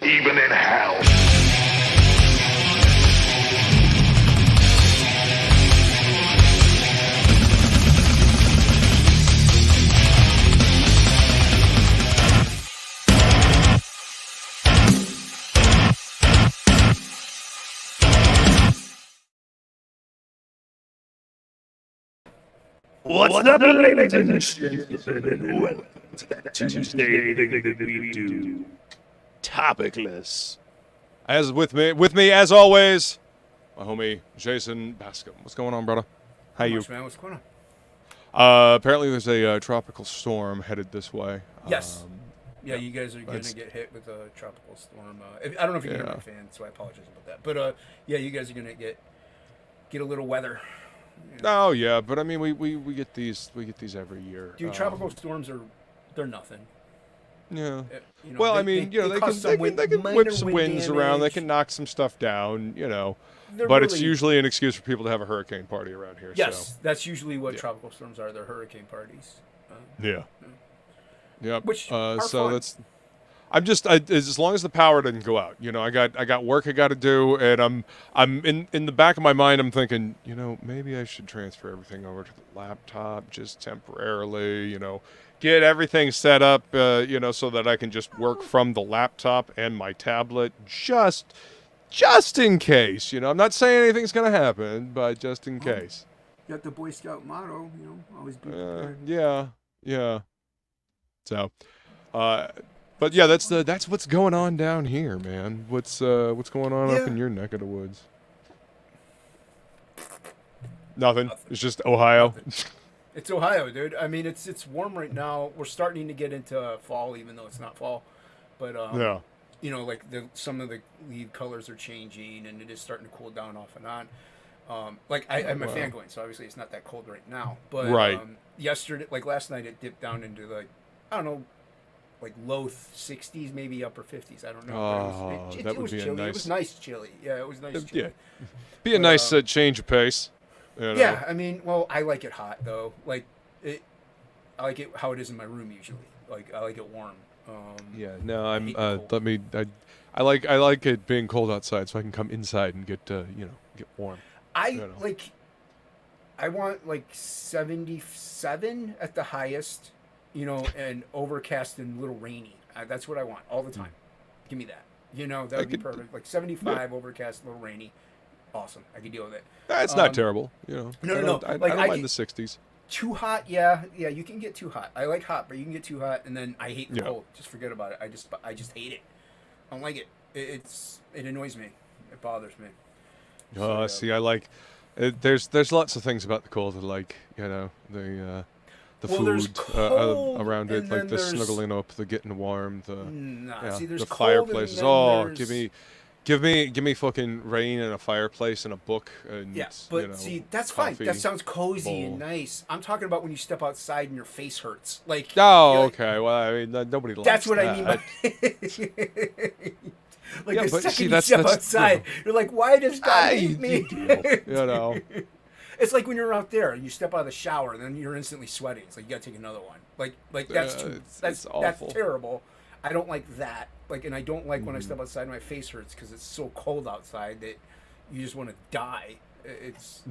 even in hell. What's up, ladies and gentlemen? Welcome to that Tuesday thing that we do. Topicless. As with me as always, my homie Jason Bascom. What's going on, brother? How you? Man, what's going on? Apparently there's a tropical storm headed this way. Yes. Yeah, you guys are going to get hit with a tropical storm. I don't know if you're a fan, so I apologize about that. But yeah, you guys are going to get a little weather. Oh yeah, but I mean we get these every year. Dude, tropical storms they're nothing. Yeah. You know, well, I mean, they can whip some winds around. They can knock some stuff down, you know. But it's usually an excuse for people to have a hurricane party around here. Yes, so. that's usually what tropical storms are. They're hurricane parties. Yeah. Which so fun. that's. As long as the power doesn't go out, you know, I got work I got to do, and I'm in the back of my mind, I'm thinking, you know, maybe I should transfer everything over to the laptop just temporarily, you know, get everything set up, you know, so that I can just work from the laptop and my tablet, just in case, you know. I'm not saying anything's gonna happen, but just in case. You got the Boy Scout motto, you know, always be prepared. Yeah. So, but yeah, that's what's going on down here, man. What's going on up in your neck of the woods? Nothing. It's just Ohio. It's Ohio, dude. I mean, it's warm right now. We're starting to get into fall, even though it's not fall. But yeah. You know, like some of the leaf colors are changing, and it is starting to cool down off and on. Like I'm a fan going, so obviously it's not that cold right now. But yesterday, like last night, it dipped down into like I don't know. Like low 60s, maybe upper 50s. I don't know. It was chilly. It was nice chilly. Yeah, it was nice chilly. Yeah. Be a nice change of pace. You know? Yeah, I mean, well, I like it hot though. Like I like it how it is in my room usually. Like I like it warm. Yeah. No, I like it being cold outside, so I can come inside and get get warm. I want like 77 at the highest. You know, and overcast and a little rainy. That's what I want all the time. Give me that. You know, that would be perfect. Like 75, overcast, a little rainy. Awesome. I could deal with it. It's not terrible. You know. No. I don't mind the 60s. Too hot, yeah. You can get too hot. I like hot, but you can get too hot, and then I hate the cold. Just forget about it. I just hate it. I don't like it. It annoys me. It bothers me. See, I like. There's lots of things about the cold that like. You know, the food around it, like the snuggling up, the getting warm, the fireplaces. Oh, give me fucking rain and a fireplace and a book. And, but see, that's fine. That sounds cozy and nice. I'm talking about when you step outside and your face hurts. Like okay. Well, I mean, nobody likes that's what that. I mean by. Like the second you step outside, you're like, why does God hate me? You know. It's like when you're out there and you step out of the shower and then you're instantly sweating. It's like you gotta take another one. Like that's terrible. I don't like that. Like, and I don't like when I step outside and my face hurts because it's so cold outside that you just want to die. It's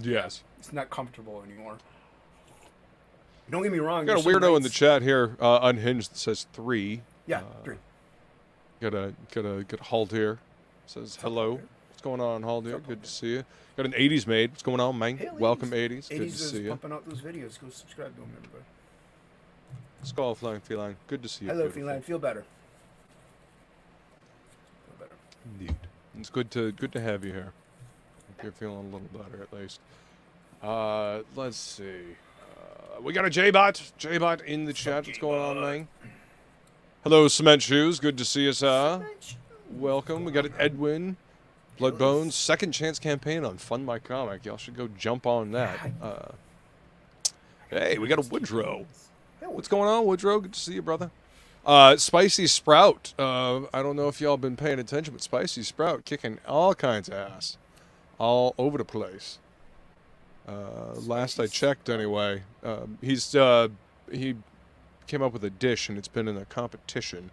not comfortable anymore. Don't get me wrong. Got a weirdo in the chat here, unhinged, that says 3. Yeah, 3. Got a Halt here. Says hello. What's going on, Halt here? Good to see you. Got an 80s made. What's going on, man? Hey, welcome, 80s. Good to see you. Pumping out those videos. Go subscribe to them, everybody. Skull Flying Feline. Good to see you. Hello, Feline. Feel better. Indeed. It's good to have you here. Hope you're feeling a little better at least. Let's see. We got a J-Bot in the chat. What's going on, man? Hello, Cement Shoes. Good to see you, sir. Welcome. We got an Edwin. Bloodbones, Second Chance campaign on Fund My Comic. Y'all should go jump on that. Hey, we got a Woodrow. What's going on, Woodrow? Good to see you, brother. Spicy Sprout. I don't know if y'all been paying attention, but Spicy Sprout kicking all kinds of ass. All over the place. Last I checked, anyway. He came up with a dish, and it's been in a competition.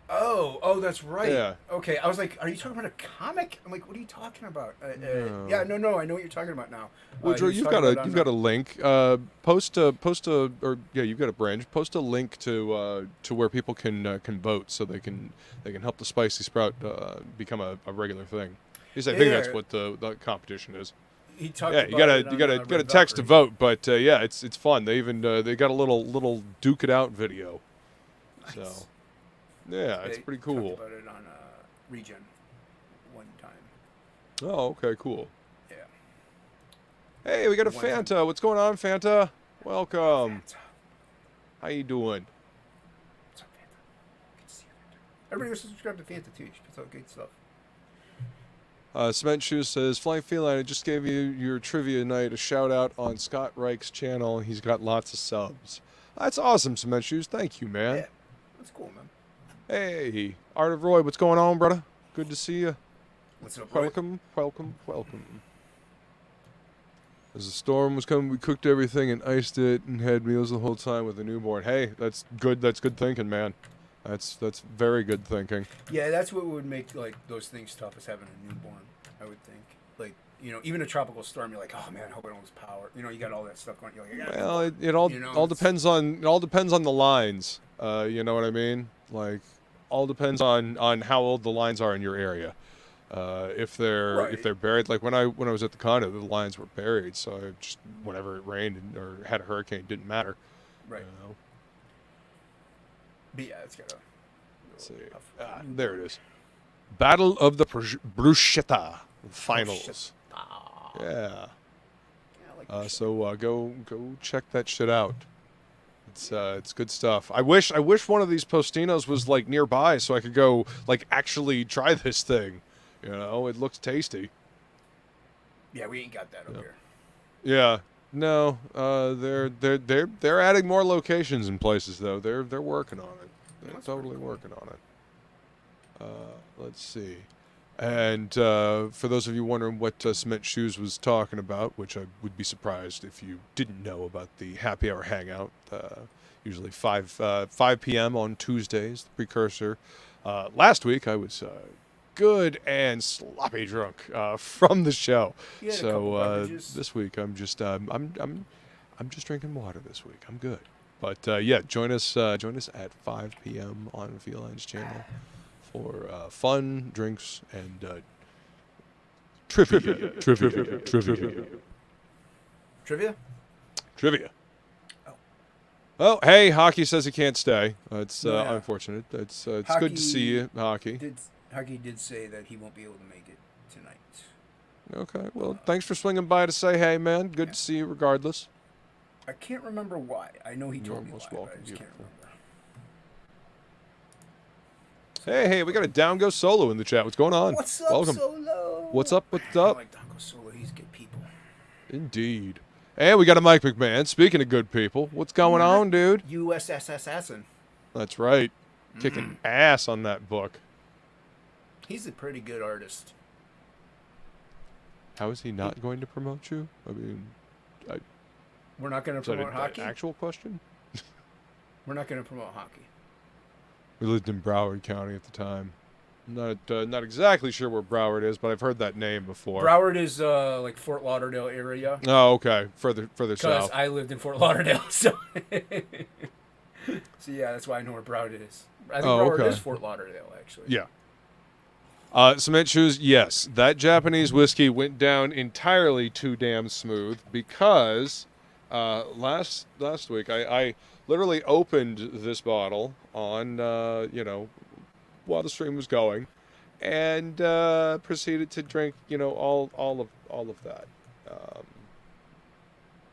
Oh, that's right. Yeah. Okay, I was like, are you talking about a comic? I'm like, what are you talking about? No. Yeah, no, I know what you're talking about now. Well, Drew, you've got a link. Post a you've got a branch. Post a link to where people can vote, so they can help the Spicy Sprout become a regular thing. At least I think that's what the competition is. He talked yeah, about you gotta text to vote, but yeah, it's fun. They even they got a little duke it out video. Nice. So yeah, it's pretty cool. Talked about it on Regen one time. Oh, okay, cool. Yeah. Hey, we got a Fanta. What's going on, Fanta? Welcome. Fanta. How you doing? What's up, Fanta? Good to see you, Fanta. Everybody go subscribe to Fanta too. She puts out good stuff. Cement Shoes says, Flying Feline, I just gave you your trivia night a shout out on Scott Reich's channel. He's got lots of subs. That's awesome, Cement Shoes. Thank you, man. Yeah, that's cool, man. Hey, Art of Roy, what's going on, brother? Good to see you. What's up, Roy? Welcome. As the storm was coming, we cooked everything and iced it and had meals the whole time with the newborn. Hey, that's good. That's good thinking, man. That's very good thinking. Yeah, that's what would make like those things tough, is having a newborn. I would think, like, even a tropical storm, you're like, oh man, I hope I don't lose power. You got all that stuff going. You're like, well, it all depends on the lines. You know what I mean? Like, all depends on how old the lines are in your area. If they're buried, like when I was at the condo, the lines were buried, so I just, whenever it rained or had a hurricane, it didn't matter. Right. You know? But yeah, it's got a. Let's see. There it is. Battle of the Bruschetta finals. Yeah. Like so go check that shit out. It's good stuff. I wish one of these Postinos was like nearby so I could go like actually try this thing. You know, it looks tasty. Yeah, we ain't got that up here. Yeah. No, they're adding more locations and places though. They're working on it. They're totally working on it. Let's see. And for those of you wondering what Cement Shoes was talking about, which I would be surprised if you didn't know about the happy hour hangout, usually 5 p.m. on Tuesdays, the precursor. Last week I was good and sloppy drunk from the show. So this week I'm just drinking water this week. I'm good. But yeah, join us at 5 p.m. on Feline's channel for fun, drinks, and trivia. Trivia. Oh, hey, Hockey says he can't stay. It's unfortunate. It's good to see you, Hockey. Hockey did say that he won't be able to make it tonight. Okay, well, thanks for swinging by to say hey, man. Good to see you regardless. I can't remember why. I know he told me why, welcome. but I just can't remember. Hey, we got a Down Go Solo in the chat. What's going on? What's up, Welcome. Solo? What's up? I like Down Go Solo. He's good people. Indeed. And we got a Mike McMahon. Speaking of good people, what's going on, dude? USS Assassin. That's right. Kicking ass on that book. He's a pretty good artist. How is he not going to promote you? I mean, we're not going to promote hockey? An actual question? We're not going to promote hockey. We lived in Broward County at the time. Not exactly sure where Broward is, but I've heard that name before. Broward is like Fort Lauderdale area. Oh, okay. Further south. Because I lived in Fort Lauderdale, so so yeah, that's why I know where Broward is. I think Broward is Fort Lauderdale, actually. Yeah. Cement Shoes, yes. That Japanese whiskey went down entirely too damn smooth because last week I literally opened this bottle on while the stream was going, and proceeded to drink all of that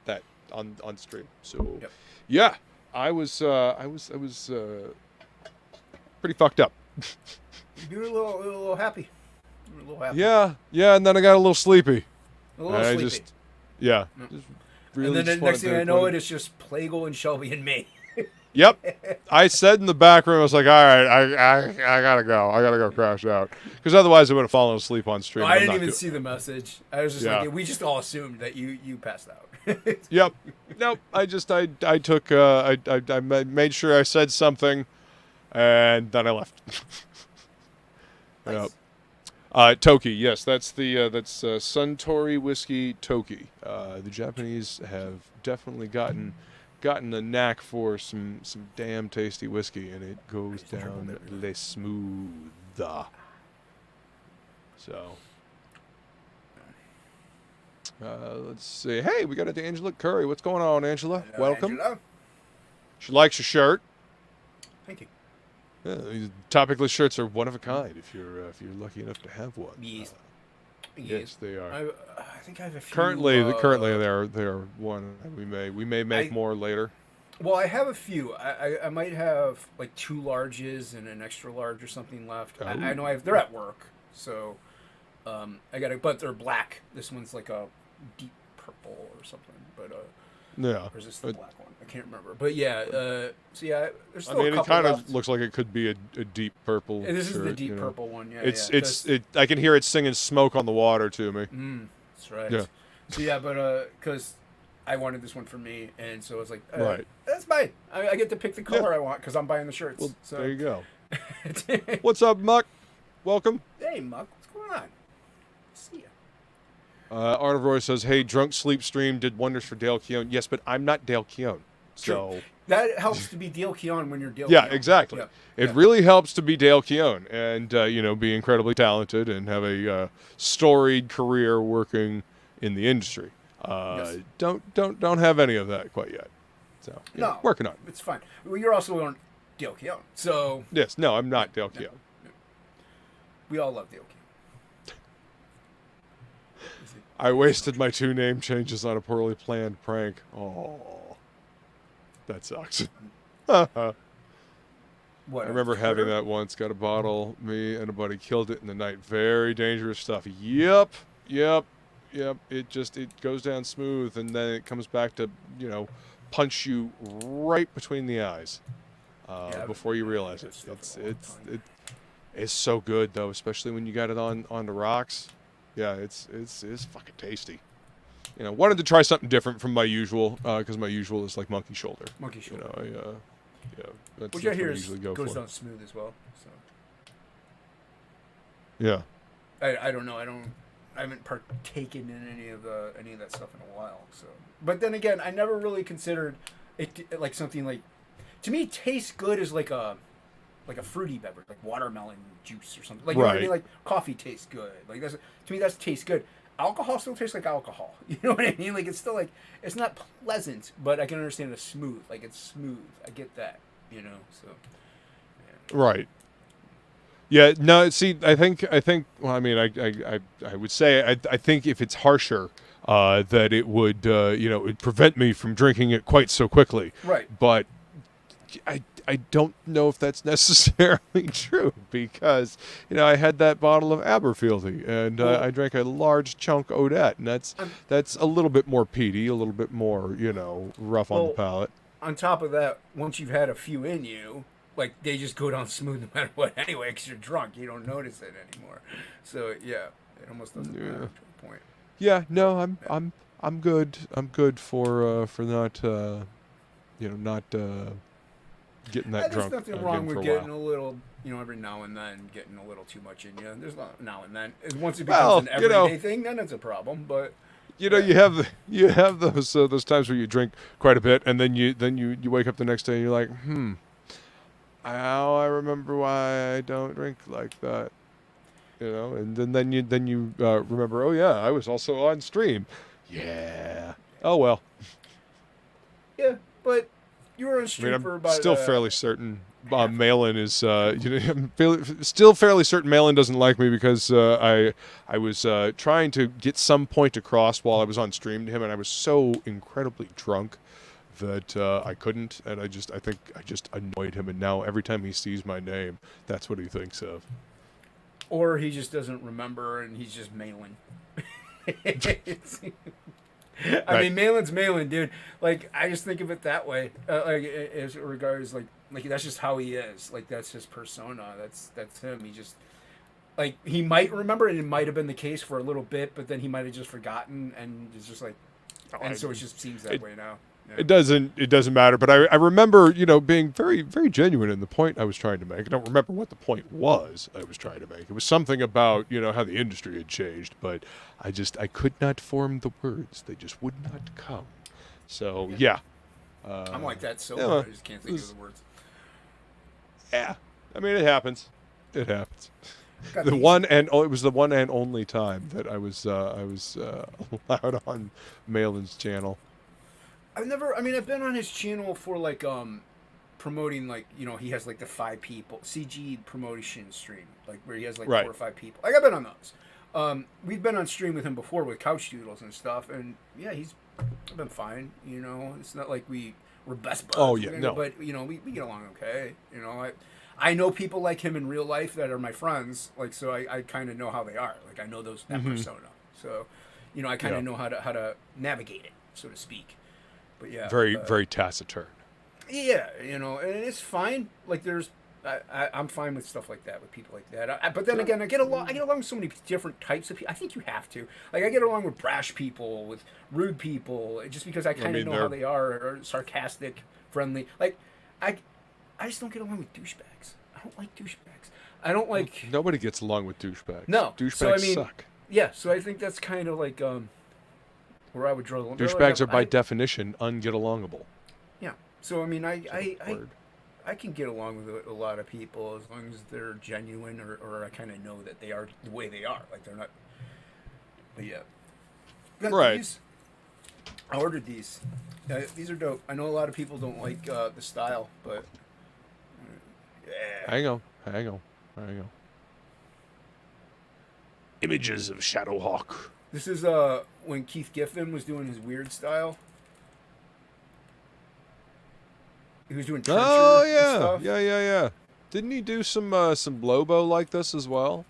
that on stream. So yeah, I was pretty fucked up. You were a little happy. You were a little happy. Yeah, and then I got a little sleepy. A little sleepy. Just really and then the next thing I know, it's just Plagle and Shelby and me. Yep. I said in the back room, I was like, all right, I gotta go. I gotta go crash out. Because otherwise I would have fallen asleep on stream. No, I didn't even see the message. I was just like, we just all assumed that you passed out. Yep. Nope. I took, I made sure I said something. and then I left. Nice. Yep. Toki, yes, that's Suntory whiskey Toki. The Japanese have definitely gotten a knack for some damn tasty whiskey, and it goes down le smooth. So, let's see. Hey, we got it to Angela Curry. What's going on, Angela? Hello, Welcome. Angela. She likes your shirt. Thank you. Yeah, these topicless shirts are one of a kind. If you're lucky enough to have one. Yes. Yes, they are. I think I have a few. Currently, they are one. We may make more later. Well, I have a few. I might have like 2 larges and an extra large or something left. Oh. I know they're at work, so I got it. But they're black. This one's like a deep purple or something. But yeah. or is this the black one? I can't remember. But yeah. So yeah, there's still I mean, a couple it kind left. of looks like it could be a deep purple. And this shirt, is the deep purple one. Yeah. It's I can hear it singing "Smoke on the Water" to me. That's right. Yeah. So yeah, but because I wanted this one for me, and so I was like, right, that's mine. I get to pick the color I want because I'm buying the shirts. Well, so. there you go. What's up, Muck? Welcome. Hey, Muck. What's going on? See ya. Art of Roy says, "Hey, drunk sleep stream did wonders for Dale Keown." Yes, but I'm not Dale Keown, so True. That helps to be Dale Keown when you're Dale. Yeah, Keown. exactly. Yeah. It really helps to be Dale Keown and be incredibly talented and have a storied career working in the industry. Yes. Don't have any of that quite yet. So no, working on it. It's fine. Well, you're also on Dale Keown, so yes, no, I'm not Dale Keown. No. We all love Dale Keown. I wasted my 2 name changes on a poorly planned prank. Oh, that sucks. What? I remember having that once. Got a bottle. Me and a buddy killed it in the night. Very dangerous stuff. Yep. It goes down smooth, and then it comes back to punch you right between the eyes before you realize it. It's so good though, especially when you got it on the rocks. Yeah, it's fucking tasty. Wanted to try something different from my usual because my usual is like monkey shoulder. Monkey shoulder. That's Which I hear what I usually go goes for. down smooth as well. So Yeah. I don't know. I haven't partaken in any of that stuff in a while. So, but then again, I never really considered it like something like. To me, tastes good is like a fruity beverage, like watermelon juice or something. Like, you know what I mean? Like coffee tastes good. Like to me, that tastes good. Alcohol still tastes like alcohol. You know what I mean? Like it's still like it's not pleasant, but I can understand it's smooth. Like it's smooth. I get that. So. Yeah. Right. Yeah. No. See, I think. Well, I mean, I would say I think if it's harsher, that it would it would prevent me from drinking it quite so quickly. Right. But I don't know if that's necessarily true because I had that bottle of Aberfeldy and I drank a large chunk Odette, and that's a little bit more peaty, a little bit more rough on the palate. On top of that, once you've had a few in you, like they just go down smooth no matter what anyway, because you're drunk, you don't notice it anymore. So yeah, it almost doesn't matter to a point. Yeah, no, I'm good. I'm good for not not getting that drunk. There's nothing wrong with getting a little, every now and then getting a little too much in you. There's now and then. Once it becomes an everyday thing, then it's a problem. But you have those times where you drink quite a bit, and then you wake up the next day and you're like, I remember why I don't drink like that. And then you remember, oh yeah, I was also on stream. Yeah. Oh well. Yeah, but you were on stream for about. Still fairly certain Malin is. I'm still fairly certain Malin doesn't like me because I was trying to get some point across while I was on stream to him, and I was so incredibly drunk that I couldn't, and I think I just annoyed him, and now every time he sees my name, that's what he thinks of. Or he just doesn't remember, and he's just Malin. I mean, Malin's Malin, dude. Like, I just think of it that way. Like, as regards, like that's just how he is. Like, that's his persona. That's him. He just, like, he might remember, and it might have been the case for a little bit, but then he might have just forgotten, and it's just like, so it just seems that way now. Yeah. It doesn't matter. But I remember, you know, being very, very genuine in the point I was trying to make. I don't remember what the point was I was trying to make. It was something about, you know, how the industry had changed, but I could not form the words. They just would not come. So yeah. I'm like that so yeah, I just can't think of the words. Yeah. I mean, it happens. It happens. Got It was the one and only time that I was allowed on Malin's channel. I've been on his channel for like promoting, like, you know, he has like the 5 people CG promotion stream, like where he has like 4 or 5 people. Like, I've been on those. We've been on stream with him before with couch doodles and stuff, and yeah, he's been fine. You know, it's not like we're best buds. Oh yeah, no. But you know, we get along okay. You know, I know people like him in real life that are my friends, like, so I kind of know how they are. Like, I know that persona, so you know, I kind of know how to navigate it, so to speak. But yeah, very taciturn. Yeah, you know, and it's fine. Like, I'm fine with stuff like that, with people like that. But then again, I get along with so many different types of people. I think you have to. Like, I get along with brash people, with rude people, just because I kind of know how they are, or sarcastic, friendly. Like, I just don't get along with douchebags. I don't like douchebags. I don't like. Nobody gets along with douchebags. No, douchebags suck. Yeah, so I think that's kind of like where I would draw the line. Douchebags are by definition unget-alongable. Yeah. So I mean, I can get along with a lot of people as long as they're genuine, or I kind of know that they are the way they are. Like, they're not. But yeah. Right. These. I ordered these. These are dope. I know a lot of people don't like the style, but yeah. Hang on. Images of Shadowhawk. This is when Keith Giffen was doing his weird style. He was doing trencher and stuff. Yeah. Didn't he do some Lobo like this as well?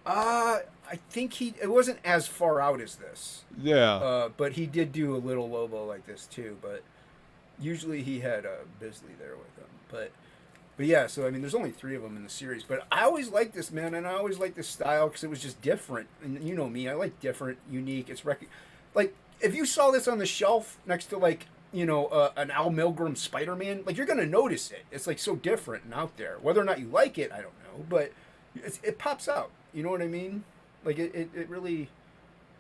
I think it wasn't as far out as this. Yeah. But he did do a little Lobo like this too. But usually he had Bisley there with him. But yeah, so I mean, there's only 3 of them in the series. But I always liked this, man, and I always liked this style because it was just different. And you know me, I like different, unique. It's like, if you saw this on the shelf next to, like, you know, an Al Milgrom Spider-Man, like, you're gonna notice it. It's like so different and out there. Whether or not you like it, I don't know, but it pops out. You know what I mean? Like, it really,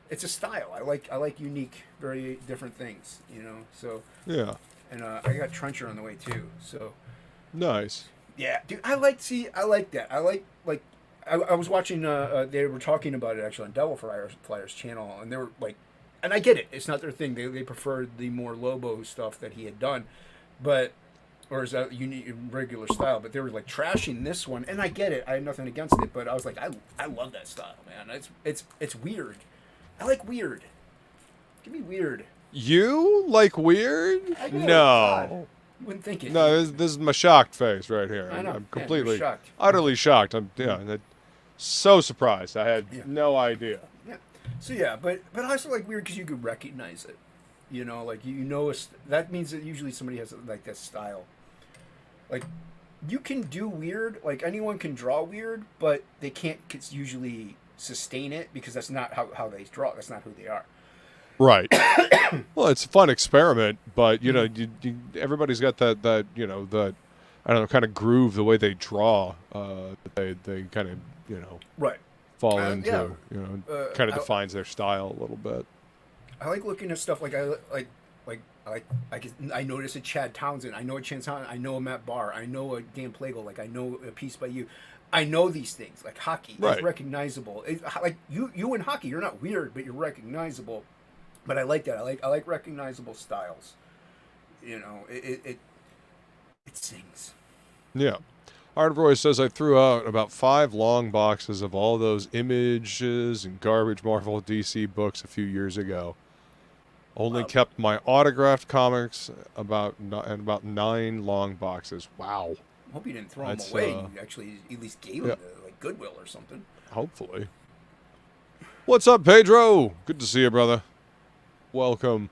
it's a style. I like unique, very different things. You know, so yeah. And I got Trencher on the way too. So nice. Yeah, dude. I like that. I was watching. They were talking about it actually on Devil Flyer's channel, and they were like, and I get it. It's not their thing. They preferred the more Lobo stuff that he had done, or is that unique regular style? But they were like trashing this one, and I get it. I had nothing against it, but I was like, I love that style, man. It's weird. I like weird. Give me weird. You like weird? No. You wouldn't think it. No, this is my shocked face right here. I know. I'm completely, shocked. utterly shocked. I'm so surprised. I had no idea. Yeah. So yeah, but I also like weird because you could recognize it. You know, like that means that usually somebody has like that style. Like, you can do weird. Like, anyone can draw weird, but they can't usually sustain it because that's not how they draw. That's not who they are. Right. Well, it's a fun experiment, but you know, everybody's got that you know, the, I don't know, kind of groove, the way they draw. They kind of, you know, right, fall into, you know, kind of defines their style a little bit. I like looking at stuff like I notice a Chad Townsend. I know a Chad Townsend. I know a Matt Barr. I know a Dan Plagle. Like, I know a piece by you. I know these things. Like, hockey is recognizable. Like, you in hockey, you're not weird, but you're recognizable. But I like that. I like recognizable styles. You know, it sings. Yeah. Ardroy says, I threw out about 5 long boxes of all those images and garbage Marvel DC books a few years ago. Only kept my autographed comics about 9 long boxes. Wow. I hope you didn't throw them away. You actually at least gave them to, like, Goodwill or something. Hopefully. What's up, Pedro? Good to see you, brother. Welcome.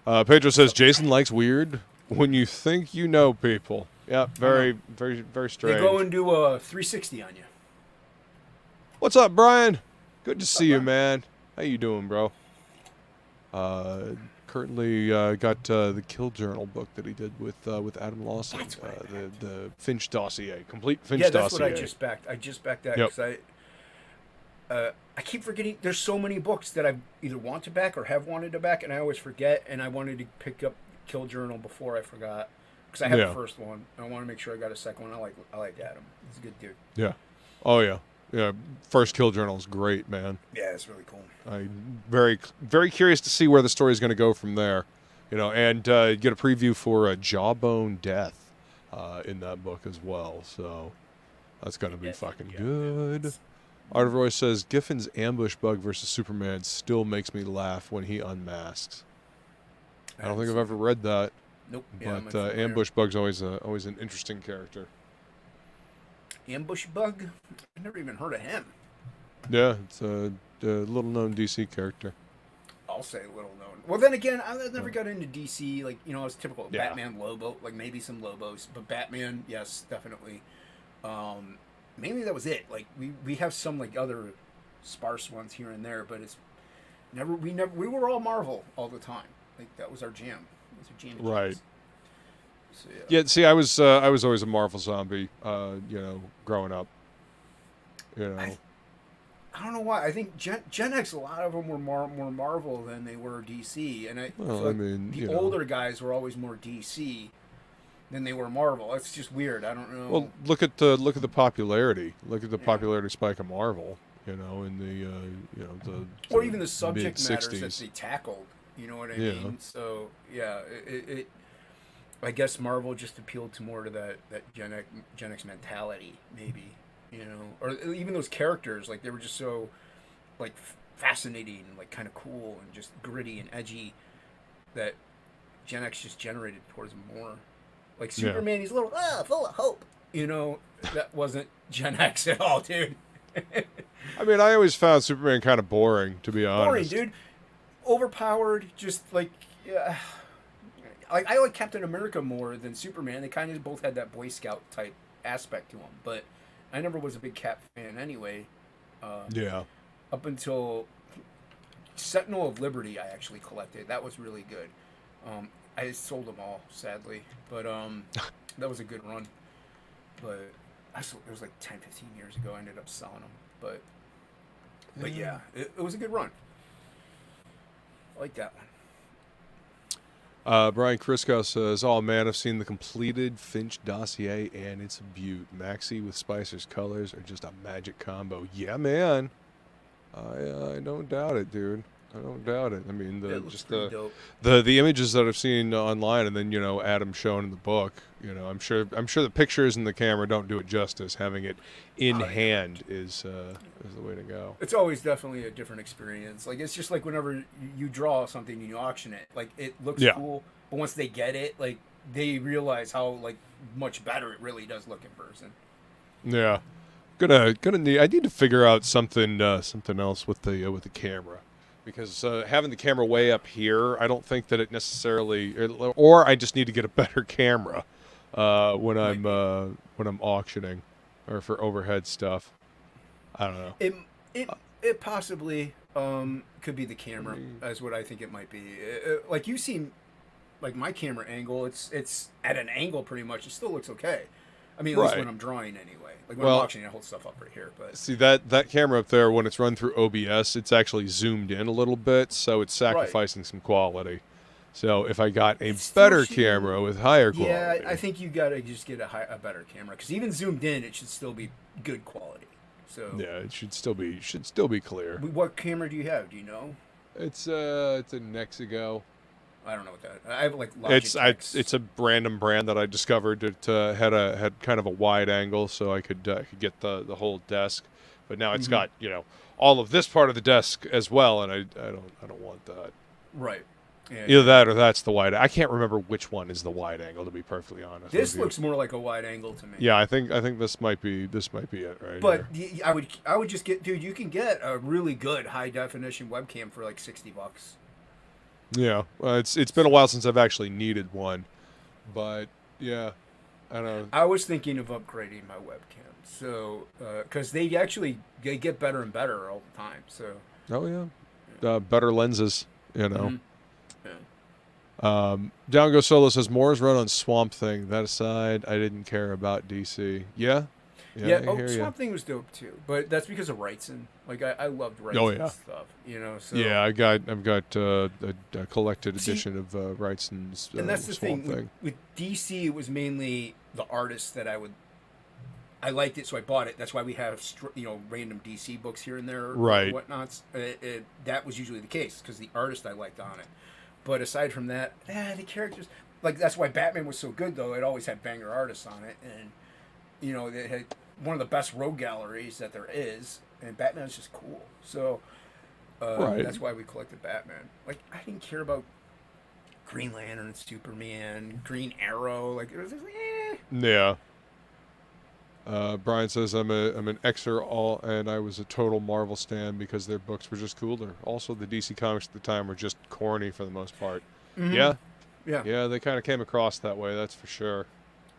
Pedro says, Jason likes weird when you think you know people. Yeah, very strange. They go and do a 360 on you. What's up, Brian? Good to see you, man. How you doing, bro? currently got the Kill Journal book that he did with Adam Lawson. That's what the Finch dossier, complete Finch dossier. dossier. Yeah, that's what I just backed. I just backed that because I keep forgetting. There's so many books that I either want to back or have wanted to back, and I always forget. And I wanted to pick up Kill Journal before I forgot because I have the first one. I want to make sure I got a second one. I like Adam. He's a good dude. Yeah. Oh yeah. Yeah. First Kill Journal is great, man. Yeah, it's really cool. I'm very curious to see where the story is going to go from there. And get a preview for Jawbone Death in that book as well. So that's going to be fucking good. Art of Roy says Giffen's ambush bug versus Superman still makes me laugh when he unmasks. I don't think I've ever read that. Nope. But ambush bug's always an interesting character. Ambush bug? I never even heard of him. Yeah, it's a little known DC character. I'll say little known. Well, then again, I never got into DC. Like, I was typical Batman, Lobo, like maybe some Lobos, but Batman, yes, definitely. Mainly that was it. Like we have some like other sparse ones here and there, but it's we were all Marvel all the time. Like that was our jam. It was our jam. Right. So, yeah. See, I was always a Marvel zombie. Growing up. I don't know why. I think Gen X, a lot of them were more Marvel than they were DC, and the older guys were always more DC than they were Marvel. It's just weird. I don't know. Well, look at the popularity. Look at the popularity spike of Marvel. In the or even the subject mid-60s. matters that they tackled. You know what I mean? So yeah, it I guess Marvel just appealed to more to that Gen X mentality, maybe. Or even those characters, like they were just so, like, fascinating, and, like, kind of cool and just gritty and edgy, that Gen X just generated towards them more. Like Superman, he's a little full of hope. That wasn't Gen X at all, dude. I mean, I always found Superman kind of boring, to be honest. Boring, dude. Overpowered, just like, I like Captain America more than Superman. They kind of both had that Boy Scout type aspect to them, but I never was a big Cap fan anyway. Up until Sentinel of Liberty, I actually collected. That was really good. I sold them all, sadly, but that was a good run. But it was like 10, 15 years ago. I ended up selling them, but yeah, it was a good run. I like that one. Brian Kriskow says, "Oh man, I've seen the completed Finch dossier and it's a beaut. Maxie with Spicer's colors are just a magic combo." Yeah, man. I don't doubt it, dude. I don't doubt it. I mean, the images that I've seen online, and then Adam shown in the book. I'm sure the pictures and the camera don't do it justice. Having it in hand is the way to go. It's always definitely a different experience. Like it's just like whenever you draw something and you auction it, like it looks cool, but once they get it, like they realize how like much better it really does look in person. Yeah, gonna need. I need to figure out something else with the camera. Because having the camera way up here, I don't think that it necessarily, or I just need to get a better camera when I'm auctioning, or for overhead stuff. I don't know. It possibly could be the camera, as what I think it might be. Like you seem, like my camera angle, it's at an angle pretty much. It still looks okay. I mean, at least when I'm drawing anyway. Like when I'm auctioning, I hold stuff up right here. But see that camera up there, when it's run through OBS, it's actually zoomed in a little bit, so it's sacrificing some quality. So if I got a better camera with higher quality, yeah, I think you gotta just get a better camera, because even zoomed in, it should still be good quality. So yeah, it should still be clear. What camera do you have? Do you know? It's a Nexigo. I don't know what that. I have like Logitech. It's a random brand that I discovered. It had kind of a wide angle, so I could get the whole desk. But now it's got all of this part of the desk as well, and I don't want that. Right. Yeah, Either that or that's the wide. I can't remember which one is the wide angle, to be perfectly honest. This looks more like a wide angle to me. Yeah, I think this might be it right But here. I would just get, dude. You can get a really good high definition webcam for like $60. Yeah, well, it's been a while since I've actually needed one, but yeah, I don't know. I was thinking of upgrading my webcam, so because they get better and better all the time. So better lenses, Mm-hmm. Yeah. Down Go Solo says Moore's run on Swamp Thing. That aside, I didn't care about DC. Yeah. Yeah. Oh, Swamp Thing was dope too, but that's because of Wrightson. Like I loved Wrightson's stuff. You know. So. Yeah, I've got a collected edition of Wrightson's. And that's the Swamp thing with DC. It was mainly the artists that I liked it, so I bought it. That's why we have random DC books here and there, right? And whatnots. That was usually the case because the artist I liked on it. But aside from that, the characters, like that's why Batman was so good though. It always had banger artists on it, and they had one of the best rogue galleries that there is, and Batman's just cool. So that's why we collected Batman. Like I didn't care about Green Lantern, Superman, Green Arrow. Like it was just Yeah. Brian says I'm an Xer and I was a total Marvel stan because their books were just cooler. Also, the DC comics at the time were just corny for the most part. Mm-hmm. Yeah, they kind of came across that way. That's for sure.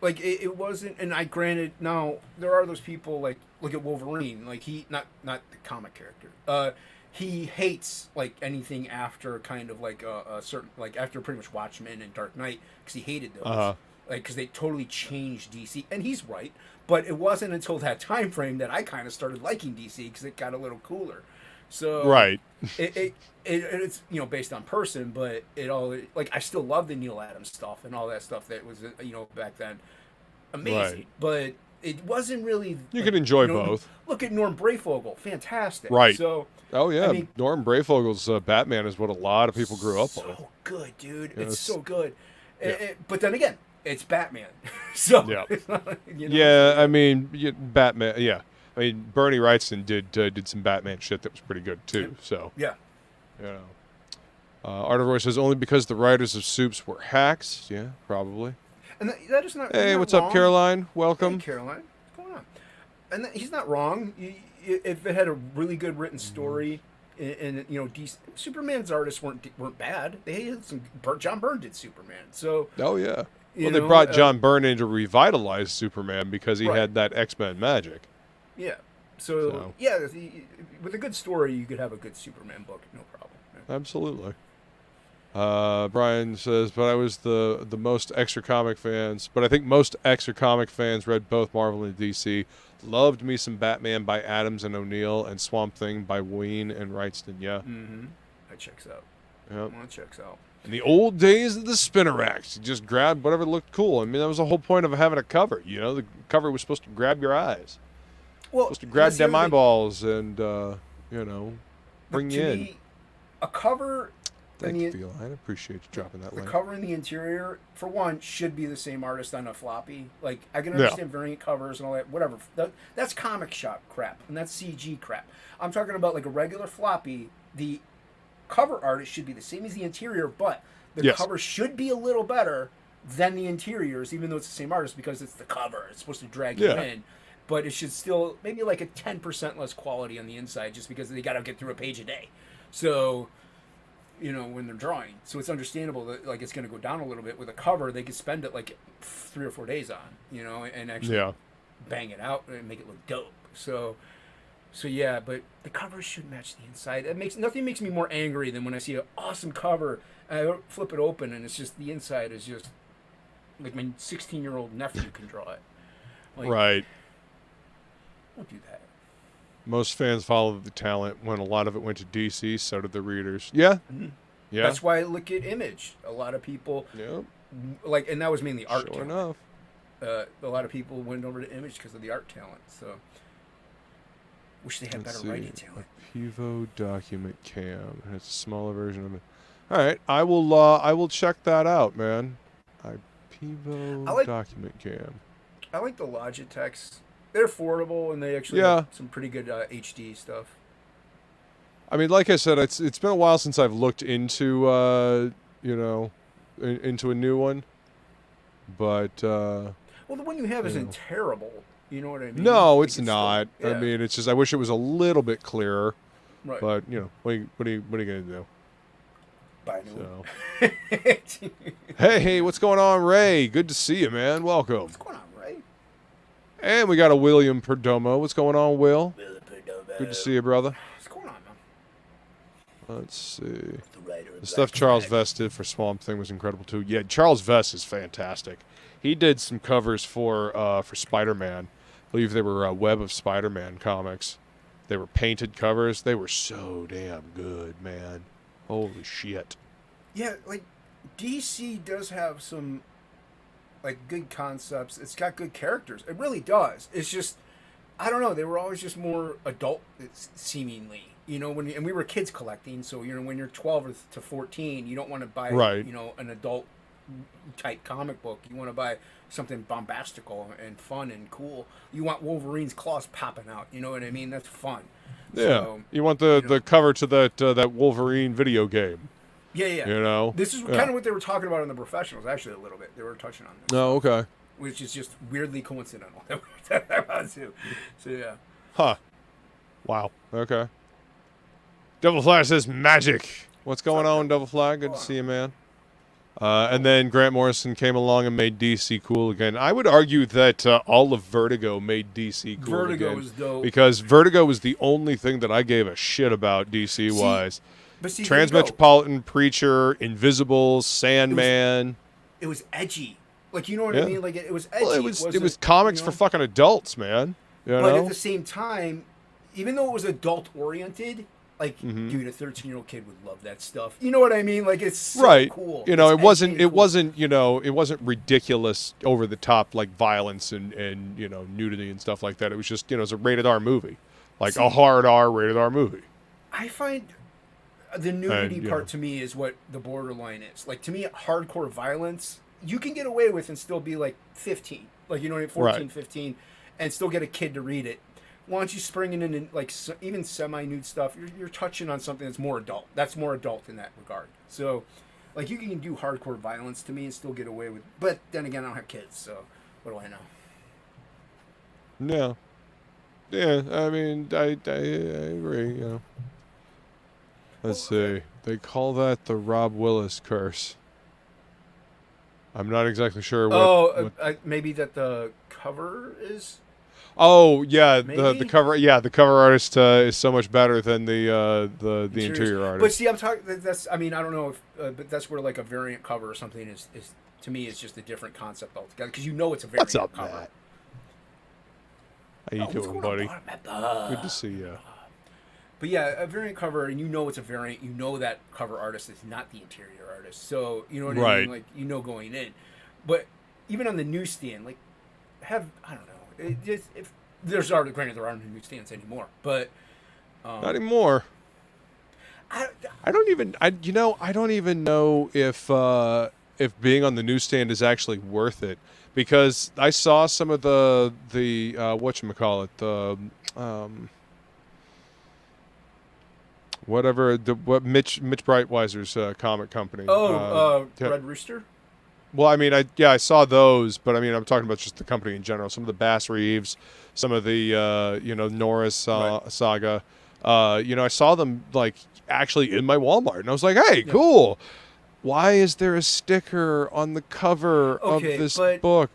Like it wasn't, and I granted now there are those people like look at Wolverine, like he not the comic character. He hates like anything after kind of like a certain like after pretty much Watchmen and Dark Knight because he hated those. Like because they totally changed DC, and he's right. But it wasn't until that time frame that I kind of started liking DC because it got a little cooler. So right, it's based on person, but it all like I still love the Neil Adams stuff and all that stuff that was back then amazing. Right. But it wasn't really. You could enjoy both. Look at Norm Brayfogle, fantastic. Right. So. Oh yeah, I mean, Norm Brayfogle's Batman is what a lot of people grew up on. So good, dude. It's so good. Yeah. But then again. It's Batman, so yeah. I mean, Batman. Yeah, I mean, Bernie Wrightson did some Batman shit that was pretty good too. So yeah, Art of Roy says only because the writers of Soups were hacks. Yeah, probably. And that is not. Hey, not what's wrong. up, Caroline? Welcome, hey, Caroline. What's going on? And he's not wrong. If it had a really good written story, and Superman's artists weren't bad. They had some. John Byrne did Superman, so. Oh yeah. Well, they brought John Byrne in to revitalize Superman because he had that X-Men magic. Yeah. So with a good story, you could have a good Superman book, no problem. Yeah. Absolutely. Brian says, but I was the most extra comic fans. But I think most extra comic fans read both Marvel and DC. Loved me some Batman by Adams and O'Neill and Swamp Thing by Ween and Wrightston. Yeah. Mm-hmm. That checks out. Yep. That checks out. In the old days of the spinner racks, you just grabbed whatever looked cool. I mean, that was the whole point of having a cover. The cover was supposed to grab your eyes. Well, supposed to grab them eyeballs and, bring you in. A cover. Thank you, Feline. I appreciate you dropping that link. The cover and the interior, for one, should be the same artist on a floppy. Like, I can understand variant covers and all that, whatever. That's comic shop crap, and that's CG crap. I'm talking about, like, a regular floppy. The cover artist should be the same as the interior, but the cover should be a little better than the interiors, even though it's the same artist, because it's the cover. It's supposed to drag you in. But it should still, maybe like a 10% less quality on the inside, just because they got to get through a page a day. So, when they're drawing. So it's understandable that, like, it's going to go down a little bit. With a cover, they could spend it, like, 3 or 4 days on, and actually bang it out and make it look dope. So yeah, but the cover should match the inside. Nothing makes me more angry than when I see an awesome cover and I flip it open and it's just the inside is just like my 16-year-old nephew can draw it. Like, right. Don't do that. Most fans followed the talent. When a lot of it went to DC, so did the readers. Yeah. Mm-hmm. Yeah. That's why I look at Image. A lot of people and that was mainly art sure talent. Enough. A lot of people went over to Image because of the art talent. So wish they had better writing talent. A Pivo document cam. It's a smaller version of it. All right, I will check that out, man. Pivo document cam. I like the Logitechs. They're affordable and they actually have some pretty good HD stuff. I mean, like I said, it's been a while since I've looked into into a new one, but well, the one you have isn't terrible. You know what I mean? No, it's not. I mean, it's just I wish it was a little bit clearer. Right. But what are you gonna do? Buy a new one. Hey, what's going on, Ray? Good to see you, man. Welcome. What's going on, Ray? And we got a William Perdomo. What's going on, Will? William Perdomo. Good to see you, brother. What's going on, Let's see. The writer of The stuff Black Charles Flag. Vest did for Swamp Thing was incredible too. Yeah, Charles Vest is fantastic. He did some covers for Spider-Man. I believe they were Web of Spider-Man comics. They were painted covers. They were so damn good, man. Holy shit. Yeah, like DC does have some like good concepts. It's got good characters. It really does. It's just I don't know. They were always just more adult, seemingly. You know, and we were kids collecting, so when you're 12 to 14, you don't want to buy an adult type comic book. You want to buy something bombastical and fun and cool. You want Wolverine's claws popping out. You know what I mean? That's fun. Yeah. So, you want the cover to that Wolverine video game. Yeah, yeah. You know? This is kind of what they were talking about in the professionals, actually, a little bit. They were touching on this. Oh, okay. Which is just weirdly coincidental. So, yeah. Huh. Wow. Okay. Devil Flag says magic. What's going on, Devil Flag? Good to see you, man. And then Grant Morrison came along and made DC cool again. I would argue that all of Vertigo made DC cool again. Vertigo was dope. Because Vertigo was the only thing that I gave a shit about DC-wise. See, Transmetropolitan, Preacher, Invisible, Sandman. It was edgy. Like, you know what I mean? Like, it was edgy. Well, it was comics for fucking adults, man. But at the same time, even though it was adult-oriented... Like, dude, a 13-year-old kid would love that stuff. You know what I mean? Like, it's so cool. You know, it wasn't ridiculous, over the top like violence and nudity and stuff like that. It was just, it was a rated R movie, like a hard R rated R movie. I find the nudity part to me is what the borderline is. Like, to me, hardcore violence you can get away with and still be like 15, like 14, 15, and still get a kid to read it. Why don't you spring in like even semi-nude stuff? You're touching on something that's more adult. That's more adult in that regard. So, like, you can do hardcore violence to me and still get away with. But then again, I don't have kids, so what do I know? Yeah. I mean, I agree. Let's see. They call that the Rob Willis curse. I'm not exactly sure what. Maybe that the cover is. Oh yeah, the cover. Yeah, the cover artist is so much better than the interior artist. But see, I'm talking. That's. I mean, I don't know if, but that's where like a variant cover or something is to me is just a different concept altogether because it's a variant What's up, cover. Matt? How you doing, buddy? Good to see you. But yeah, a variant cover, and it's a variant. You know that cover artist is not the interior artist, so you know what I mean. Like going in, but even on the newsstand, like I don't know. If there's already granted there aren't newsstands anymore, but not anymore. I don't even know if being on the newsstand is actually worth it, because I saw some of the whatchamacallit, what Mitch Breitweiser's comic company. Red Rooster. Well, I mean, I saw those, but I mean, I'm talking about just the company in general. Some of the Bass Reeves, some of the Norris saga. I saw them like actually in my Walmart, and I was like, hey, cool. Why is there a sticker on the cover of this book?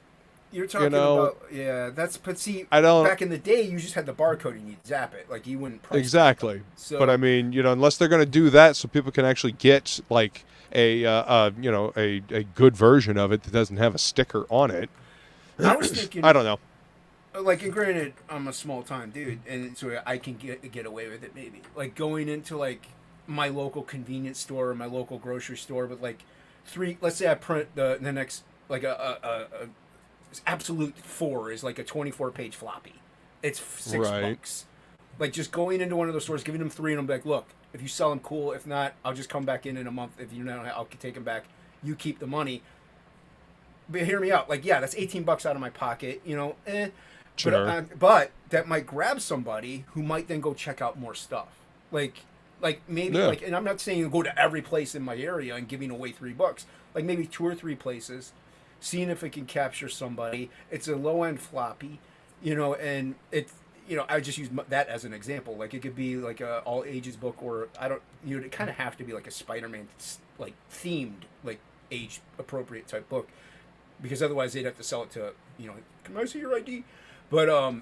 You're talking about but see, back in the day, you just had the barcode and you'd zap it, like you wouldn't price exactly. So, but I mean, unless they're going to do that, so people can actually get like a good version of it that doesn't have a sticker on it. I was thinking, I don't know. Like, and granted, I'm a small time dude, and so I can get away with it maybe. Like going into like my local convenience store or my local grocery store with like let's say I print the next like a absolute 4 is like a 24-page floppy. It's $6. Like just going into one of those stores, giving them 3, and I'm like, look, if you sell them, cool. If not, I'll just come back in a month. If you don't, I'll take them back. You keep the money. But hear me out. Like, yeah, that's $18 out of my pocket. Sure. But that might grab somebody who might then go check out more stuff. Like maybe and I'm not saying go to every place in my area and giving away $3. Like maybe 2 or 3 places, seeing if it can capture somebody. It's a low end floppy, and it's. I just use that as an example. Like, it could be like a all ages book, or it kind of have to be like a Spider-Man, like themed, like age appropriate type book, because otherwise they'd have to sell it to, can I see your ID? But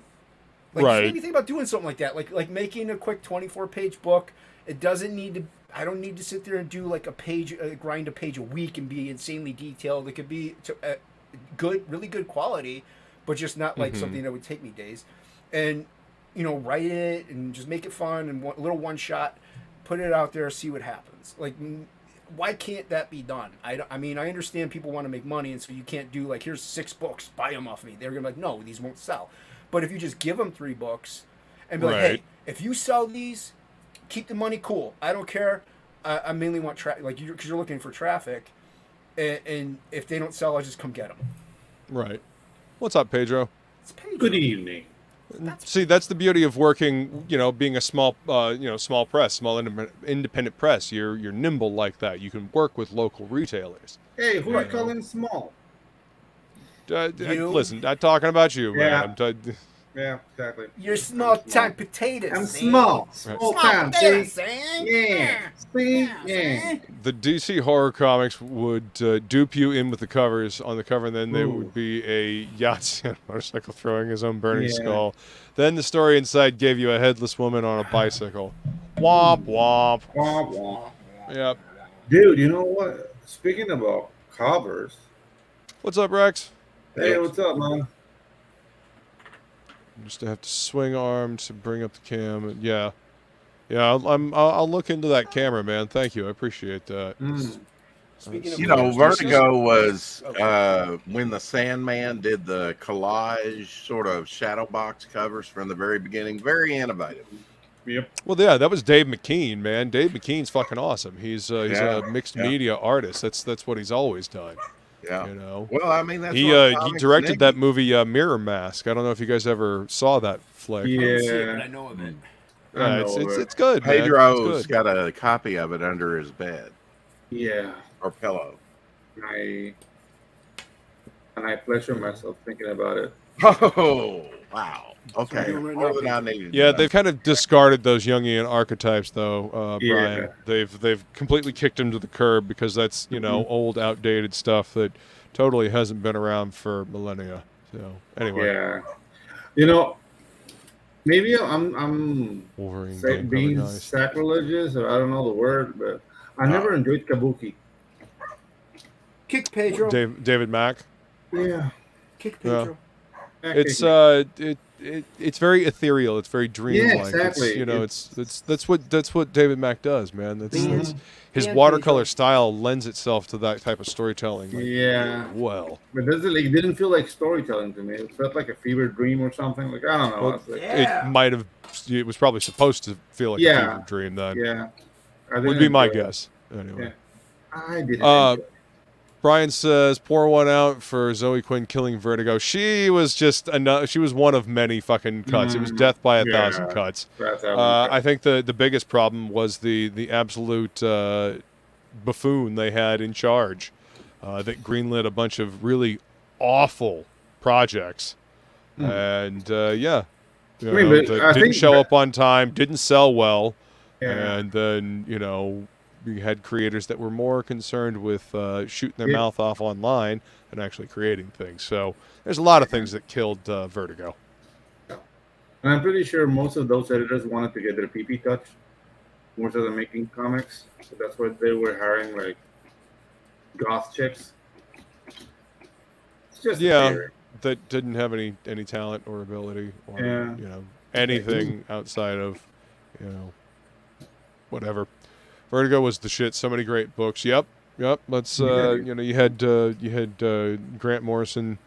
maybe think about doing something like that, like making a quick 24-page book. It doesn't need to I don't need to sit there and do like a page, grind a page a week and be insanely detailed. It could be good, really good quality, but just not like something that would take me days. And write it and just make it fun and a little one shot, put it out there, see what happens. Like, why can't that be done? I mean, I understand people want to make money, and so you can't do like, here's 6 books, buy them off me. They're gonna be like, no, these won't sell. But if you just give them 3 books and be like, hey, if you sell these, keep the money, cool. I don't care. I mainly want traffic, like, because you're looking for traffic, and if they don't sell, I'll just come get them. Right. What's up, Pedro? It's Pedro. Good evening. See, that's the beauty of working, being a small, small press, small independent press. You're nimble like that. You can work with local retailers. Hey, who are calling small? Listen, I'm talking about you, man. Yeah, exactly. You're small-time potatoes. I'm small. Small time, potatoes, Yeah. See? Yeah. The DC horror comics would dupe you in with the covers. On the cover, and then there would be a Yahtzee on a motorcycle throwing his own burning skull. Then the story inside gave you a headless woman on a bicycle. Womp, womp. Womp, womp. Yep. Dude, you know what? Speaking about covers. What's up, Rex? Hey, what's up, man? Just have to swing arm to bring up the cam. Yeah. I'll look into that camera, man. Thank you. I appreciate that. Vertigo was when the Sandman did the collage sort of shadow box covers from the very beginning. Very innovative. Yep. Well, yeah, that was Dave McKean, man. Dave McKean's fucking awesome. He's a mixed media artist. That's what he's always done. Yeah. Well, I mean, that's he directed that movie Mirror Mask. I don't know if you guys ever saw that flick. Yeah, I know of it. It's good. Pedro's got a copy of it under his bed. Yeah. Or pillow. And I pleasure myself thinking about it. Oh, wow. Okay. More than I needed. Yeah, they've kind of discarded those Jungian archetypes, though, Brian. They've completely kicked them to the curb because that's old, outdated stuff that totally hasn't been around for millennia. So anyway, maybe I'm being sacrilegious, or I don't know the word, but I never enjoyed Kabuki. Kick Pedro. David Mack. Yeah. Kick Pedro. It's very ethereal. It's very dreamlike. Yeah, exactly. That's what David Mack does, man. That's his watercolor style lends itself to that type of storytelling. Well, but it didn't feel like storytelling to me. It felt like a fever dream or something. Like, I don't know. Well, it was probably supposed to feel like a fever dream then. Yeah, would be my guess. Anyway, I didn't. Brian says, pour one out for Zoe Quinn killing Vertigo. She was one of many fucking cuts. It was death by 1,000 cuts. I think the biggest problem was the absolute buffoon they had in charge that greenlit a bunch of really awful projects. And, didn't show up on time, didn't sell well. And then, we had creators that were more concerned with shooting their mouth off online than actually creating things. So there's a lot of things that killed Vertigo. And I'm pretty sure most of those editors wanted to get their PP touch more so than making comics. So that's why they were hiring like goth chicks. It's just that didn't have any talent or ability or anything outside of whatever. Vertigo was the shit. So many great books. Yep. Let's you had Grant Morrison,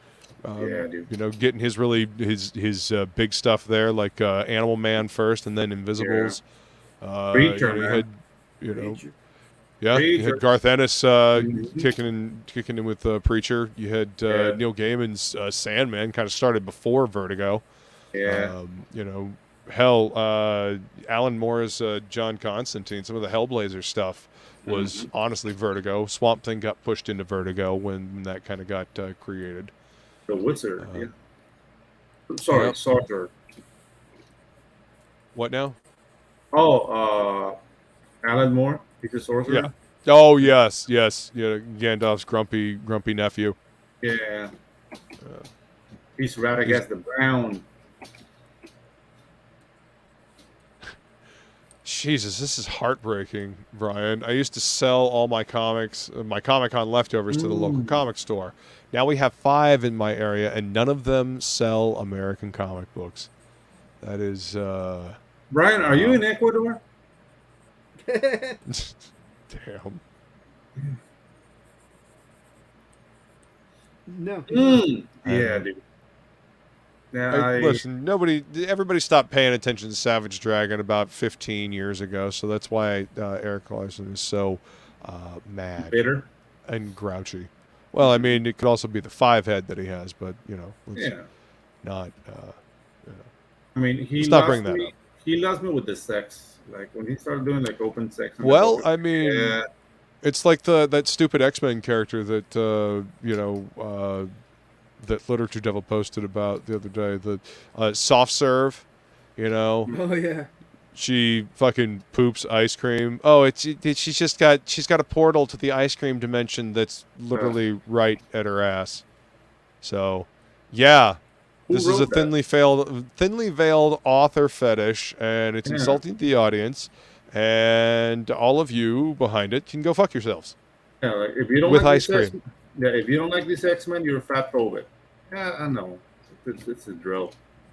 getting his big stuff there, like Animal Man first, and then Invisibles. Preacher, you had Garth Ennis kicking in with Preacher. You had Neil Gaiman's Sandman, kind of started before Vertigo. Alan Moore's John Constantine, some of the Hellblazer stuff was honestly Vertigo. Swamp Thing got pushed into Vertigo when that kind of got created. The Wizard, Sorcerer. What now? Oh, Alan Moore, he's a sorcerer. Yeah. Oh yes. Gandalf's grumpy nephew. Yeah. He's right against the Brown. Jesus, this is heartbreaking, Brian. I used to sell all my comics, my Comic-Con leftovers to the local comic store. Now we have 5 in my area, and none of them sell American comic books. That is, Brian, are you in Ecuador? Damn. No. Yeah, dude. Yeah, Listen, everybody stopped paying attention to Savage Dragon about 15 years ago, so that's why Eric Larson is so mad. Bitter? And grouchy. Well, I mean, it could also be the 5-head that he has, but, you know, not, you know. I mean, he bring that up. He lost me with the sex. Like, when he started doing, like, open sex. Well, I mean, it's like that stupid X-Men character that, you know, that Literature Devil posted about the other day, the soft serve, you know. Oh yeah. She fucking poops ice cream. Oh, she's got a portal to the ice cream dimension that's literally right at her ass. So, yeah, this is a thinly veiled author fetish, and it's insulting the audience, and all of you behind it can go fuck yourselves. Yeah, like, if you don't with like ice cream. If you don't like this X-Men, you're fat phobic. Yeah, I know. It's a drill.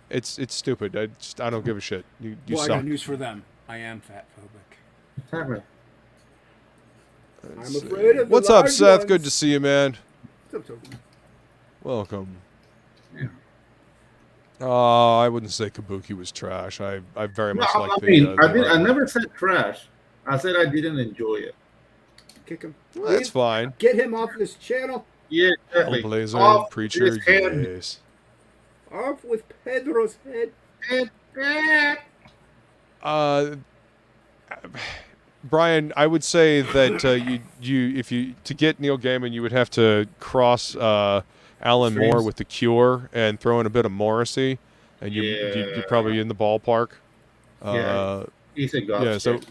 It's stupid. I don't give a shit. You well, suck. I got news for them. I am fat phobic. Exactly. I'm afraid of the What's up, large Seth? ones. Good to see you, man. What's up, Toby? Welcome. Yeah. I wouldn't say Kabuki was trash. I very much like I never said trash. I said I didn't enjoy it. Kick him. Well, that's fine. Get him off this channel. Yeah, exactly. Blazer, Off preacher, his head. yes. Off with Pedro's head. Brian, I would say that to get Neil Gaiman, you would have to cross Alan Moore with The Cure and throw in a bit of Morrissey, and you're probably in the ballpark. He's a god.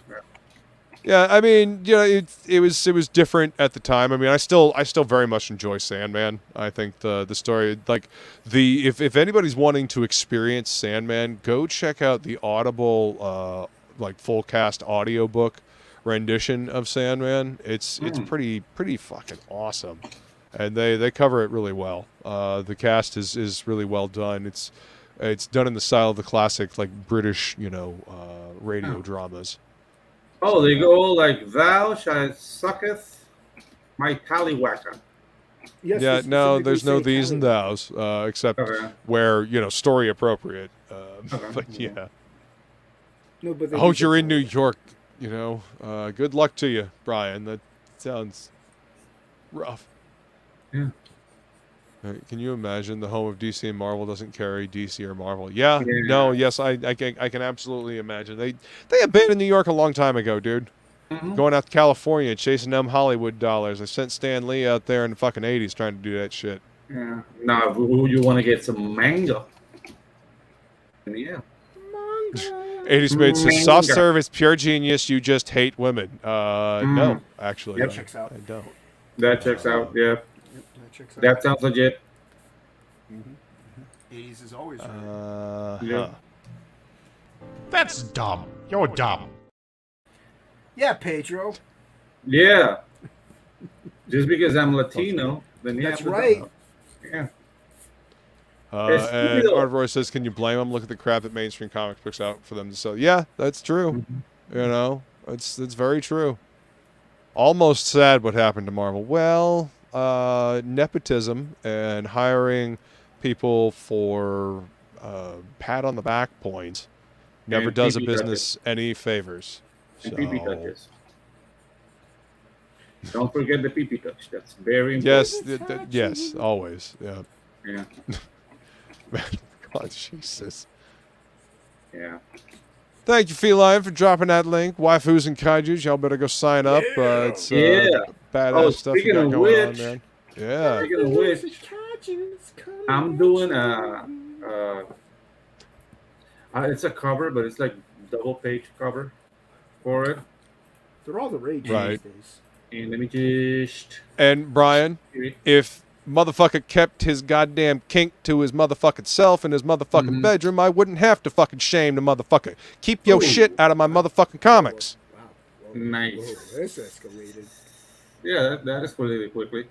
Yeah, I mean, you know, it was different at the time. I mean, I still very much enjoy Sandman. I think the story, like if anybody's wanting to experience Sandman, go check out the Audible like full cast audiobook rendition of Sandman. It's pretty fucking awesome, and they cover it really well. The cast is really well done. It's done in the style of the classic like British, you know, radio dramas. Oh, they go like, thou shalt sucketh my tallywhacker. Yes, yeah, no, there's no these and thous, except where, you know, story appropriate. But yeah. No, but you're in New York, you know. Good luck to you, Brian. That sounds rough. Yeah. Can you imagine the home of DC and Marvel doesn't carry DC or Marvel? Yeah. No, yes, I can absolutely imagine. They abandoned New York a long time ago, dude. Going out to California, chasing them Hollywood dollars. I sent Stan Lee out there in the fucking 80s trying to do that shit. Yeah. Now, if you want to get some manga. Yeah. 80s made says, soft service, pure genius, you just hate women. No, actually. That checks out. I don't. That checks out, yeah. That sounds legit. 80s is always right. Yeah. That's dumb. You're dumb. Yeah, Pedro. Yeah. Just because I'm Latino, then you That's have to right. know. Yeah. And Artroy says, can you blame them? Look at the crap that mainstream comics puts out for them to sell. Yeah, that's true. You know, it's very true. Almost sad what happened to Marvel. Well, nepotism and hiring people for pat on the back points never does a business any favors. And pee-pee touches. Don't forget the pee-pee touch. That's very important. Yes, yes, always. Yeah. Yeah. God, Jesus. Yeah. Thank you, Feline, for dropping that link. Waifus and Kaijus, y'all better go sign up. It's badass stuff you got going on, man. Yeah. Speaking of which, I'm doing it's a cover, but it's like double-page cover for it. They're all the rage Right. these days. And let me just... And, Brian, if motherfucker kept his goddamn kink to his motherfucking self in his motherfucking bedroom, I wouldn't have to fucking shame the motherfucker. Keep your shit out of my motherfucking comics. Wow. Whoa. Nice. Whoa, this escalated. Yeah, that escalated quickly.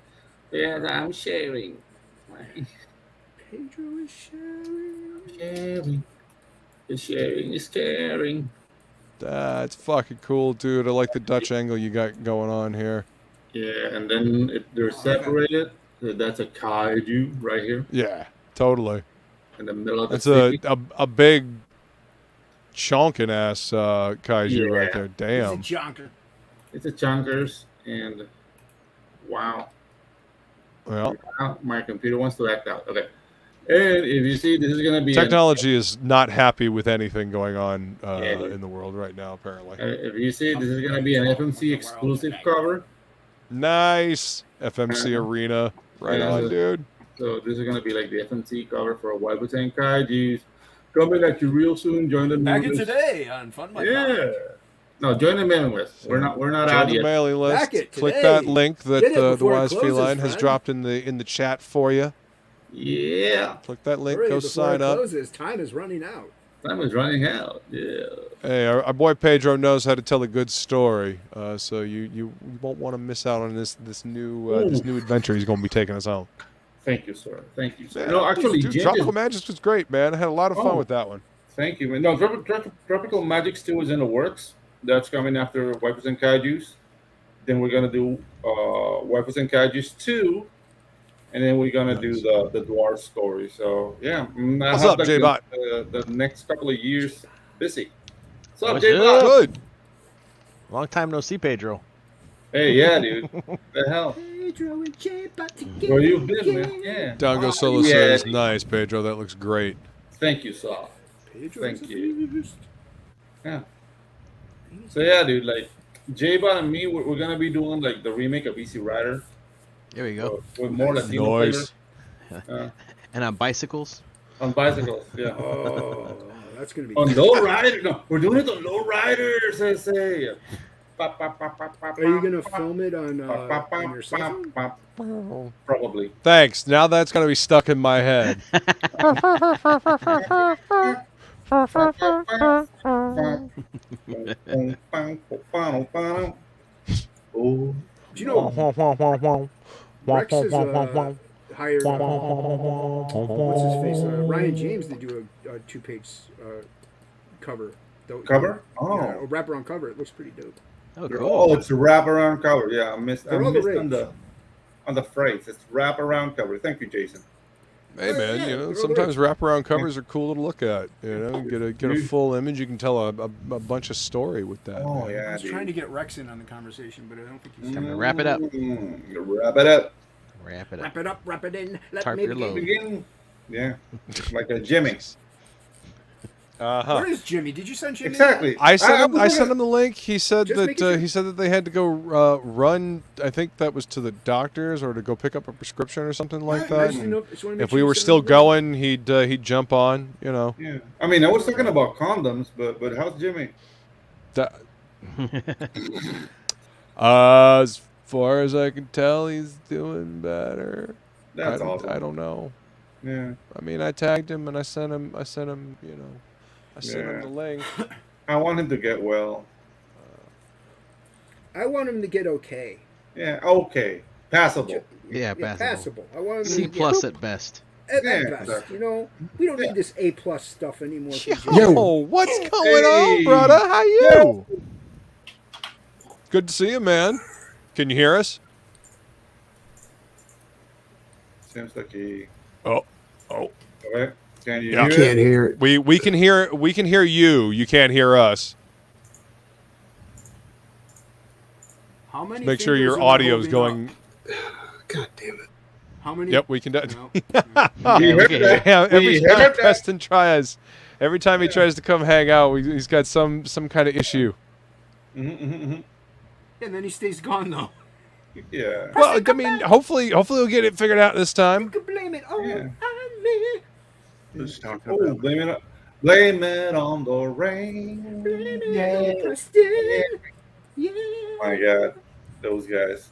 Yeah, I'm sharing. Pedro is sharing. Sharing. The sharing is caring. That's fucking cool, dude. I like the Dutch angle you got going on here. Yeah, and then if they're separated, so that's a kaiju right here Yeah, totally. in the middle of the That's city. a big chonkin ass kaiju right there. Damn. He's a jonker. It's a chunkers, and wow. Well, Now my computer wants to act out. Okay. And if you see, this is going to be... technology is not happy with anything going on dude. in the world right now, apparently. if you see, this is going to be an FMC exclusive cover. Nice. FMC Arena. Right Yeah. on, dude. So this is going to be like the FMC cover for a Waibusen Kaijus. Coming at you real soon. Join the Back in mailing list. today on Fun by Yeah. No, join the mailing list. We're not Join out the yet. mailing list. Back it Click today. that link that Get it the before it Wise closes, Feline has friend. dropped in the chat for you. Yeah. Click that link. Hurry, Go before sign it up. closes. Time is running out. Time is running out. Yeah. Hey, our boy Pedro knows how to tell a good story, so you won't want to miss out on this new adventure he's going to be taking us on. Thank you, sir. Thank you, sir. Yeah, No, actually, dude, Jim Tropical is- Magics was great, man. I had a lot of fun Oh. with that one. Thank you, man. No, Tropical Magics 2 is in the works. That's coming after Wipers and Kaijus. Then we're gonna do Wipers and Kaijus 2, and then we're gonna do the Dwarf story. So yeah, I What's have, up, like, J-Bot? The next couple of years busy. What's up, What's J-Bot? Good. Long time no see, Pedro. Hey, yeah, dude. The hell? Pedro and J-Bot together. Where you been, man? Yeah. Dango Solo yeah, says, dude. nice, Pedro. That looks great. Thank you, sir. Pedro Thank is a you. beast. Yeah. So yeah, dude, like J-Bot and me, we're gonna be doing like the remake of Easy Rider There we go. with more Latino Nice. flavor And on bicycles. on bicycles. Yeah. Oh, that's gonna be. On low rider. No, we're doing it on low riders. I say. Are you gonna film it on your cell phone? Probably. Thanks. Now that's going to be stuck in my head. Oh, Do you know Rex is hired? What's his face? Ryan James to do a two-page cover. cover? Yeah, Oh. a wraparound cover. It looks pretty dope. Oh, Oh, cool. it's a wraparound cover. Yeah, I missed They're all the on the phrase. It's wraparound cover. Thank you, Jason. Hey, man, yeah, you know, they're sometimes wraparound covers are cool to look at. You know, get a full image. You can tell a bunch of story with that. Oh man. yeah, I was dude. trying to get Rex in on the conversation, but I don't think he's. Time to wrap it up. Wrap it up. Wrap it up. Wrap it up, wrap it in. Let Tarp me your load. begin. Begin. Yeah, like a Jimmy. Uh-huh. Where is Jimmy? Did you send Jimmy? Exactly. I sent was him the link. He said Just that making sure. he said that they had to go run. I think that was to the doctors or to go pick up a prescription or something like that. If we were still going, he'd jump on. You know. Yeah. I mean, I was talking about condoms, but how's Jimmy? That- as far as I can tell, he's doing better. That's I awesome. don't know. Yeah. I mean, I tagged him and I sent him. You know, I sent him Yeah. the link. I want him to get well. I want him to get okay. Yeah. Okay. Passable. Yeah, passable. I want him C to plus at best. At Yeah, best, exactly. you know, we don't need this A+ stuff anymore. for Jimmy. Yo, what's going on, Hey. brother? How you? Good to see you, man. Can you hear us? Seems like he. Oh. Okay. Can you Yeah. hear Can't it? hear it. We can hear you. You can't hear us. How many? Make sure fingers your am I audio's holding going. up? God damn it! How many? Yep, we can. No. We Yeah, heard okay. that. Yeah, every We time heard that. Preston tries, every time he tries to come hang out, he's got some kind of issue. Mhm. And then he stays gone though. Yeah. Well, I mean, hopefully we'll get it figured out this You time. can blame it all Yeah. on me. Who's talking Oh, about? blame it on the rain. Blame it on Preston. Yeah. My God, those guys.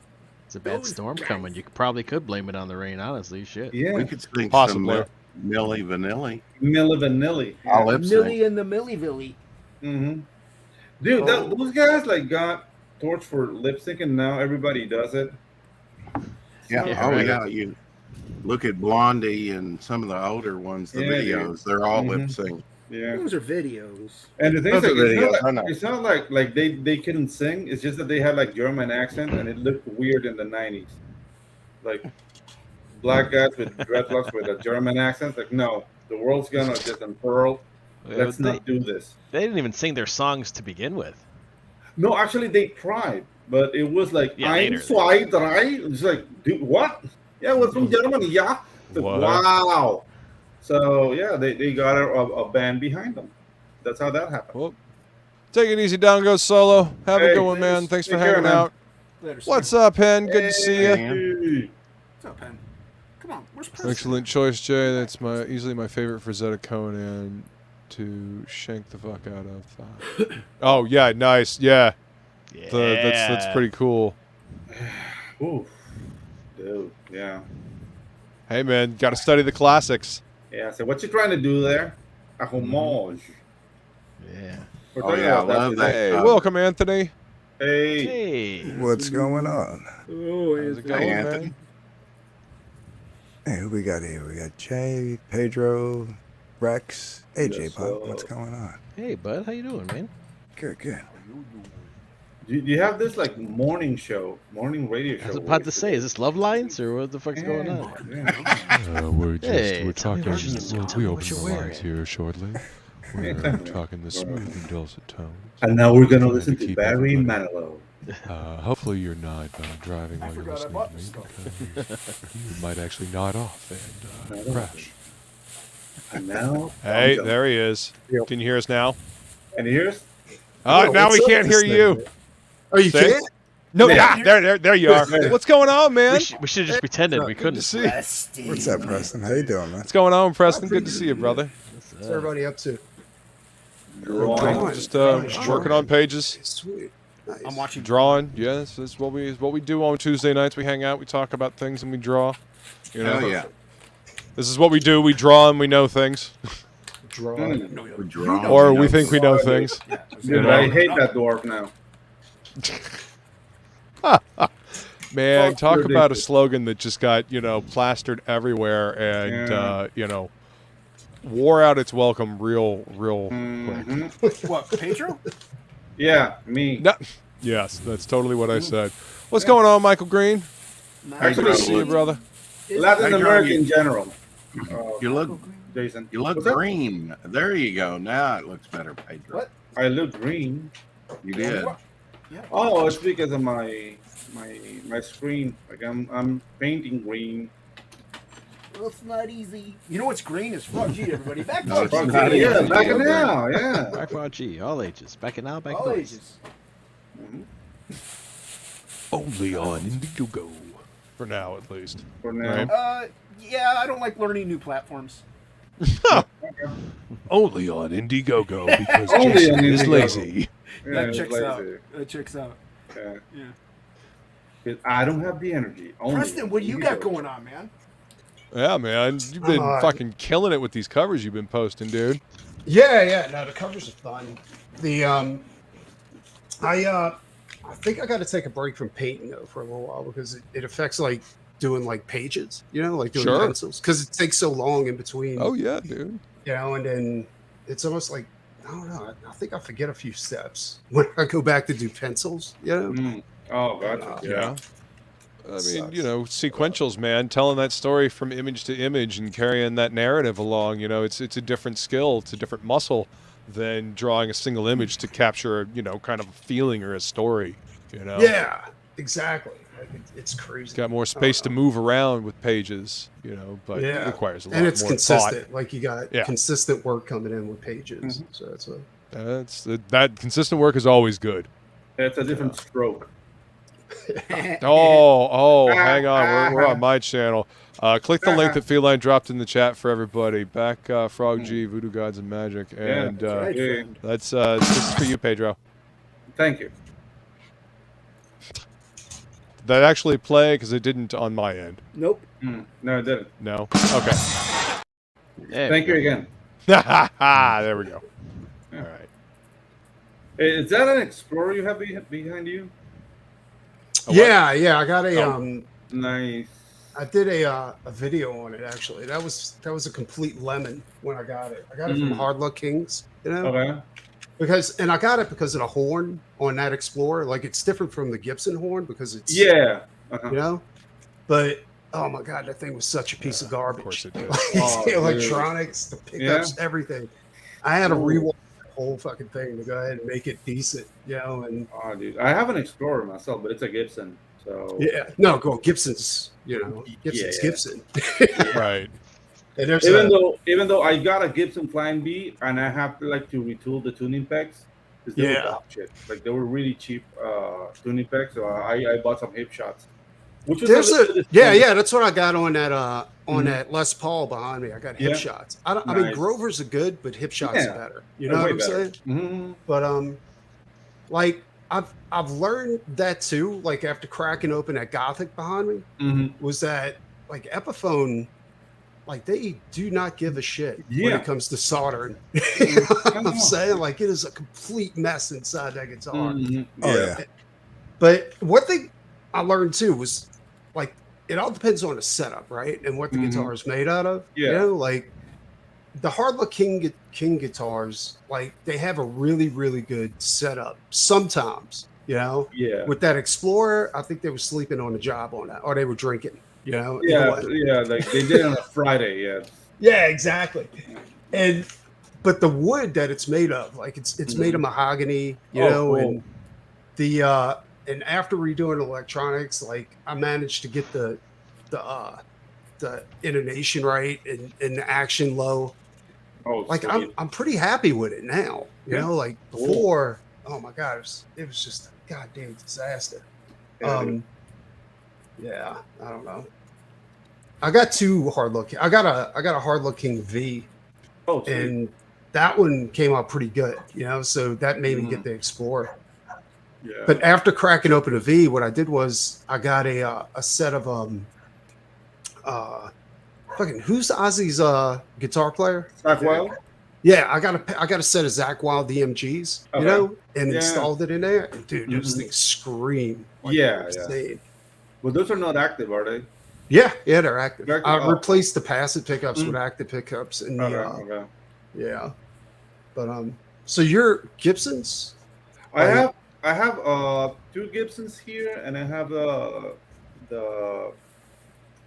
It's a bad storm coming. You probably could blame it on the rain, honestly. Shit. Yeah. We could sing Possibly. some Milli Vanilli. Milli Vanilli. I'll lip sync. Millie and the Millie. Mm-hmm. Dude, those guys like got torched for lip sync, and now everybody does it. Yeah. Yeah, Oh right. yeah. You look at Blondie and some of the older ones. The Yeah, videos, they're all Mhm. lip sync. Yeah. Those are videos. And the thing is, Those like, are videos, I know. it's not like they couldn't sing. It's just that they had like German accent, and it looked weird in the 90s. Like black guys with dreadlocks with a German accent. Like, no, the world's gonna just unfurl. Let's not do this. They didn't even sing their songs to begin with. No, actually, they tried, but it was like Yeah, I'm later. zwei, drei. It's like, dude, what? Yeah, it was from Germany. Yeah. Like, What? wow. So yeah, they got a band behind them. That's how that happened. Well, take it easy down, go solo. Have a Hey, good one, man. Thanks for take care, hanging man. out. Later, What's up, Hen? Good to see you. Hey. What's up, Pen? Come on, where's Preston? Excellent choice, Jay. That's easily my favorite Frazetta Conan to shank the fuck out of. Oh yeah, nice. Yeah, Yeah. that's pretty cool. Ooh. Dude, yeah. Hey man, got to study the classics. Yeah, so what you trying to do there? A homage. Yeah. We're Oh, talking yeah, I about love that. Hey, Um, welcome, Anthony. Hey. Hey. What's going on? Oh, How's it going, Hey, man? Anthony. Hey, who we got here? We got Jay, Pedro, Rex. Hey, Yes, J-Pop, what's going on? Hey, bud. How you doing, man? Good, good. Do you have this like morning radio show? I was about to say, is this Love Lines or what the fuck's going on? We're Hey, we're tell me talking. what you- We'll tell be me open what you're the wearing. lines here shortly. We're talking the smooth and dulcet tones. And now we're gonna Trying listen to to keep Barry everybody- Manilow. Hopefully you're not driving while you're forgot I listening bought to me, this because you might actually nod off and crash. And now, Hey, there he is. Can you hear us now? And here's Oh, now we can't hear you. Oh, you See? can't? No, Yeah. there you are. What's going on, man? We should have just pretended we Good couldn't. to see. What's up, Preston? How you doing, man? What's going on, Preston? Good to see you, brother. What's everybody up to? drawing. Just working on pages, Sweet. Nice. I'm watching. drawing. Yes, that's what we do on Tuesday nights. We hang out, we talk about things, and we draw. You know, Hell yeah. this is what we do. We draw and we know things, We're drawing. or we think we know things. Dude, I hate that dwarf now. Man, Fuck talk your about a dick. slogan that just got plastered everywhere and Yeah. wore out its welcome real quick. Mhm. What, Pedro? Yeah, me. No, yes, that's totally what I said. What's going on, Michael Green? Actually, Good to see you, brother. Latin Pedro, American you- general. You look Jason. You look What's that? green. There you go. Now it looks better, Pedro. What? I look green. You did. Oh, it's because of my screen. Like I'm painting green. It's not easy. You know what's green is Frog G, everybody. Back No, to it's Frog not. G. Yeah, back in now. Yeah. Back for G, all ages. Back in now, back All then. ages. Only on Indiegogo. For now, at least. For now. Right. Yeah, I don't like learning new platforms. Only on Indiegogo because Only Jason on is Indiegogo. lazy. Yeah, That it's checks lazy. out. That checks out. Yeah. Yeah. 'Cause I don't have the energy. Only Preston, what do you got Indiegogo. going on, man? Yeah, man, you've been fucking killing it with these covers you've been posting, dude. Yeah. No, the covers are fun. The I think I got to take a break from painting though for a little while because it affects like doing like pages, like doing Sure. pencils because it takes so long in between. Oh yeah, dude. And then it's almost like I don't know. I think I forget a few steps when I go back to do pencils. Mm. Oh, gotcha. Yeah. I mean, Sucks. sequentials, man, telling that story from image to image and carrying that narrative along, it's a different skill, it's a different muscle than drawing a single image to capture, kind of a feeling or a story, Yeah, exactly. Like it's crazy. It's got more space to move around with pages, but it Yeah. requires a lot And it's more consistent. thought. Like you got Yeah. consistent work coming in with pages. So it's a That consistent work is always good. It's a different stroke. Hang on. We're on my channel. Click the link that Feline dropped in the chat for everybody. Back Frog G, Voodoo Gods and Magic. And Yeah. this is for you, Pedro. Thank you. that actually play? Because it didn't on my end. Nope. No, it didn't. No. Okay. Thank you again. There we go. Yeah. All right. Is that an Explorer you have behind you? Yeah, I got a Nice. I did a video on it actually. That was a complete lemon when I got it. I got it from Hard Luck Kings, you know. Okay. And I got it because of the horn on that Explorer. Like it's different from the Gibson horn because it's you know. But oh my god, that thing was such a piece of garbage. Of course it did. The electronics, the pickups, everything. I had to rewire the whole fucking thing to go ahead and make it decent, you know. And oh, dude, I have an Explorer myself, but it's a Gibson. So yeah, no, go Gibson's. You know, Gibson. Right. And there's even though I got a Gibson Flying B and I have to retool the tuning pegs because they were dog shit. Like they were really cheap tuning pegs, so I bought some hip shots. Which was that's what I got on that that Les Paul behind me. I got hip shots. I mean Grovers are good, but hip shots are better. You know what I'm saying? Mm-hmm. But like I've learned that too. Like after cracking open that Gothic behind me, was that like Epiphone, like they do not give a shit when it comes to soldering. You know what I'm saying? Like it is a complete mess inside that guitar. But one thing I learned too was like it all depends on the setup, right? And what the guitar is made out of. You know, like the Hard Luck King guitars, like they have a really, really good setup sometimes, you know. Yeah. With that Explorer, I think they were sleeping on the job on that, or they were drinking, you know. Like they did on a Friday, Yeah, exactly. But the wood that it's made of, like it's made of mahogany, you know, and the and after redoing electronics, like I managed to get the intonation right and the action low. Oh, like sweet. I'm pretty happy with it now. You know, like before, oh my god, it was just a goddamn disaster. I don't know. I got two Hard Luck. I got a Hard Luck King V, and that one came out pretty good. You know, so that made me get the Explorer. Yeah. But after cracking open a V, what I did was I got a set of fucking who's Ozzy's guitar player? Zach Wild. Yeah, I got a set of Zach Wild DMGs, you know, and installed it in there. And dude, those things scream. Like insane. Well, those are not active, are they? Yeah, they're active. I replaced the passive pickups with active pickups, and yeah. But so your Gibsons? I have two Gibsons here, and I have the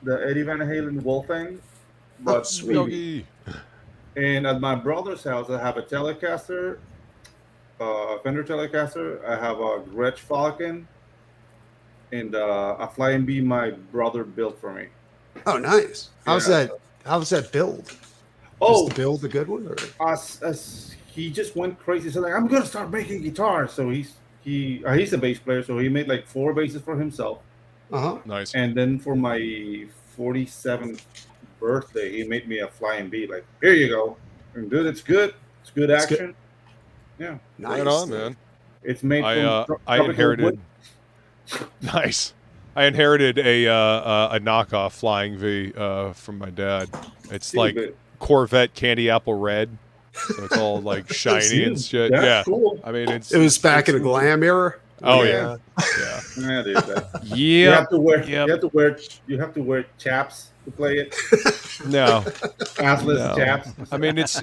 Eddie Van Halen Wolfgang. But sweet. And at my brother's house, I have a Telecaster, a Fender Telecaster. I have a Gretsch Falcon, and a Flying B my brother built for me. Oh, nice. How's that build? Oh, is the build a good one? Or? He just went crazy. So like, I'm gonna start making guitars. So he's a bass player. So he made like 4 basses for himself. Nice. And then for my 47th birthday, he made me a Flying B. Like, here you go. And dude, it's good. It's good action. Yeah. Nice. Right on, man. It's made from I inherited wood. Nice. I inherited a knockoff Flying V from my dad. It's like Corvette candy apple red. So it's all like shiny and shit. That's cool. I mean, it was back in the glam era. Oh yeah. You have to wear chaps to play it. No. Assless chaps. I mean, it's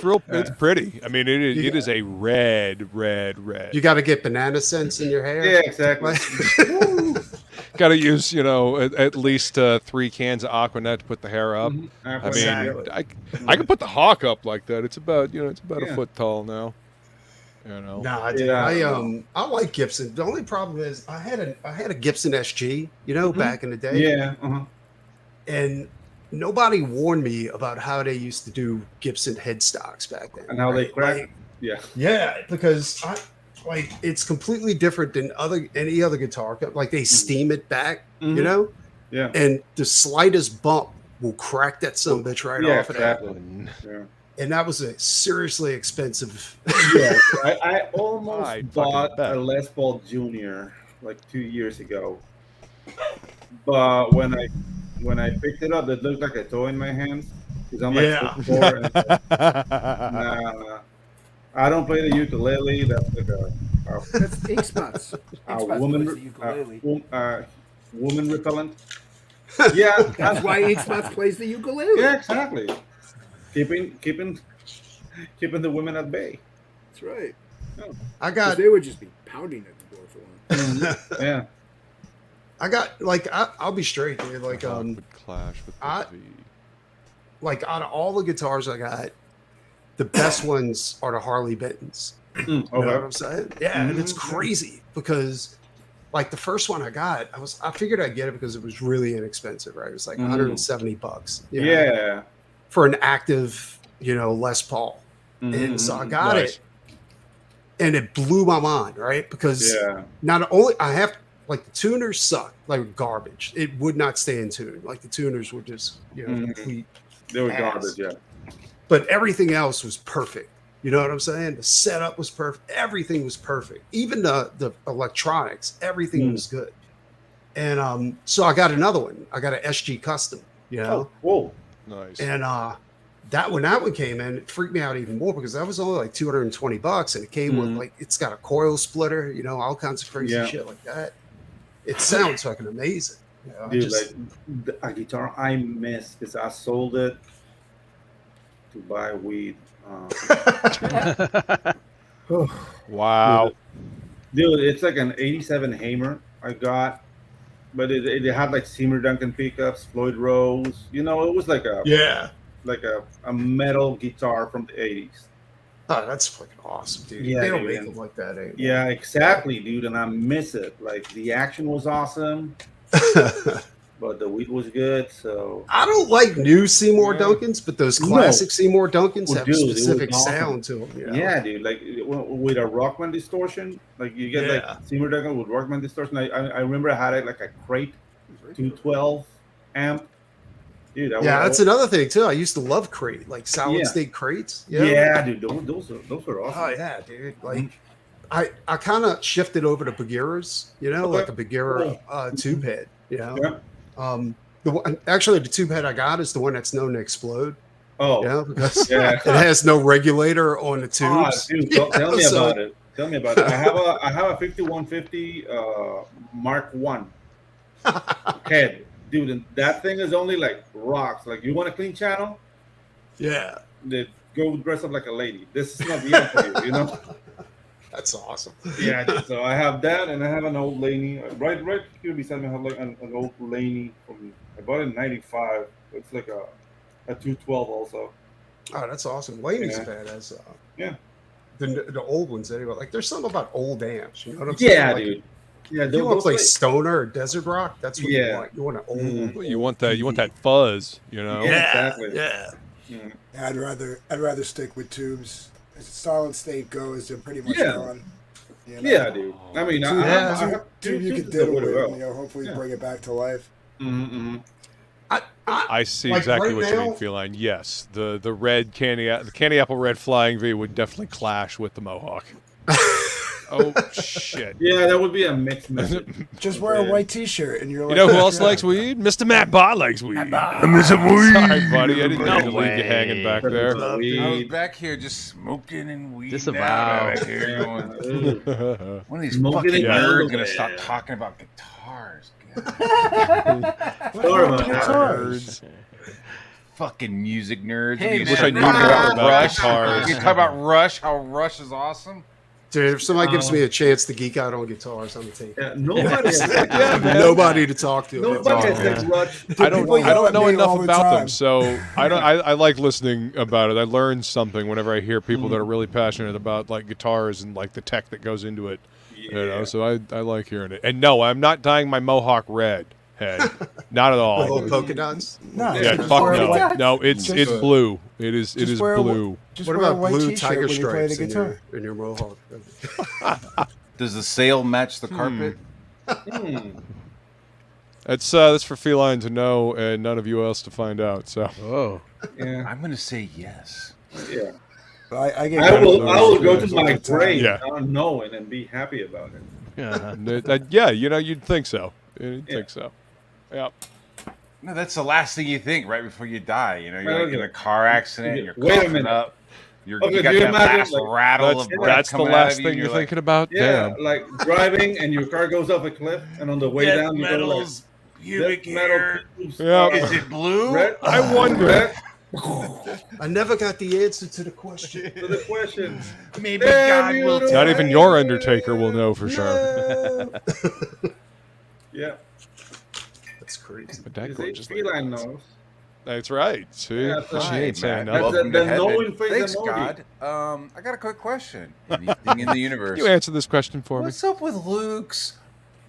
real. It's pretty. I mean, it is a red. You got to get banana scents in your hair. Yeah, exactly. Got to use, at least 3 cans of Aquanet to put the hair up. I mean, I can put the hawk up like that. It's about, a foot tall now. I like Gibson. The only problem is I had a Gibson SG, back in the day. Yeah. And nobody warned me about how they used to do Gibson headstocks back then. And how they crack. Yeah, because it's completely different than any other guitar. Like they steam it back, Yeah. And the slightest bump will crack that son of a bitch right off of that. Yeah. And that was a seriously expensive. Yeah, I almost bought a Les Paul Jr. like 2 years ago, But when I picked it up, it looked like a toy in my hands. Because I'm like Yeah. 6'4", and it's like, nah, I don't play the ukulele. That's like That's ink spots. woman plays the ukulele. Woman repellent. Yeah, That's why ink spots plays the ukulele. yeah, exactly. Keeping the women at bay. That's right. I 'Cause got they would just be pounding at the door for one. Yeah. I got like I'll be straight, dude. Like would clash with the V. like out of all the guitars I got, the best ones are the Harley Benton's. You know what I'm saying? Yeah, and it's crazy because like the first one I got, I figured I'd get it because it was really inexpensive, right? It was like $170. You know, Yeah. for an active, Les Paul. And so I got it, and it blew my mind, right? Because not only I have like the tuners suck, like garbage. It would not stay in tune. Like the tuners were just, complete. They were ass. garbage, yeah. But everything else was perfect. You know what I'm saying? The setup was perfect. Everything was perfect. Even the electronics, everything was good. And so I got another one. I got an SG Custom, Oh, whoa. Nice. And that one came in, it freaked me out even more because that was only like $220, and it came with like it's got a coil splitter, all kinds of crazy shit like that. It sounds fucking amazing. Dude, like a guitar I miss because I sold it to buy weed. Wow. Dude, it's like an 87 Hamer I got, but it had like Seymour Duncan pickups, Floyd Rose. It was like a metal guitar from the 80s. Oh, that's fucking awesome, dude. Yeah, they don't dude, make them like that anymore. Yeah, exactly, dude. And I miss it. Like the action was awesome, but the weed was good. So I don't like new Seymour Duncans, but those classic Seymour Duncans have a specific sound to them. Yeah, dude. Like with a Rockman distortion, like you get like Seymour Duncan with Rockman distortion. I remember I had it like a crate 212 amp. Dude, that's another thing too. I used to love crate, like solid state crates. Yeah, dude, those are awesome. Oh yeah, dude. Like I kind of shifted over to Bagheera's, like a Bagheera tube head. The one, actually the tube head I got is the one that's known to explode. Oh, because it has no regulator on the tubes. Dude, tell me about it. Tell me about it. I have a 5150 Mark I head. Dude, and that thing is only like rocks. Like, you want a clean channel? Yeah. Then go dress up like a lady. This is not the end for you, That's awesome. Yeah, dude. So I have that, and I have an old Laney. Right here beside me, I have like an old Laney I bought it in '95. It's like a 212 also. Oh, that's awesome. Laney's badass. Yeah. The old ones anyway. Like, there's something about old amps. You know what I'm saying? Like, dude. Yeah, if you want to play Stoner or Desert Rock, that's what you want. You want an old. Well, you want that fuzz, Yeah, exactly. Yeah. I'd rather stick with tubes. As solid state goes, they're pretty much gone. Yeah, dude. I mean, tube you could diddle with. Hopefully bring it back to life. I see like exactly right what you now- mean, Feline. Yes, the red candy apple red Flying V would definitely clash with the Mohawk. Oh shit! Yeah, that would be a mixed message. Just wear a white T-shirt and you're like. You know who else likes weed? Mr. Matt Bott likes weed. Sorry, buddy. I didn't mean to leave you hanging back there. I was back here just smoking and weed. Disavow. Back here going, when are these Smoking fucking and nerds weed. gonna stop talking about guitars? Sorry about that. Guitars. Fucking music nerds. Hey, You man. start Wish I knew talking more about Rush. guitars. You talk about Rush, how Rush is awesome. Dude, if somebody gives me a chance to geek out on guitars, I'm gonna take it. Yeah, nobody has Nobody to talk to. Nobody has man. said Rush. I don't yell at know me enough all the about them, time. so I like listening about it. I learn something whenever I hear people that are really passionate about like guitars and like the tech that goes into it. So I like hearing it. And no, I'm not dyeing my Mohawk red head. Not at all. Little polka dots. No, Yeah, just fuck wear a no. white- No, it's blue. It is wear a blue. Just What wear a about white blue T-shirt tiger when you play the stripes in guitar. your Mohawk? Does the sail match the carpet? That's for Feline to know and none of you else to find out. So Oh. Yeah. I'm gonna say yes. Yeah. I I will go to my grave Yeah. not knowing and be happy about it. yeah, you'd think so. I didn't think so. Yeah. No, that's the last thing you think right before you die. You know, you're like in a car accident, you're Wait a coughing minute. up. You Okay, got do you that imagine, last like, rattle of breath That's the coming out last of you. thing you're like, thinking about? Yeah, Damn. like driving and your car goes off a cliff, and on the way down you go to like Metals, pubic death metal hair. tubes, Yeah. Is it blue? red, I wonder. red. I never got the answer to the question. So the question, Maybe damn God you will to tell Not you. even your Undertaker will know for sure. No. yeah. That's crazy. But that You see, gorgeous lady. Feline knows. That's right. See, Yeah, she right, ain't saying Matt. nothing. That's Welcome the to knowing heaven. face Thanks, emoji. God. I got a quick question. Anything in the universe? You answer this question for me. What's up with Luke's?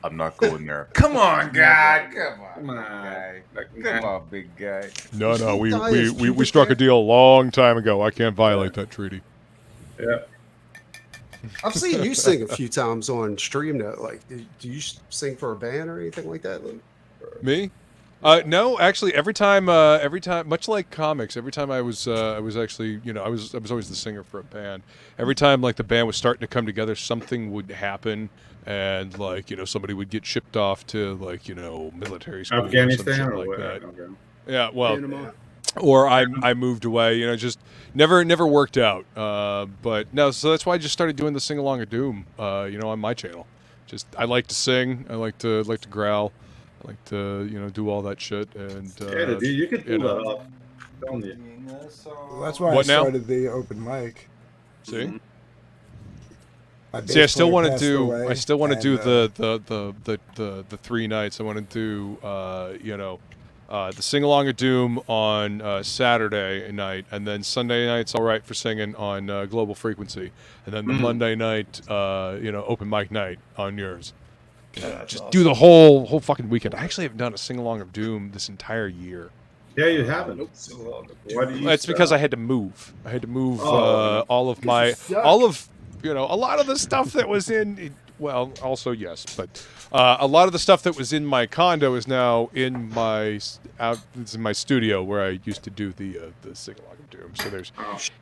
I'm not going there. Come on, God. Come on, Come big on. guy. Like, Come on, big guy. No, we, Die we, is we, we pubic struck a hair. deal a long time ago. I can't violate that treaty. Yeah. I've seen you sing a few times on stream. That like, do you sing for a band or anything like that, Luke? Me? No, actually, every time, much like comics, every time I was actually, I was always the singer for a band. Every time, like, the band was starting to come together, something would happen, and like, somebody would get shipped off to like, military school, Afghanistan or some or shit like what? that. Okay. Yeah, well, Panama. or I moved away. Just never worked out. But no, so that's why I just started doing the sing along of Doom. On my channel. Just I like to sing. I like to growl. I like to do all that shit. And Yeah, dude, you could pull that off. Don't you? Well, that's why What I now? started the open mic. See. My See, I bass still player want to passed do. away, I still want to and, do the 3 nights. I want to do the sing along of Doom on Saturday night, and then Sunday night's all right for singing on Global Frequency, and then the Monday night, open mic night on yours. Just do the whole fucking weekend. I actually haven't done a sing along of Doom this entire year. Yeah, you haven't. Why do you? It's because I had to move. I had to move Oh, all of my, all of, a lot of the stuff that was in, well, also yes, but a lot of the stuff that was in my condo is now in my, it's in my studio where I used to do the sing along of Doom. So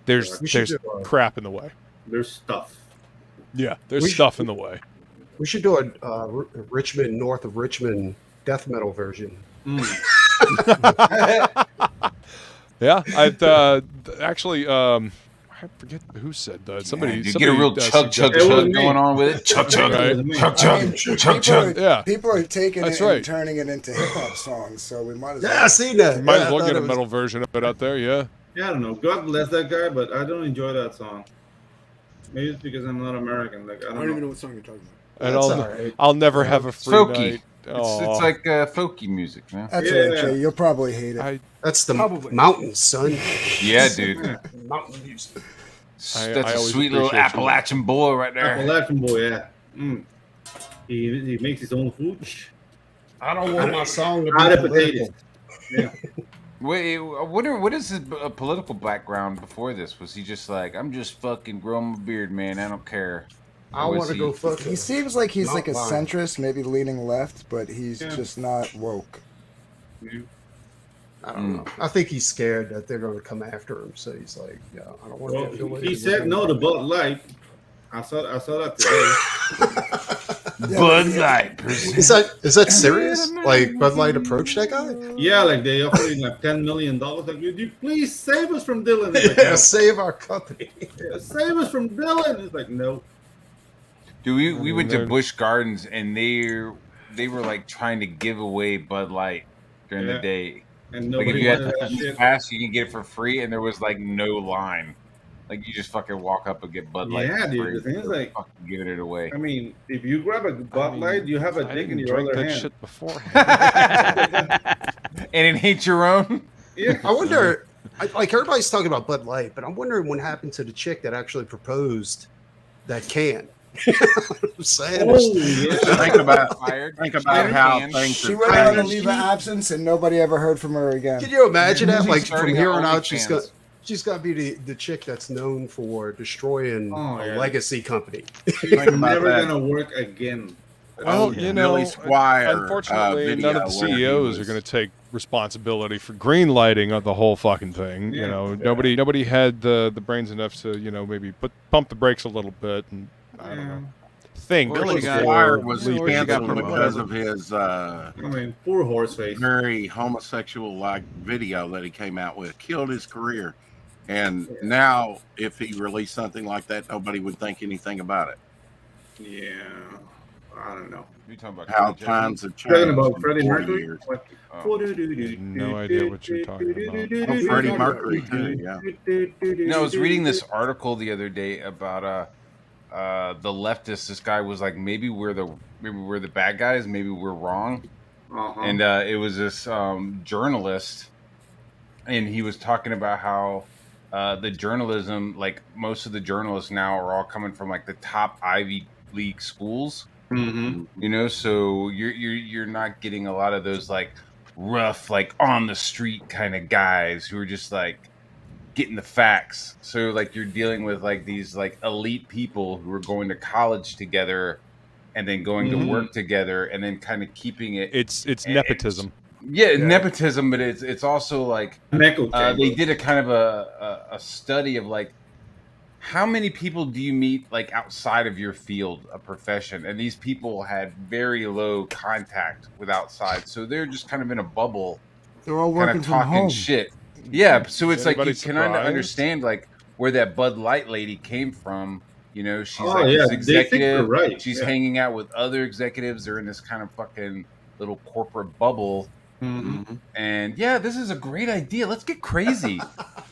there's crap in the way. There's stuff. Yeah, there's stuff in the way. We should do a Richmond, north of Richmond, death metal version. Yeah, I actually, I forget who said that. Somebody get a real chug going on with it. Chug chug. Yeah, People are taking That's it right. and turning it into hip hop songs, so we might as well. Yeah, I seen that. you might Yeah, as I well thought get a it was- metal version of it out there. Yeah. Yeah, I don't know. God bless that guy, but I don't enjoy that song. Maybe it's because I'm not American. Like I I don't don't even know know. what song you're talking about. And That's I'll, all right. I'll never have a free Folky. night. It's like folky music, man. That's Yeah. all right, Jay. You'll probably hate it. That's the Probably. mountains, son. Yeah, dude. Mountain music. That's I a always sweet little appreciate you. Appalachian boy right there. Appalachian boy, yeah. He makes his own food. I don't want my song to Out be of potatoes. political. Yeah. Wait, I wonder what is his political background before this? Was he just like, I'm just fucking growing my beard, man. I don't care. I Or was want to he- go fuck. He seems like he's Not like a lying. centrist, maybe leaning left, but he's Yeah. just not woke. I don't know. I think he's scared that they're going to come after him, so he's like, "Yeah, I don't want Well, to do it." he said no to Bud Light. I saw that today. Bud Light. Is that serious? Like Bud Light approached that guy? Yeah, like they offered him like $10 million. Like, would you please save us from Dylan? He's like, Yeah, no. save our company. Yeah, save us from Dylan. It's like no. Dude, we went to Busch Gardens and they were like trying to give away Bud Light during the Yeah. day. And Like if nobody you had wanted that the shit. pass, you can get it for free, and there was like no line. Like you just fucking walk up and get Bud Light. Yeah, for dude, free. the thing is, They're like- fucking giving it away. I mean, if you grab a Bud Light, you have a I dick in didn't your drink other that hand. shit before. And it ain't your own. Yeah. I wonder, like everybody's talking about Bud Light, but I'm wondering what happened to the chick that actually proposed that can. You know what I'm saying? Oh, yeah. Think about Fired. think about how Can. things She are went out on a changed. leave of absence, and nobody ever heard from her again. Can you imagine that? She's Like from starting here her on out, OnlyFans. she's got to be the chick that's known for destroying Oh, a yeah. legacy company. Think about Never that. gonna work again. Well, yeah. you know, Billy Squire, unfortunately, none of the video where he CEOs are was- going to take responsibility for green lighting of the whole fucking thing. You Yeah. know, nobody had the brains enough to maybe pump the brakes a little bit, and I don't know. think. Well, you got- Squire was Or you got canceled promoted. because of his I mean, poor Horseface. very homosexual like video that he came out with. Killed his career. And now if he released something like that, nobody would think anything about it. Yeah, I don't know. You talking about How Freddie times have Talking changed about in Freddie 40 Mercury? years. What? No idea what you're talking about. Oh, Freddie Mercury too, yeah. You know, I was reading this article the other day about the leftists. This guy was like, maybe we're the bad guys, maybe we're wrong. And it was this journalist, and he was talking about how the journalism, like most of the journalists now are all coming from like the top Ivy League schools. Mm-hmm. You know, so you're not getting a lot of those like rough, like on the street kind of guys who are just like getting the facts. So like you're dealing with like these like elite people who are going to college together and then going to work together and then kind of keeping it. It's nepotism. Yeah, nepotism, but it's also like they did a kind of a study of like how many people do you meet like outside of your field of profession, and these people had very low contact with outside, so they're just kind of in a bubble. They're all kind working of from talking home. shit. Yeah, so it's like you Anybody can understand like where that Bud Light lady came from. You know, she's like this executive. Right. She's hanging out with other executives. They're in this kind of fucking little corporate bubble. And yeah, this is a great idea. Let's get crazy.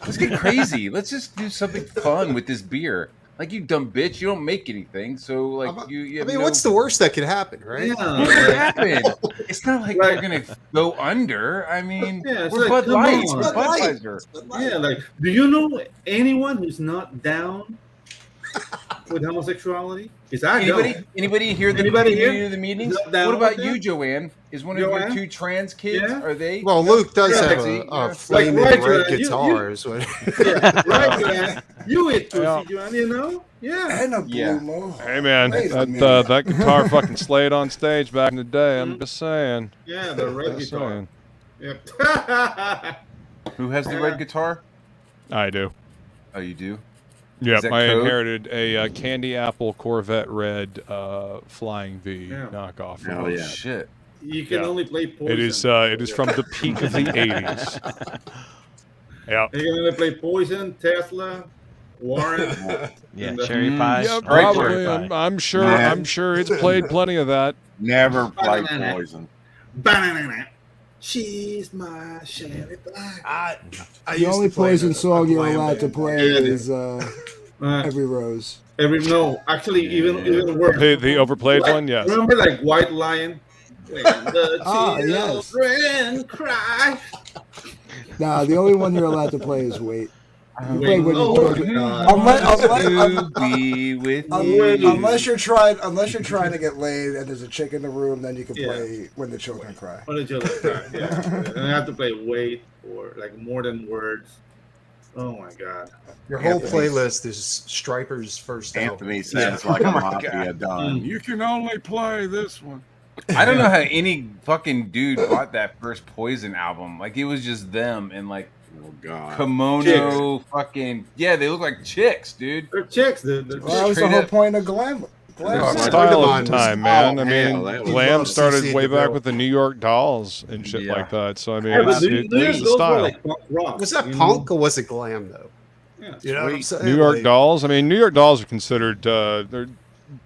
Let's get crazy. Let's just do something fun with this beer. Like, you dumb bitch, you don't make anything, so like you I mean, what's the worst that could happen, right? Yeah. what could happen? It's not like we're gonna go under. I mean, Yeah, it's we're like, Bud Light. come We're on. Budweiser. Yeah, like, do you know anyone who's not down with homosexuality? Is that Anybody here? Anybody here? Hear the meetings? Not down What about with you, that? Joanne? Is one of your two trans kids? Yeah. Are they? Well, Luke does have See? a flaming Like, red right, guitar. Is what... Yeah, right, Joanne. You eat pussy, Joanne, you know? Yeah. And a blue mo. Hey man, Wait a minute. that guitar fucking slayed on stage back in the day. I'm just saying. Yeah, the red Just guitar. saying. Yep. Who has the red guitar? I do. Oh, you do? Yep, that I code? inherited a Candy Apple Corvette Red Flying V Yeah. knockoff. Oh yeah. Shit. You can only play Poison. It is from the peak of the 80s. Yeah. You can only play Poison, Tesla, Warren. Yeah, and the- cherry pie. Yeah, Right, probably. cherry pie. I'm sure. Nah. I'm sure it's played plenty of that. Never played Poison. Banana. She's my Shelly Black. The only Poison song you're allowed to play is Every Rose. Actually, even worse. The overplayed one, yes. Remember, like White Lion? When the yes. children cry. Nah, the only one you're allowed to play is Wait. You play when Oh, you're God. To be with Unless you're trying to get laid and there's a chick in the room, then you can play When the Children Cry. When the children cry, yeah. And I have to play Wait or like More Than Words. Oh my God. Your whole playlist is Striper's first Anthony album. sounds like a mafia don. You can only play this one. I don't know how any fucking dude bought that first Poison album. Like, it was just them and like Oh God. kimono fucking they look like chicks, dude. They're chicks, dude. They're Well, that was the whole point of glam. Style of the time, man. I mean, that was glam love started CC way back DeVille. with the New York Dolls and shit Yeah. like that. So I mean, Yeah, but it's, New it York is the Dolls were style. like punk rock. Was that you know? punk or was it glam though? Yeah. You know what I'm saying? New York Like, Dolls. I mean, New York Dolls are considered they're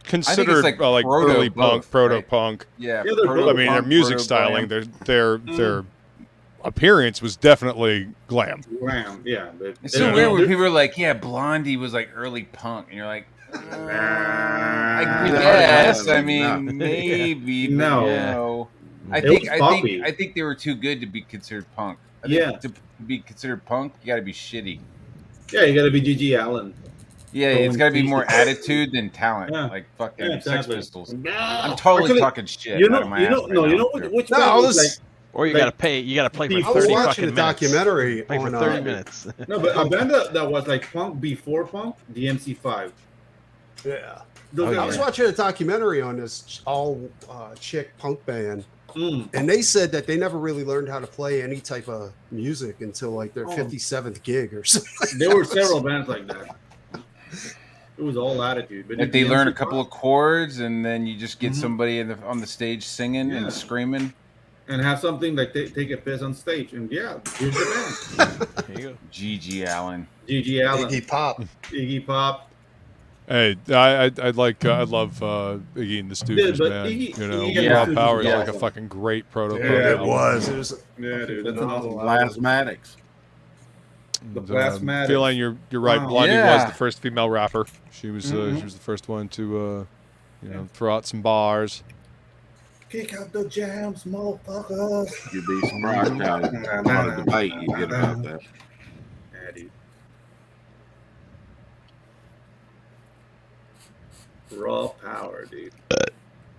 considered like like proto early both, punk, proto right? punk. Yeah. Yeah, they're proto I mean, their punk, music proto styling, glam. their appearance was definitely glam. Glam, yeah. It's so weird when people are like, "Yeah, Blondie was like early punk," and you're like, "I guess." I mean, maybe. But No. no. I It think was I poppy. think they were too good to be considered punk. I think Yeah. To be considered punk, you got to be shitty. Yeah, you gotta be Gigi Allen. Yeah, it's got to be Going more pieces. attitude than talent. Yeah. Like fucking Yeah, Sex exactly. Pistols. I'm totally Actually, talking shit. You out know, of my you ass know, right no, now. you know which No, band I was was- Or you Like, gotta pay. You gotta play for I I was 30 watching fucking a minutes. documentary Play for on 30 minutes. no, but a band that was like punk before punk, the MC5. Yeah. Those I guys- was watching a documentary on this all chick punk band, Mm. and they said that they never really learned how to play any type of music until like their 57th gig or something. There were several bands like that. It was all attitude. But Like they learn a couple of chords, and then you just get somebody on the stage singing and screaming. And have something like take a piss on stage. And yeah, here's the band. There you go. G.G. Allen. G.G. Allen. Iggy Pop. Iggy Pop. Hey, I love Iggy and the Stooges, man. Iggy, you know, Iggy Raw Power is like a fucking great prototype. Yeah, it was. It was. Yeah, dude. That's awesome. Plasmatics. The Plasmatics. Feline, you're right. Wow. Blondie was the first female rapper. She was she was the first one to throw out some bars. Kick out the jams, motherfuckers. You'd be surprised how a lot of debate you get about that. Yeah, dude. Raw Power, dude.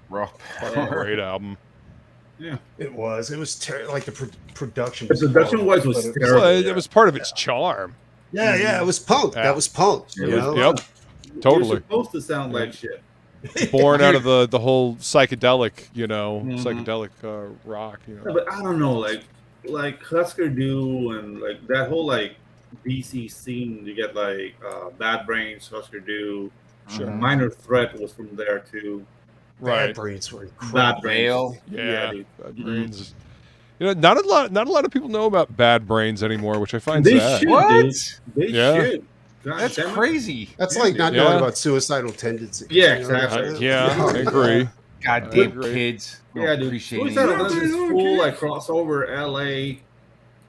Raw Power. Great album. Yeah, it was. It was like the production. The production was terrible. It was part of its charm. Yeah, it was punk. Yeah. That was punk. You know? Yep, totally. You're supposed to sound like shit. Born out of the whole psychedelic, psychedelic rock. Yeah, but I don't know, like Husker Du and like that whole like BC scene. You get like Bad Brains, Husker Du. Sure. Minor Threat was from there too. Right. Bad Brains were incredible. Bad Brains. Yeah, dude. Bad Brains. You know, not a lot of people know about Bad Brains anymore, which I find They sad. should, What? dude. They should. God That's damn it. crazy. That's like not knowing about suicidal tendencies. Yeah, you know? exactly. I agree. Goddamn kids. Yeah, dude. Appreciate Suicidal it. Tendencies is full like crossover LA,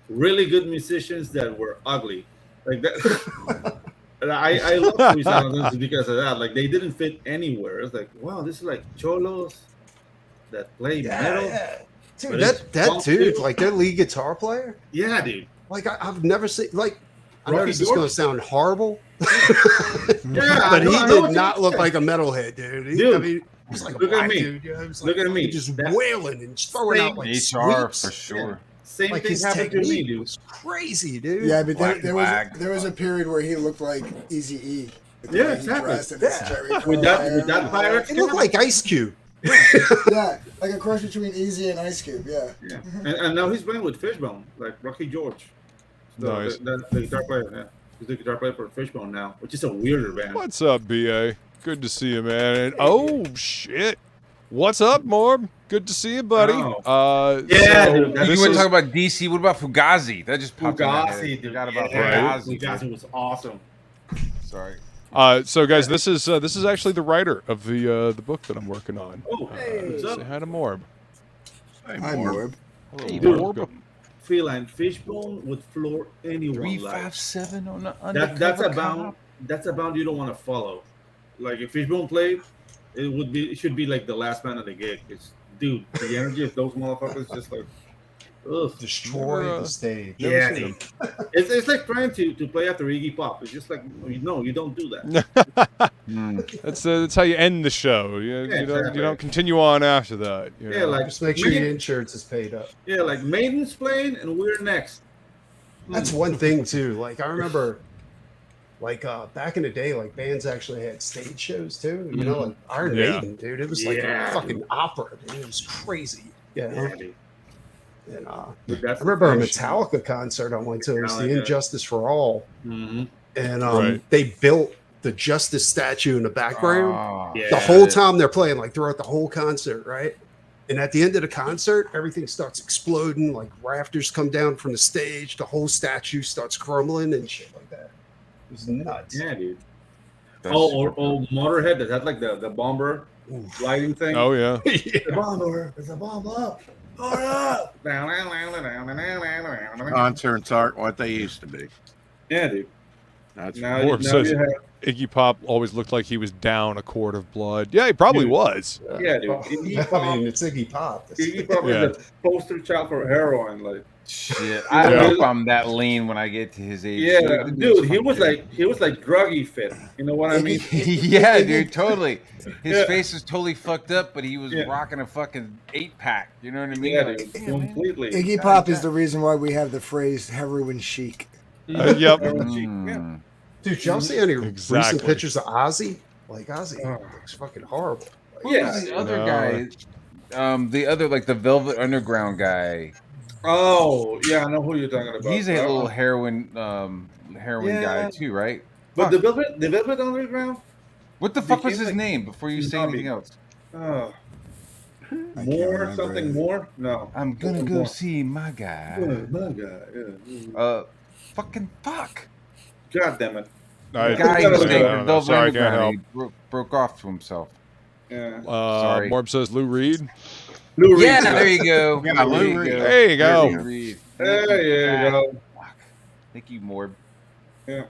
really good musicians that were ugly. Like that. And I love Suicidal Tendencies because of that. Like they didn't fit anywhere. It's like, wow, this is like cholos that play metal. Yeah. Dude, But that dude, like their lead guitar player. Yeah, dude. Like I've never seen. Like I know Rocky this is going to George. sound horrible. Yeah, but he I know did what not you're look saying. like a metalhead, dude. Dude, I mean, he's like a look at black me. dude. You know? He was Look like, at me. just That- wailing and throwing out like HR sweeps. for sure. Same Like thing his happened to me, technique dude. was crazy, dude. Yeah, but Black there was a period where he looked like Eazy-E. Yeah, exactly. Yeah. With that pirate He looked like Ice Cube. Yeah, like a cross between Easy and Ice Cube. Yeah. Yeah, and now he's playing with Fishbone, like Rocky George. Nice. The guitar player, yeah. He's the guitar player for Fishbone now, which is a weirder band. What's up, BA? Good to see you, man. And, oh shit. What's up, Morb? Good to see you, buddy. Oh. so Yeah, dude, You this want this to is- talk about DC? What about Fugazi? That just popped in my head. Fugazi, dude. Forgot about Yeah, Fugazi. Fugazi was awesome. Sorry. So guys, this is actually the writer of the book that I'm working on. Oh, what's up? Say hi to Morb. Hi, Morb. Hello, Dude, Morb. Feline Fishbone would floor anyone. 357 on the That's a bound. That's a bound you don't want to follow. Like if Fishbone played, it should be like the last man of the gig. It's dude, the energy of those motherfuckers just like, ugh. Destroy the stage. Yeah, dude. It's like trying to play after Iggy Pop. It's just like no, you don't do that. That's how you end the show. You exactly. don't continue on after that. You Yeah, know? like Just make sure your insurance is paid up. yeah, like Maiden's playing and we're next. That's one thing too. Like I remember, like back in the day, like bands actually had stage shows too. You know, like Iron Yeah. Maiden, dude. It was like Yeah, a fucking opera. Dude. It was crazy. Yeah. Yeah, dude. And But I that's remember a the thing. Metallica concert I went to. It was the Metallica. Injustice for All, Mhm. and Right. they built the Justice statue in the background. Oh, Yeah, The whole time they're playing, like throughout the whole concert, right? And at the end of the concert, everything starts exploding. Like rafters come down from the stage. The whole statue starts crumbling and shit like that. It was nuts. Yeah, dude. That's or Motorhead that had like the bomber lighting thing. Oh yeah. The bomber, there's a bomb up. Concerts aren't what they used to be. Yeah, dude. That's Now, Morb now says you have, Iggy Pop always looked like he was down a quart of blood. Yeah, he probably Dude. was. yeah, dude. Iggy I Pop, mean, it's Iggy Pop. Iggy Pop Yeah. is the poster child for heroin. Like, shit. I Yeah. hope I'm that lean when I get to his age. yeah, Like, dude. He was like druggy fit. You know what I mean? yeah, dude, totally. His Yeah. face was totally fucked up, but he was Yeah. rocking a fucking 8-pack. You know what I mean? Yeah, Like, dude. damn, man. Completely. Iggy Pop is the reason why we have the phrase heroin chic. Yep. Heroin chic, yeah. Mm. Dude, y'all see any Exactly. recent pictures of Ozzy? Like Ozzy looks fucking horrible. Like, Yeah. The other No. guy, the other like the Velvet Underground guy. Oh, yeah, I know who you're talking about. He's a little heroin Yeah. guy too, right? But the Velvet Underground, What the fuck was his name before you say anything else? Oh. I can't More remember something it. more? No. I'm gonna go see my guy. My guy. Yeah. Fucking fuck. God damn it. The guy who Sorry, stayed I for don't know. Velvet Sorry, I can't Underground. help. He broke off to himself. Yeah. Sorry. Morb says Lou Reed. Lou Reed. Yeah, there you go. Yeah, Lou Reed. There you go. Lou Reed. There you go. Fuck. Thank you, Morb. Yeah.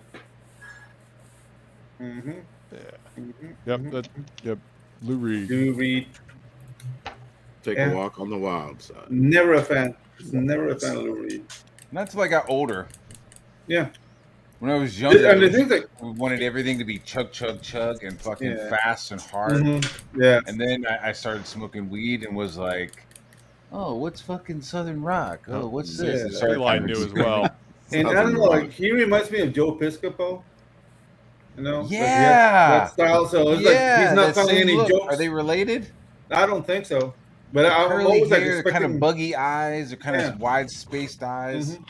Mm-hmm. Yeah. Mm-hmm. Yep. Lou Reed. Lou Reed. Take a walk on the wild side. Never a fan. Never a fan of Lou Reed. Not until I got older. Yeah. When I was younger, And the thing that we wanted everything to be chug, chug, chug, and fucking fast and hard. Mm-hmm. Yeah. And then I started smoking weed and was like, "Oh, what's fucking Southern Rock? Oh, what's this?" Yeah, Feline knew as well. And I don't know, like he reminds me of Joe Piscopo. You know? Yeah. That style. So it's like he's not telling any jokes. Are they related? I don't think so. But I'm curly always like hair, expecting kind of buggy eyes, or kind of wide spaced eyes. Mm-hmm.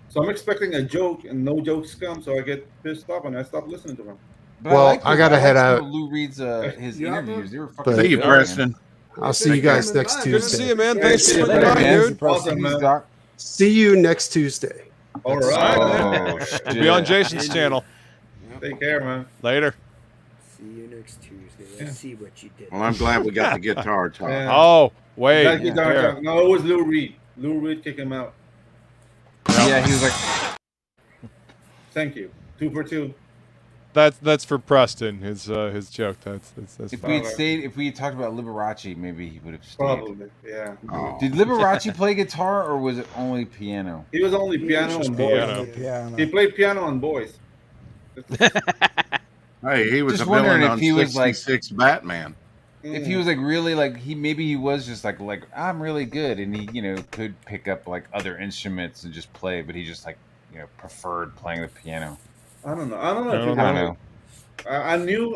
So I'm expecting a joke, and no jokes come, so I get pissed off and I stop listening to him. But well, I gotta head out. Lou Reed's his interviews. They were fucking. See you, Preston. I'll see you guys next Tuesday. Good to see you, man. Thanks for swinging by, dude. Awesome, man. See you next Tuesday. All right. Oh, Be on Jason's channel. Take care, man. Later. See you next Tuesday. Let's see what you did. Well, I'm glad we got the guitar talk. Yeah. Oh, wait. No, it was Lou Reed. Lou Reed kicked him out. Yeah, he was like. Thank you. 2 for 2. That's for Preston. His joke. That's If fine. we had stayed, if we had talked about Liberace, maybe he would have stayed. Probably, yeah. Oh. Did Liberace play guitar or was it only piano? He was only piano and boys. Piano. He played piano on boys. Hey, he was Just a villain wondering if on he was like 66 Batman. If he was like really like maybe he was just like I'm really good and he could pick up like other instruments and just play, but he just like preferred playing the piano. I don't know. I don't know. I knew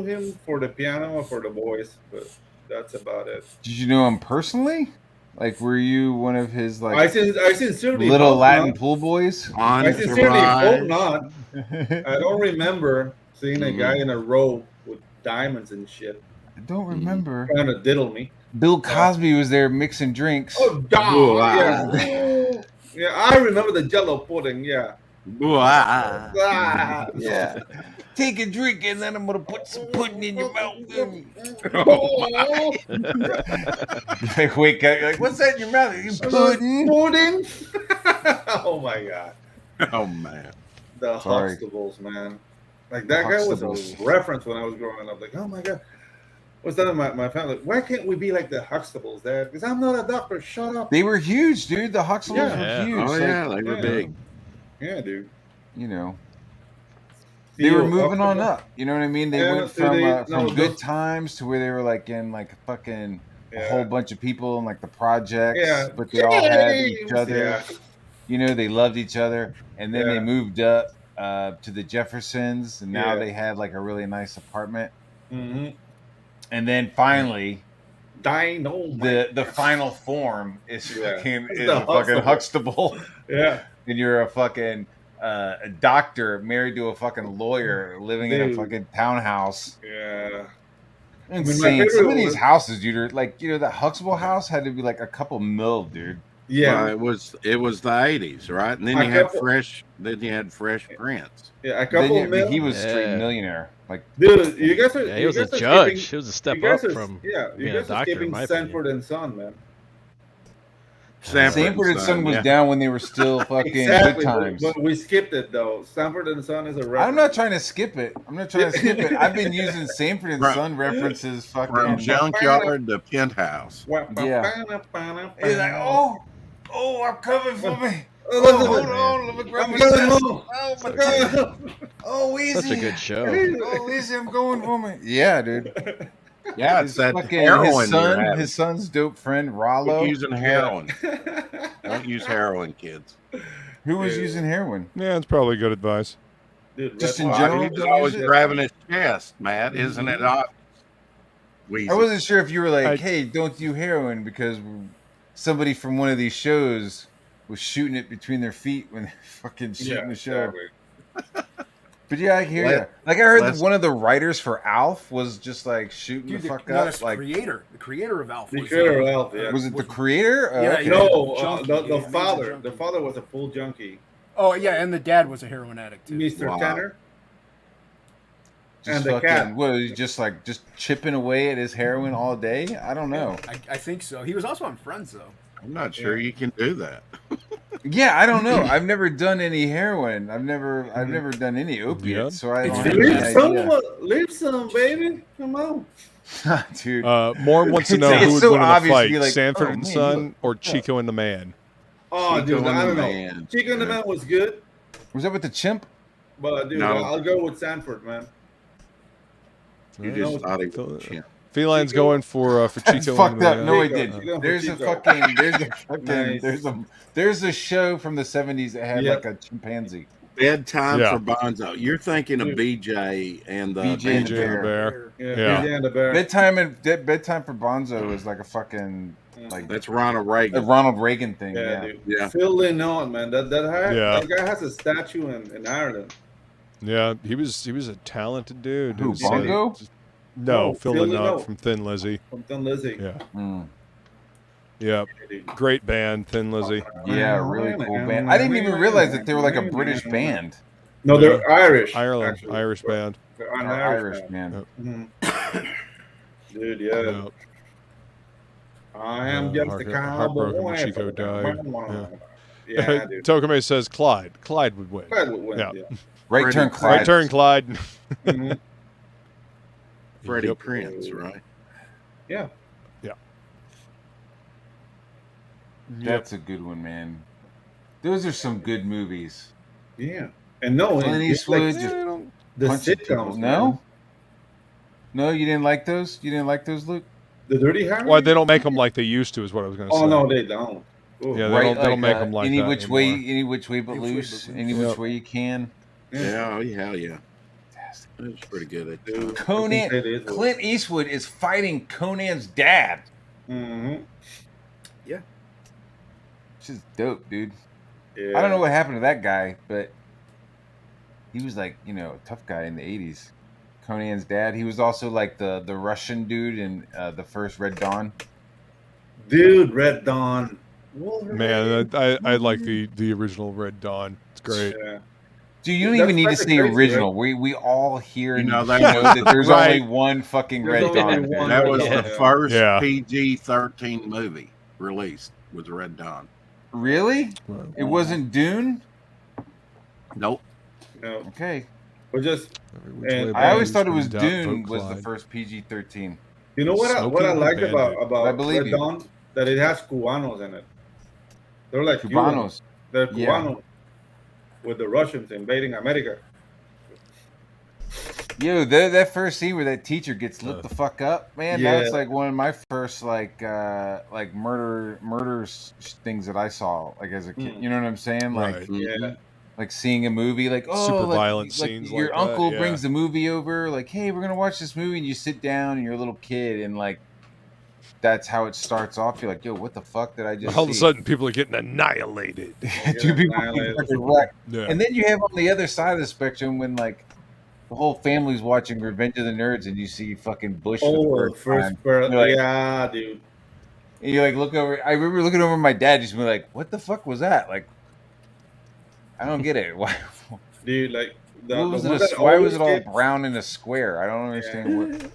him for the piano or for the boys, but that's about it. Did you know him personally? Like, were you one of his like I sincerely little hope Latin not. pool boys? I sincerely hope not. I don't remember seeing a guy in a row with diamonds and shit. I don't remember. Trying to diddle me. Bill Cosby was there mixing drinks. Oh, dog. Yeah. Yeah, I remember the Jello pudding. Yeah. Yeah. Take a drink and then I'm gonna put some pudding in your mouth. Oh, Like, wait, like, what's that in your mouth? Pudding? Pudding? Oh my god. Oh man. The Huxtables, man. Like that guy was a reference when I was growing up. Like, oh my god. What's that in my family? Why can't we be like the Huxtables, Dad? Because I'm not a doctor. Shut up. They were huge, dude. The Huxtables were huge. Oh yeah, they were big. Yeah, dude. They were moving on up. You know what I mean? They went from good times to where they were like in like fucking a whole bunch of people in like the projects, but they all had each other. Yeah. They loved each other, and then they moved up to the Jeffersons, and now they had like a really nice apartment. Mm-hmm. And then finally, the final form is fucking Huxtable. Huxtable. Yeah. And you're a fucking a doctor married to a fucking lawyer living in a fucking townhouse. Yeah. Insane. Some of these houses, dude, are like, that Huxtable house had to be like a couple mil, dude. Yeah. Well, it was the 80s, right? And then you had Fresh Prince. Yeah, a couple mil. He was a straight millionaire. Like, dude, you guys are. He was a judge. He was a step up from you being guys a doctor. are skipping In my Sanford and Son, man. Sanford and Son was down when they were still fucking good times. But we skipped it though. Sanford and Son is a reference. I'm not trying to skip it. I've been using Sanford and Son references fucking from Junkyard to Penthouse. Yeah. He's like, oh, I'm coming for me. Hold on, let me grab my chest. Oh my god. Oh, easy. Such a good show. Oh, easy, I'm going for me. Yeah, dude. Yeah, it's that heroin. His son's dope friend Rollo. Quit using heroin. Don't use heroin, kids. Who was using heroin? Yeah, it's probably good advice. Dude, just in general. He's always grabbing his chest, Matt. Isn't it obvious? I wasn't sure if you were like, hey, don't do heroin because somebody from one of these shows was shooting it between their feet when they're fucking shooting the show. Exactly. But yeah, I hear you. Like I heard that one of the writers for Alf was just like shooting the fuck up. That's like the creator of Alf. The creator of Alf, yeah. Was it the creator? Yeah, okay. No, the father. The father was a full junkie. Oh yeah, and the dad was a heroin addict too. Mr. Tanner. Just and the fucking, cat. what, just chipping away at his heroin all day? I don't know. I think so. He was also on Friends though. I'm not sure you can do that. Yeah, I don't know. I've never done any heroin. I've never done any opiates, so I don't have any idea. Leave some, baby. Come on. Dude. More wants to know It's who would so win in a obvious to fight, be like, Sanford oh, and man, Son look. or Chico and the Man. Oh, Chico dude, I don't know. Man. Chico and the Man was good, Was that with the chimp? but dude, No. I'll go with Sanford, man. You just thought he was a chimp. Feline's going for Chico. It's fucked up. No, he Chico. didn't. There's a show from the 70s that had like a chimpanzee. Bedtime for Bonzo. You're thinking of BJ and the BJ and the Bear. Yeah, BJ and the Bear. Bedtime for Bonzo is like a fucking like that's Ronald Reagan. The Ronald Reagan thing. Yeah, Yeah. dude. Yeah. Feline on, man. That guy has a statue in Ireland. Yeah, he was a talented dude. Who, Bongo? No, Phil Phil Lynott Lynott. from Thin Lizzy. From Thin Lizzy. Yeah. Mm. Yeah. Great band, Thin Lizzy. Yeah, really cool band. I didn't even realize that they were like a British band. No, they're Irish. Ireland, actually. Irish band. They're an Irish band. band. Dude, yeah. I am just a cowboy. Heartbroken when Chico died. Yeah, dude. Tokame says Clyde. Clyde would win. Clyde would win, yeah. Right turn, Clyde. Right turn, Clyde. Mm-hmm. Freddie Prinze, right? Yeah. Yeah. That's a good one, man. Those are some good movies. Yeah. And no, Clint it's Eastwood like, just the punching people. sitcoms. No? No, you didn't like those? You didn't like those, Luke? The Dirty Harry? Well, they don't make them like they used to, is what I was going to say. Oh, no, they don't. Ooh. Yeah, they don't make them like any that which anymore. way, any which way but loose, any which way you can. Yeah, oh, hell yeah. That's pretty good. Conan, Clint Eastwood is fighting Conan's dad. Mm-hmm. Yeah. Which is dope, dude. Yeah. I don't know what happened to that guy, but he was like, you know, a tough guy in the 80s. Conan's dad. He was also like the Russian dude in the first Red Dawn. Dude, Red Dawn. Man, I like the original Red Dawn. It's great. Yeah. Dude, you don't even need to say original. Right? We all hear and know that there's right. only one fucking Red Dawn. That was the first PG-13 movie released, was Red Dawn. Really? It wasn't Dune? Nope. No. Okay. But just I always thought it was Dune was the first PG-13. You know what I liked about Red Dawn? That it has Cubanos in it. They're like Cubanos. They're Cubanos with the Russians invading America. Yo, that first scene where that teacher gets lit the fuck up, man. Yeah. That's like one of my first like murder things that I saw like as a kid. You know what I'm saying? Like Right. Yeah. like seeing a movie, like Super like, violent like scenes your like uncle that, yeah. brings the movie over, like, hey, we're gonna watch this movie, and you sit down and you're a little kid, and like that's how it starts off. You're like, yo, what the fuck did I just All of a see? sudden, people are getting annihilated. Two people annihilated. get fucking wrecked. Yeah. And then you have on the other side of the spectrum when like the whole family's watching Revenge of the Nerds, and you see fucking Bush for the first time. You're like, yeah, dude. and you like look over. I remember looking over at my dad, just being like, "What the fuck was that?" Like, I don't get it. Why? Dude, like Why was one that it all always gets- brown in a square? I don't understand what.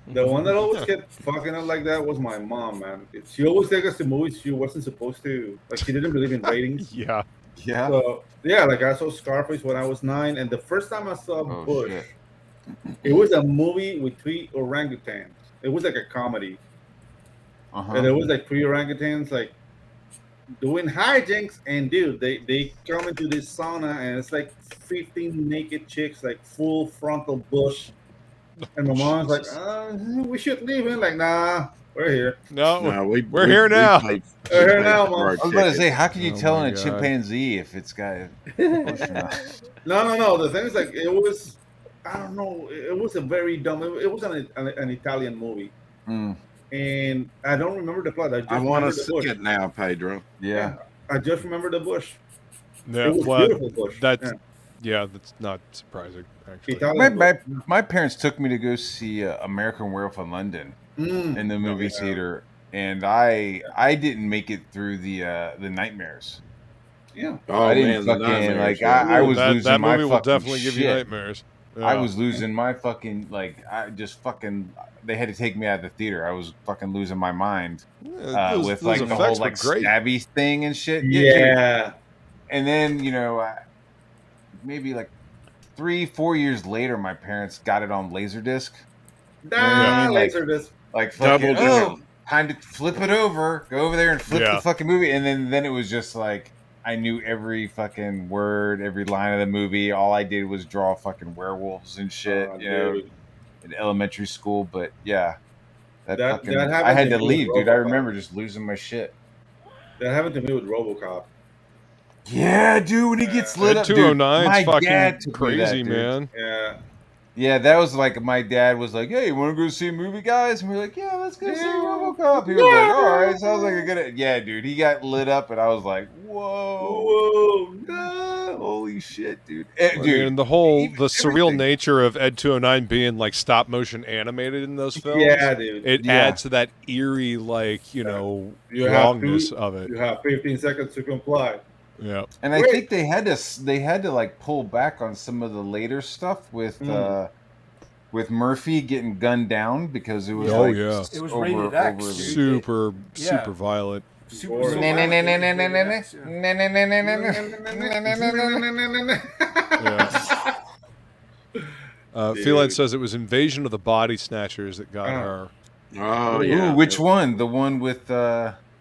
The one that always kept fucking up like that was my mom, man. She always take us to movies she wasn't supposed to. Like, she didn't believe in ratings. Yeah. Yeah. So, yeah, like I saw Scarface when I was 9, and the first time I saw Oh, Bush, shit. it was a movie with 3 orangutans. It was like a comedy. And there was like 3 orangutans like doing hijinks, and dude, they come into this sauna, and it's like 15 naked chicks, like full frontal bush. And my mom's like, we should leave. And like, nah, we're here. No, we're here now. We're here now, Mom. I was about to say, how can you Oh tell my in a God. chimpanzee if it's got Bush or not? No. The thing is, like, it was, I don't know, it was a very dumb. It was an Italian movie, and I don't remember the plot. I want to remember the see bush. it now, Pedro. Yeah. I just remember the bush. Yeah, It was well, beautiful bush. that's Yeah. Yeah, that's not surprising, actually. My parents took me to go see American Werewolf in London in the movie theater, and I didn't make it through the nightmares. Yeah. I didn't fucking like. I was losing my movie fucking will definitely shit. give you nightmares. Yeah. I was losing my fucking I just fucking. They had to take me out of the theater. I was fucking losing my mind with like the whole like stabby thing and shit. Yeah. And then maybe like 3-4 years later, my parents got it on Laserdisc. Laserdisc. Like fucking, time to flip it over. Go over there and flip the fucking movie. And then it was just like I knew every fucking word, every line of the movie. All I did was draw fucking werewolves and shit, in elementary school. But yeah, that I had to leave, dude. I remember just losing my shit. That happened to me with RoboCop. Yeah, dude, when he gets lit up, 209's dude, fucking crazy, man. Yeah. Yeah, that was like, my dad was like, hey, you want to go see a movie, guys? And we were like, yeah, let's go see RoboCop. He was like, all right, sounds like a good... Yeah, dude, he got lit up, and I was like, whoa, no, holy shit, dude. Dude, and the surreal nature of Ed 209 being like stop motion animated in those films, dude. It adds to that eerie, like, wrongness of it. You have 15 seconds to comply. Yeah, and I think they had to like pull back on some of the later stuff with Murphy getting gunned down because it was it was rated X, super violent. Feline says it was Invasion of the Body Snatchers that got her. Oh yeah. Ooh, which one? The one with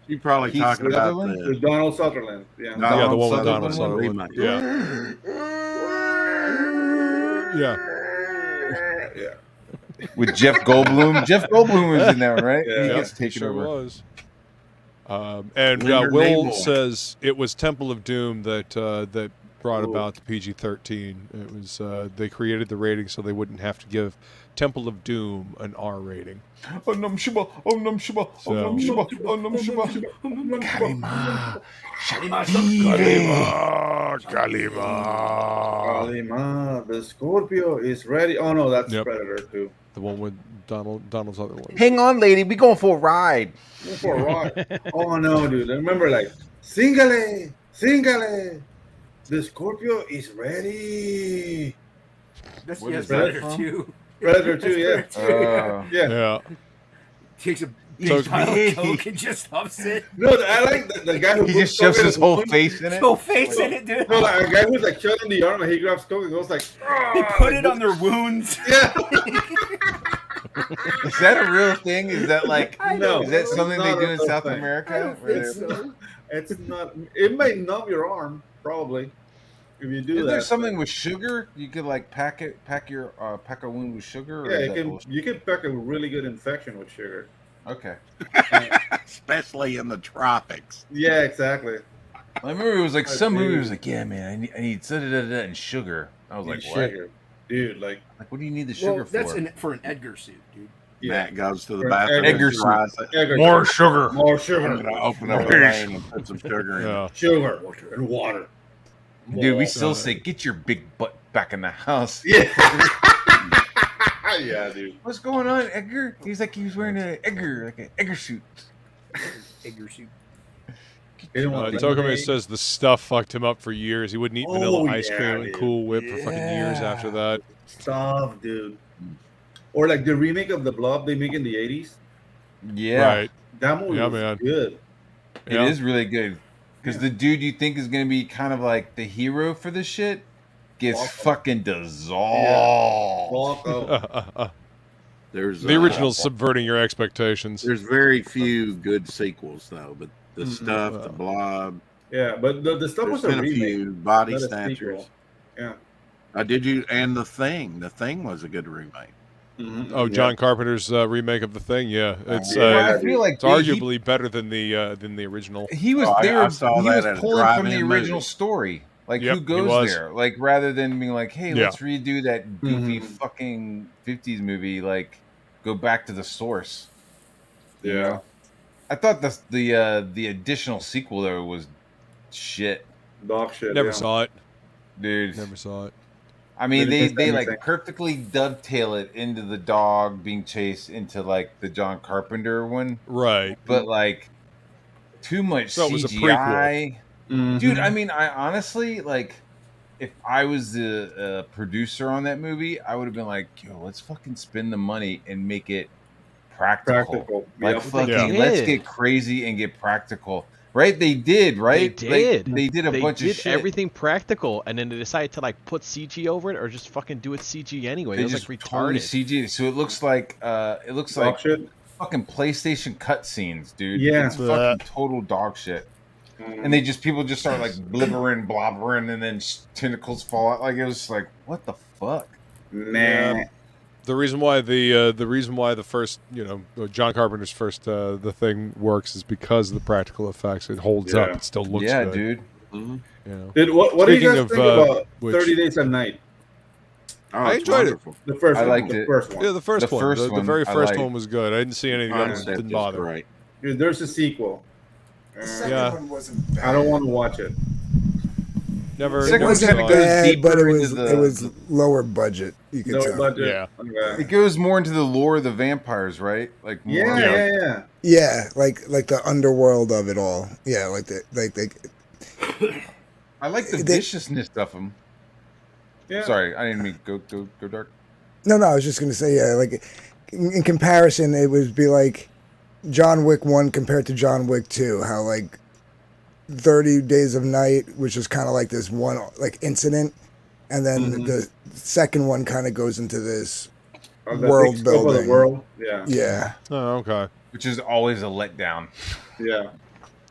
you probably Keith talking about the Donald Sutherland. Yeah, the one with Donald Sutherland. Yeah. With Jeff Goldblum. Jeff Goldblum was in that, right? Yeah, he gets taken over. Was. And Will says it was Temple of Doom that brought about the PG-13. It was they created the rating so they wouldn't have to give Temple of Doom an R rating. Kalima. The Scorpio is ready. Oh no, that's Predator too. The one with Donald's other one. Hang on, lady. We going for a ride. Oh no, dude. I remember like Singale. The Scorpio is ready. That's Predator 2. Predator 2, yeah. Yeah. Takes a big pile of coke and just huffs it. No, I like the guy who he just shoves his whole face in it. Whole face in it, dude. No, like a guy who's like shot in the arm and he grabs coke and goes like. They put it on their wounds. Yeah. Is that a real thing? Is that like no? Is that something they do in South America? I don't think so. It's not. It may numb your arm, probably. If you do is that, there something with sugar? You could like pack a wound with sugar. Or you can pack a really good infection with sugar. Okay. Especially in the tropics. Yeah, exactly. I remember it was like some movie was like, yeah, man, I need and sugar. I was like, what? Sugar. Dude, like what do you need the sugar for? That's for an Edgar suit, dude. Yeah. Matt goes to the bathroom. Edgar suit. More sugar. More sugar. I'm gonna open up the rain and put some sugar in. Sugar and water. Dude, we still say, get your big butt back in the house. Yeah. Yeah, dude. What's going on, Edgar? He's like, he's wearing an Edgar suit. Edgar suit. Tokome says the stuff fucked him up for years. He wouldn't eat vanilla ice cream and Cool Whip for fucking years after that. Stuff, dude. Or like the remake of The Blob they make in the 80s. Yeah. Right. That movie was good. It is really good. Because the dude you think is going to be kind of like the hero for this shit gets fucking dissolved. Yeah. There's the original's subverting your expectations. There's very few good sequels, though. But the stuff, the Blob. Yeah, but the stuff was a remake. A few Body Snatchers. Yeah. And The Thing. The Thing was a good remake. Mm-hmm. Oh, John Carpenter's remake of The Thing. Yeah, it's I feel like it's arguably better than the original. He was he was pulling from the original story. Like who goes there? Like rather than being like, hey, let's redo that goofy fucking 50s movie. Like go back to the source. Yeah. You know? I thought the additional sequel though was shit. Dog shit. Never saw it. dude. Never saw it. I mean, Really they anything. like perfectly dovetail it into the dog being chased into like the John Carpenter one, Right? But like too much So CGI. it was a prequel. Dude, I mean, I honestly like. If I was the producer on that movie, I would have been like, "Yo, let's fucking spend the money and make it practical. Like, fucking, let's get crazy and get practical." Right? They did, right? They did. They did a bunch of shit. Everything practical, and then they decided to like put CG over it, or just fucking do it CG anyway. They It was just like totally retarded. CG. So it looks like fucking PlayStation cutscenes, dude. Yeah. It's fucking total dog shit. And people just start like blibbering, blobbering, and then tentacles fall out. Like it was like, what the fuck? Nah. The reason why the first, John Carpenter's first the thing works is because of the practical effects. It holds up. It still looks good. Dude. You know. Dude, what do you guys think about which, 30 Days a Night? Oh, I enjoyed it. The first one. liked the it. First one. Yeah, the first one. The very first I one was good. I didn't see anything else. Didn't bother. Right. Dude, there's a sequel. The second one wasn't bad. I don't want to watch it. Never. It wasn't bad, but it was lower budget. You could tell. Budget. Yeah. Okay. It goes more into the lore of the vampires, right? Like more, Yeah, like the underworld of it all. Yeah, I like the viciousness of them. Yeah. Sorry, I didn't mean go dark. No, I was just gonna say, yeah, like in comparison, it would be like John Wick 1 compared to John Wick 2. How like 30 Days of Night, which is kind of like this one like incident, and then the second one kind of goes into this world building. World. Yeah. Oh, okay. Which is always a letdown. Yeah.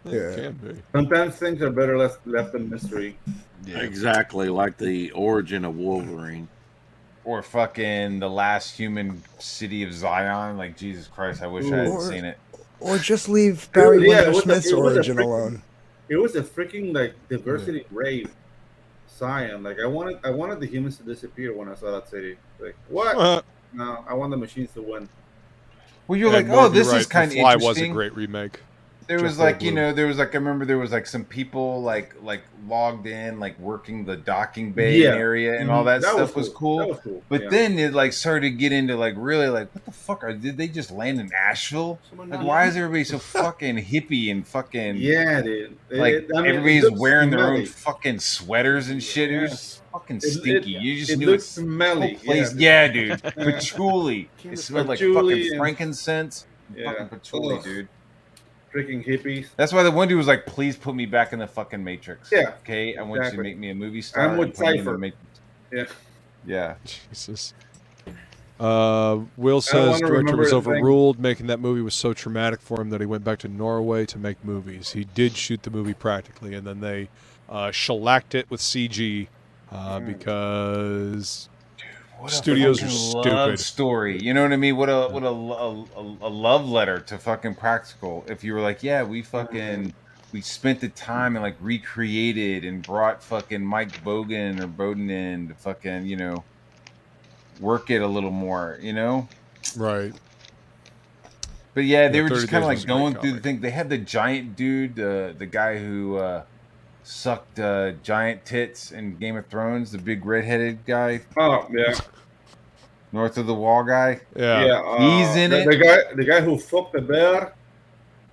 It can be. Sometimes things are better left in mystery. Yeah. Exactly, like the origin of Wolverine. Or fucking the last human city of Zion. Like, Jesus Christ, I wish I had seen it. Or just leave Barry Windsor Smith's origin freaking, alone. It was a freaking like diversity rave, Zion. Like I wanted the humans to disappear when I saw that city. Like what? No, I want the machines to win. Well, you're like, oh, this is kind of Fly interesting. was a great remake. There was like, there was like, I remember there was like some people like logged in, like working the docking bay area and all that stuff was cool. That was cool. But then it like started to get into like really like, what the fuck did they just land in Asheville? Like, why is everybody so fucking hippie and fucking dude? Like everybody's wearing their own fucking sweaters and shit. It was fucking stinky. You just knew looks smelly. Yeah, dude. Patchouli. It smelled like fucking frankincense. Fucking patchouli, dude. Freaking hippies. That's why the one dude was like, "Please put me back in the fucking Matrix." Yeah. Okay, I want you to make me a movie star. I'm with Cypher. Yeah. Yeah. Jesus. Will says director was overruled. Making that movie was so traumatic for him that he went back to Norway to make movies. He did shoot the movie practically, and then they shellacked it with CG because studios are stupid. Story, you know what I mean? What a love letter to fucking practical. If you were like, yeah, we spent the time and like recreated and brought fucking Mike Bogan in to fucking work it a little more, Right. But yeah, they were just kind of like going through the thing. They had the giant dude, the guy who sucked giant tits in Game of Thrones, the big redheaded guy. Oh yeah. North of the Wall guy. Yeah. He's in it. The guy who fucked the bear.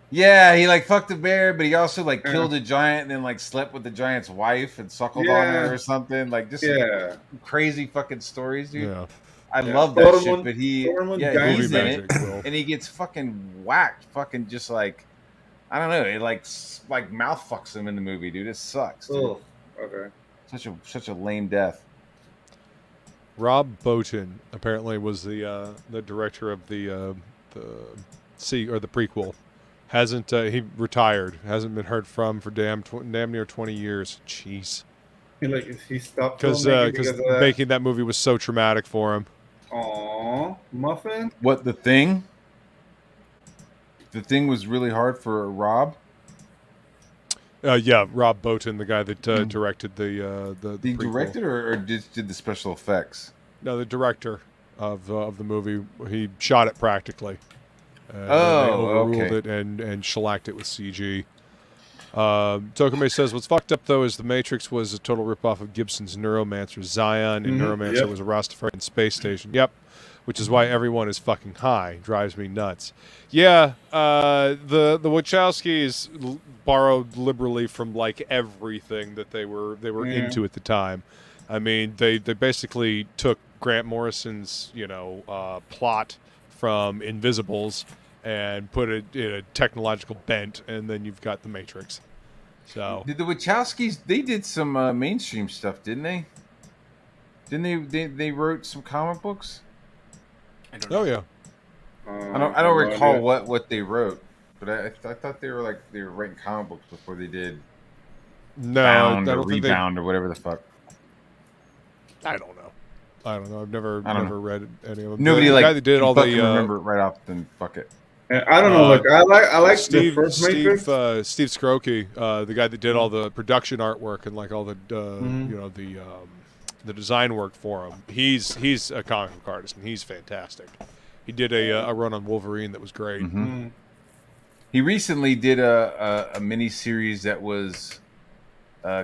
Yeah, he like fucked a bear, but he also like killed a giant and then like slept with the giant's wife and suckled on her or something. Like just like, crazy fucking stories, dude. Yeah. I love that shit, but he's in it and he gets fucking whacked, fucking just like I don't know, it like mouth fucks him in the movie, dude. It sucks. Dude. Oh, okay. Such a lame death. Rob Bottin apparently was the director of the prequel. Hasn't he retired? Hasn't been heard from for damn near 20 years. Jeez. He stopped because making that movie was so traumatic for him. Aww, Muffin. What, The Thing? The Thing was really hard for Rob. Yeah, Rob Bottin, the guy that directed the He prequel. directed or just did the special effects? No, the director of the movie. He shot it practically. They overruled it and shellacked it with CG. Tokame says, what's fucked up, though, is the Matrix was a total ripoff of Gibson's Neuromancer. Zion and Neuromancer was a Rastafarian space station. Yep. Which is why everyone is fucking high. Drives me nuts. Yeah, the Wachowskis borrowed liberally from, like, everything that they were into at the time. I mean, they basically took Grant Morrison's, plot from Invisibles and put it in a technological bent, and then you've got the Matrix. So did the Wachowskis? They did some mainstream stuff, didn't they? Didn't they wrote some comic books? Oh yeah. I don't recall what they wrote, but I thought they were writing comic books before they did. No, Bound I or don't think Rebound or whatever the fuck. I don't know. I've never read any of them. Nobody the like guy that did all the remember it right off. Then fuck it. I don't know. Like I like the first Matrix. Steve Skroke, the guy that did all the production artwork and like all the the design work for him. He's a comic book artist and he's fantastic. He did a run on Wolverine that was great. He recently did a mini series that was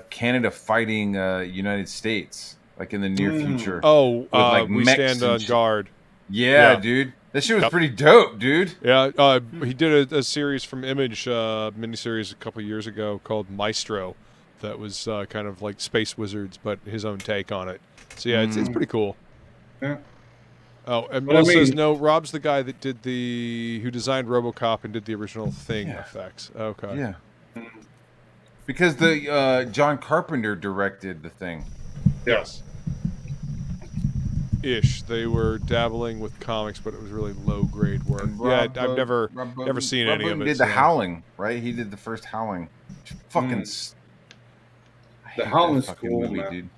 Canada fighting United States, like in the near future. Oh, with, like, We mechs Stand on Guard. Yeah, dude. That shit was pretty dope, dude. Yeah, he did a series from Image, miniseries a couple years ago called Maestro, that was kind of like Space Wizards, but his own take on it. So yeah, it's pretty cool. Yeah. Oh, and Will says no. Rob's the guy that did who designed RoboCop and did the original Thing effects. Okay. Yeah. Because the John Carpenter directed the Thing. Yes. Ish. They were dabbling with comics, but it was really low grade work. I've never seen any of it. He did the Howling, right? He did the first Howling. Fucking. The Howling's cool, movie, man. Dude.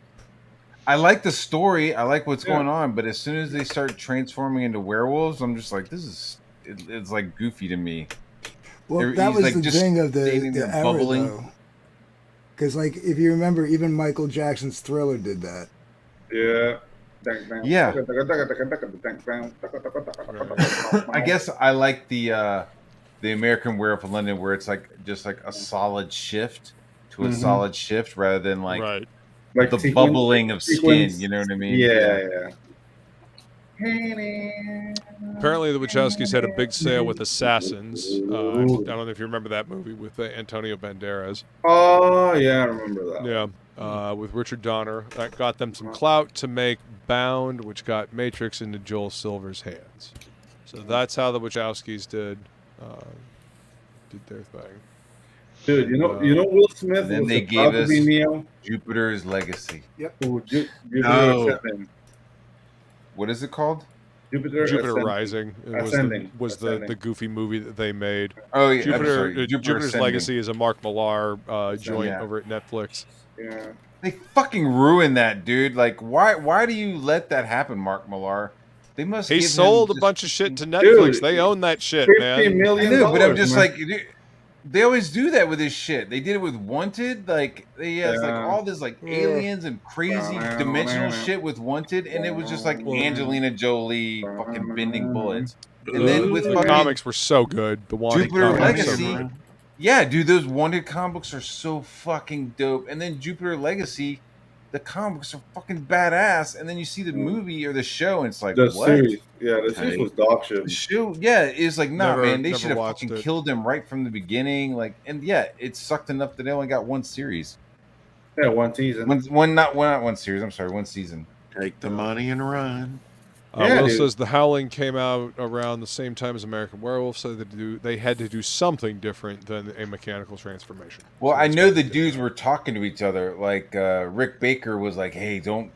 I like the story. I like what's going on, but as soon as they start transforming into werewolves, I'm just like, it's like goofy to me. Well, that was the thing of the era, though. Because, like, if you remember, even Michael Jackson's Thriller did that. Yeah. Yeah. I guess I like the American Werewolf in London, where it's like just like a solid shift to a solid shift rather than like the bubbling of skin. You know what I mean? Yeah. Apparently, the Wachowskis had a big sale with Assassins. I don't know if you remember that movie with Antonio Banderas. Oh yeah, I remember that. Yeah, with Richard Donner. That got them some clout to make Bound, which got Matrix into Joel Silver's hands. So that's how the Wachowskis did their thing. Dude, you know Will Smith. Then they gave us Jupiter's Legacy. Yep. What is it called? Jupiter Rising. It was the goofy movie that they made. Oh yeah, Jupiter's Legacy is a Mark Millar joint over at Netflix. Yeah. They fucking ruined that, dude. Like, why do you let that happen, Mark Millar? They must. He sold a bunch of shit to Netflix. Dude, they own that shit, man. $50 million. I know, but I'm just like, dude, they always do that with this shit. They did it with Wanted. Like, they has like all this like aliens and crazy dimensional shit with Wanted, and it was just like Angelina Jolie fucking bending bullets. And then with the comics were so good. The Wanted Jupiter comics Legacy. So yeah, dude, those Wanted comic books are so fucking dope. And then Jupiter Legacy, the comics are fucking badass. And then you see the movie or the show, and it's like, the what? Series. Yeah, the series was dog shit. The show, it's like, nah, man, they should have fucking killed him right from the beginning. Like, and yeah, it sucked enough that they only got one series. Yeah, one season. Not one series. I'm sorry, one season. Take the money and run. Will says The Howling came out around the same time as American Werewolf, so they had to do something different than a mechanical transformation. Well, I know the dudes were talking to each other. Like Rick Baker was like, "Hey, don't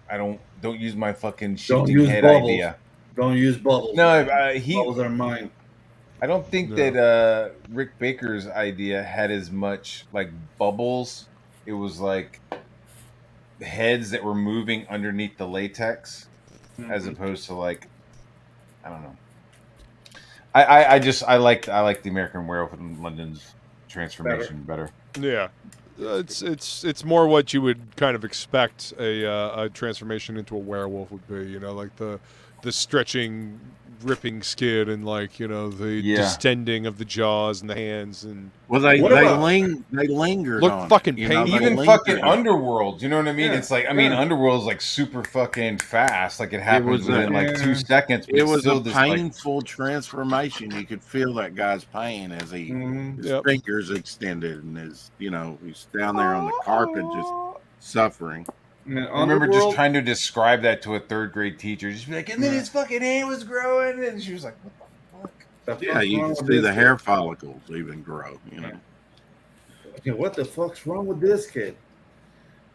use my fucking shifting head idea. Don't use bubbles. No, bubbles are mine." I don't think that Rick Baker's idea had as much like bubbles. It was like heads that were moving underneath the latex. As opposed to like, I don't know. I like the American Werewolf in London's transformation better. Yeah, it's more what you would kind of expect a transformation into a werewolf would be. You know, like the the stretching, ripping skin and like the distending of the jaws and the hands and. Well, they lingered. Look on fucking it, painful. Even fucking Underworld, you know what I mean? It's like, I mean, Underworld's like super fucking fast. Like it happens within like 2 seconds. But it was still a this, painful transformation. You could feel that guy's pain as his fingers extended and he's down there on the carpet just suffering. I remember just trying to describe that to a 3rd grade teacher. Just be like, and then his fucking hand was growing, and she was like, "What the fuck?" Yeah, you can see the hair follicles even grow. Okay, what the fuck's wrong with this kid?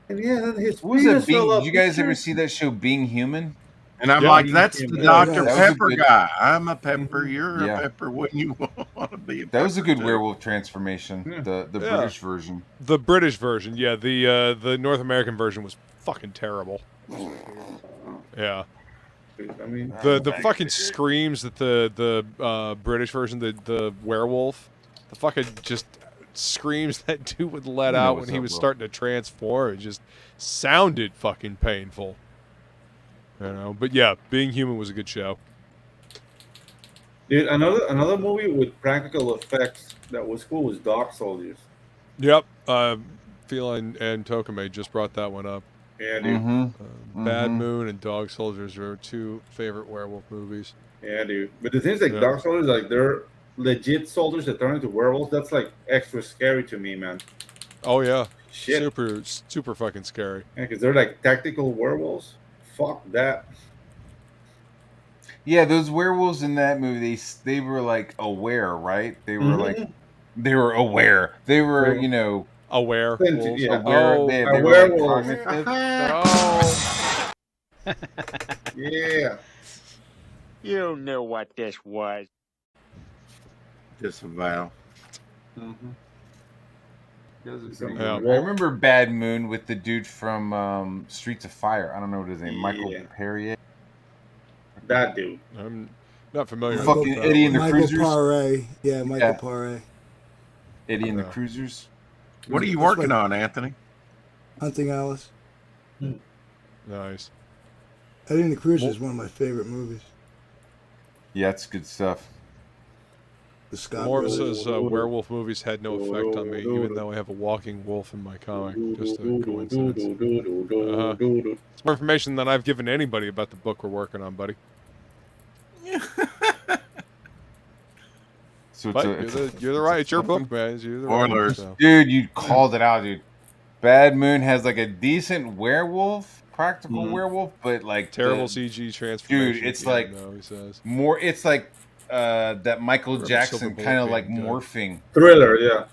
And then his What was that? Did you guys ever see that show, Being Human? And I'm like, that's the Dr. Pepper guy. I'm a pepper. You're a pepper. Wouldn't you want to be a pepper? That was a good werewolf transformation. The British version. The British version, yeah. The North American version was fucking terrible. Yeah. I mean, the fucking screams that the British version, the werewolf, the fucking just screams that dude would let out when he was starting to transform, it just sounded fucking painful. But yeah, Being Human was a good show. Dude, another movie with practical effects that was cool was Dog Soldiers. Yep. Feline and Tokame just brought that one up. Yeah, dude. Bad Moon and Dog Soldiers are 2 favorite werewolf movies. Yeah, dude. But the thing is, like, Dog Soldiers, like, they're legit soldiers that turn into werewolves. That's, like, extra scary to me, man. Oh, yeah. Shit. Super fucking scary. Yeah, because they're, like, tactical werewolves. Fuck that. Yeah, those werewolves in that movie, they were, like, aware, right? They were, like, they were aware. They were, aware. Wolves. Yeah. They were like cognitive. Yeah. You knew what this was. Disavow. I remember Bad Moon with the dude from Streets of Fire. I don't know what his name, Michael Perrier. That dude. I'm not familiar. Fucking with Eddie and the Michael Cruisers. Paré. Yeah, Michael Paré. Eddie and the Cruisers. What are you working on, Anthony? Hunting Alice. Nice. Eddie and the Cruisers is one of my favorite movies. Yeah, it's good stuff. Morv says werewolf movies had no effect on me, even though I have a walking wolf in my comic. Just a coincidence. It's more information than I've given anybody about the book we're working on, buddy. So you're right. It's your book, man. You're the right, so. Dude, you called it out, dude. Bad Moon has like a decent werewolf, practical werewolf, but like terrible CG transformation. Dude, it's like he says. more. It's like that Michael Jackson kind of like morphing. Thriller, yeah.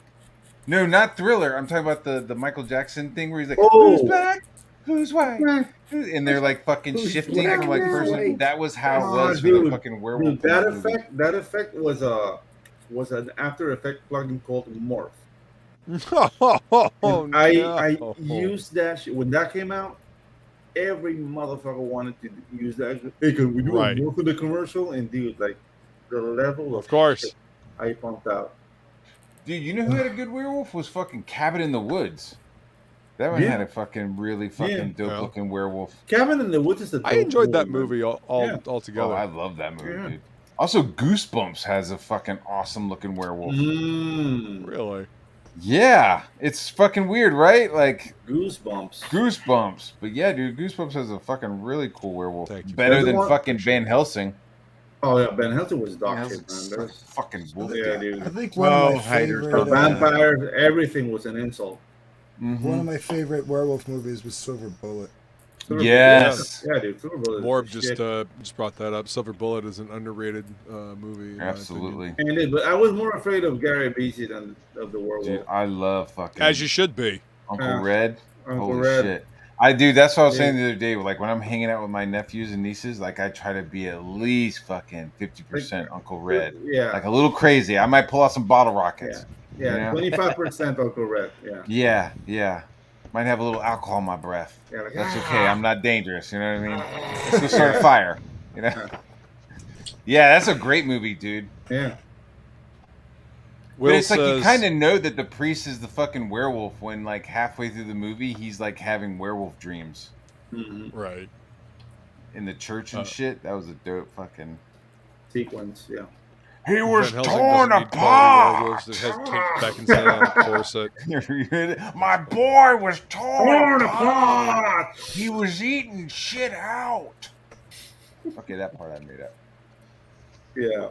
No, not Thriller. I'm talking about the Michael Jackson thing where he's like, who's black? Who's white? And they're like fucking shifting from like person. That was how it was for the fucking werewolf. Dude, that effect was an After Effect plugin called Morph. I used that shit when that came out. Every motherfucker wanted to use that. Hey, can we do a Morph in the commercial? And dude, like the level of course I pumped out. Dude, you know who had a good werewolf? Was fucking Cabin in the Woods. That one had a fucking really fucking dope looking werewolf. Cabin in the Woods is I enjoyed that movie all together. Oh, I love that movie, dude. Also, Goosebumps has a fucking awesome looking werewolf. Really? Yeah, it's fucking weird, right? Like Goosebumps. But yeah, dude, Goosebumps has a fucking really cool werewolf. Better than fucking Van Helsing. Oh yeah, Van Helsing was dog shit, man. Fucking wolf. Yeah, dude. I think one of my favorite vampires, everything was an insult. One of my favorite werewolf movies was Silver Bullet. Yes. Yeah, dude. Silver Bullet. Morb just brought that up. Silver Bullet is an underrated movie. Absolutely. And but I was more afraid of Gary Busey than of the werewolf. Dude, I love fucking. As you should be. Uncle Red. Uncle Holy Red. shit. That's what I was saying the other day. Like when I'm hanging out with my nephews and nieces, like I try to be at least fucking 50% Uncle Red. Yeah. Like a little crazy. I might pull out some bottle rockets. Yeah. 25% Uncle Red. Yeah. Yeah. Might have a little alcohol in my breath. Yeah, like, that's okay. I'm not dangerous. You know what I mean? Let's go start a fire. You know? Yeah, that's a great movie, dude. Yeah. But it's like you kind of know that the priest is the fucking werewolf when, like, halfway through the movie, he's like having werewolf dreams. Right. in the church and shit. That was a dope fucking sequence. Yeah. He was Van Helsing torn doesn't need apart. werewolves that has Kate Beckinsale on a corset. My boy was torn apart. apart. He was eating shit out. Okay, that part I made up. Yeah.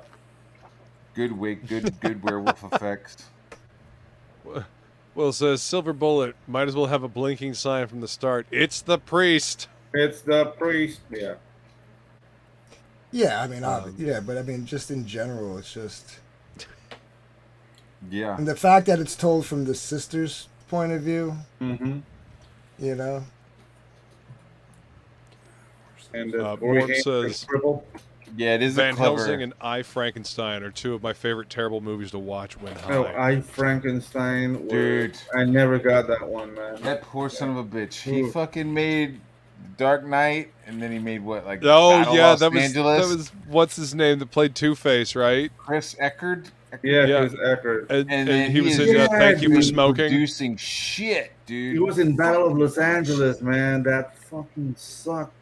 Good wig, good werewolf effects. Will says Silver Bullet might as well have a blinking sign from the start. It's the priest. It's the priest. Yeah. Yeah, I mean, yeah, but I mean, just in general, it's just. Yeah. And the fact that it's told from the sister's point of view. Mm-hmm. You know. And Warren says. Yeah, it is Van a clever... Helsing and I, Frankenstein are two of my favorite terrible movies to watch when high. Oh, I, Frankenstein. Dude. I never got that one, man. That poor son of a bitch. He fucking made Dark Knight, and then he made what, like Los Angeles? that was what's his name that played Two-Face, right? Chris Eckard? Yeah, Chris Eckard. And he was in Thank You for Smoking. Producing shit, dude. He was in Battle of Los Angeles, man. That fucking sucked.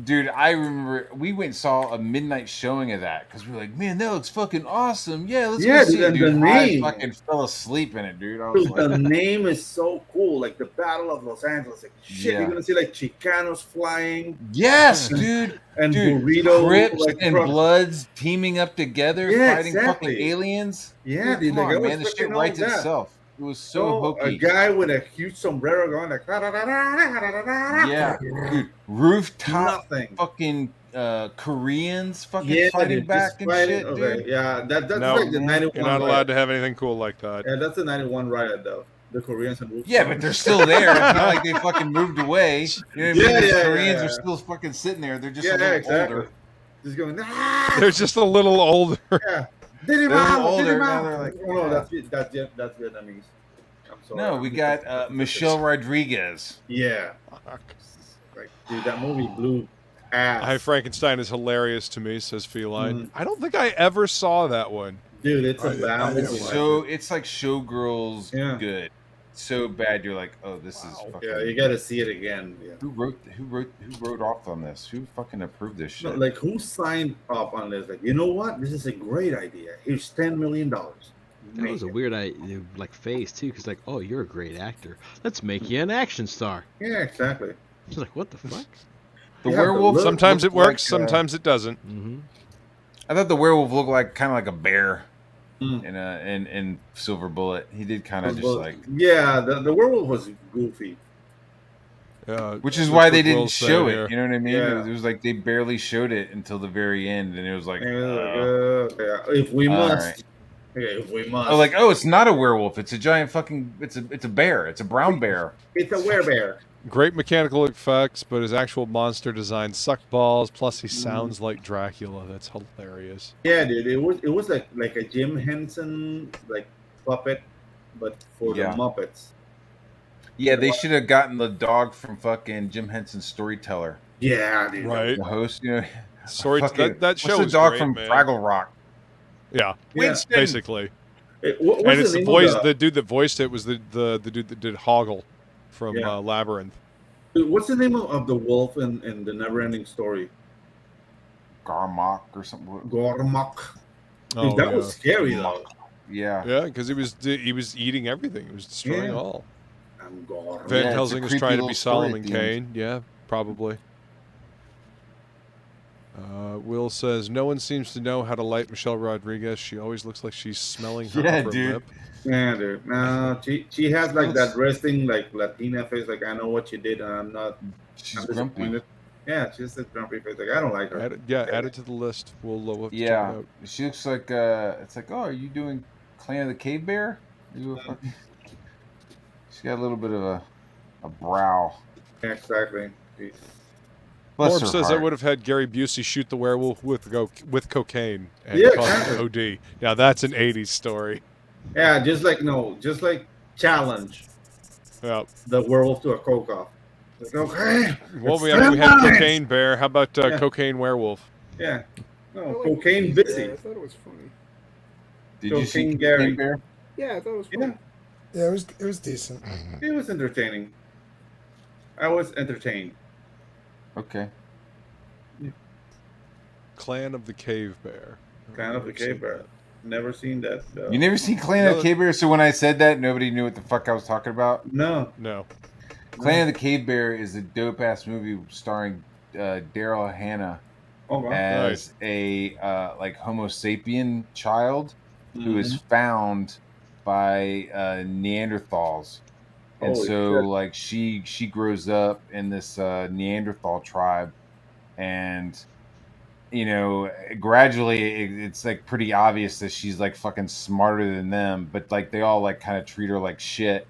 Dude, I remember we went and saw a midnight showing of that because we were like, man, that looks fucking awesome. Yeah, let's go see it, dude. I fucking fell asleep in it, dude. I was the name is so cool. Like the Battle of Los Angeles. Like shit, you're gonna see like Chicanos flying. Yes, dude. And dude, burrito, Crips like, and Bloods teaming up together, fighting fucking aliens. Yeah, dude, come on, man. The shit writes itself. It was so hokey. A guy with a huge sombrero going like yeah, dude, rooftop fucking Koreans fucking fighting back and shit, dude. Yeah, that's like the 91. You're not allowed to have anything cool like that. Yeah, that's the 91 riot though. The Koreans and rooftop. Yeah, but they're still there. It's not like they fucking moved away. You know what I mean? The Koreans are still fucking sitting there. They're just a little older. Just going. They're just a little older. Yeah. Did him out. Older. Now They're like, no, that's Vietnamese. I'm sorry. No, we got Michelle Rodriguez. Yeah. Like, dude, that movie blew ass. Hi, Frankenstein is hilarious to me, says Feline. I don't think I ever saw that one. Dude, it's a bad movie. So it's like Showgirls good. So bad you're like, oh, this is fucking... Yeah, you gotta see it again. Yeah. Who wrote off on this? Who fucking approved this shit? No, like who signed up on this? Like, you know what? This is a great idea. Here's $10 million. That was a weird like phase too, because like, oh, you're a great actor. Let's make you an action star. Yeah, exactly. It's like, what the fuck? The werewolf. Sometimes it works, sometimes it doesn't. I thought the werewolf looked like kind of like a bear. In Silver Bullet, he did kind of just like the werewolf was goofy, which is why they didn't show it. You know what I mean? It was like they barely showed it until the very end, and it was like, if we must. If we must. Oh, like, oh, it's not a werewolf. It's a giant fucking. It's a bear. It's a brown bear. It's a werebear. Great mechanical effects, but his actual monster design sucked balls. Plus, he sounds like Dracula. That's hilarious. Yeah, dude. It was like a Jim Henson like puppet, but for the Muppets. Yeah, they should have gotten the dog from fucking Jim Henson's Storyteller. Yeah, dude. Right. The host, you know. That show was the dog from man. Fraggle Rock. Yeah, Winston. Basically. And it's the voice. The dude that voiced it was the dude that did Hoggle from Labyrinth. What's the name of the wolf in the Neverending Story? Garmok or something. Gormok. Oh, that was scary though. Yeah. Yeah, because he was eating everything. He was destroying all. Van Yeah, Helsing was trying to be Solomon story at the Kane. Yeah, probably. Will says no one seems to know how to light Michelle Rodriguez. She always looks like she's smelling her upper lip. Yeah, dude. No, she has like that resting like Latina face. Like I know what you did, and I'm not. She's grumpy. Yeah, she's a grumpy face. Like I don't like her. Add it to the list. We'll have to check it out. She looks like it's like, oh, are you doing Clan of the Cave Bear? She's got a little bit of a brow. Yeah, exactly. Forbes says I would have had Gary Busey shoot the werewolf with cocaine and cause an OD. Now that's an '80s story. Yeah, just like challenge. Yeah. The werewolf to a coke off. Like, okay. Well, we had cocaine bear. How about cocaine werewolf? Yeah. No, cocaine busy. I thought it was funny. Did you see Gary Bear? Yeah, I thought it was funny. Yeah, it was decent. It was entertaining. I was entertained. Okay. Clan of the Cave Bear. Clan of the Cave Bear. Never seen that. You never seen Clan of the Cave Bear? So when I said that, nobody knew what the fuck I was talking about? No. No. Clan of the Cave Bear is a dope-ass movie starring Daryl Hannah as a like Homo sapien child who is found by Neanderthals. And like she grows up in this Neanderthal tribe, and you know, gradually it's like pretty obvious that she's like fucking smarter than them, but like they all like kind of treat her like shit.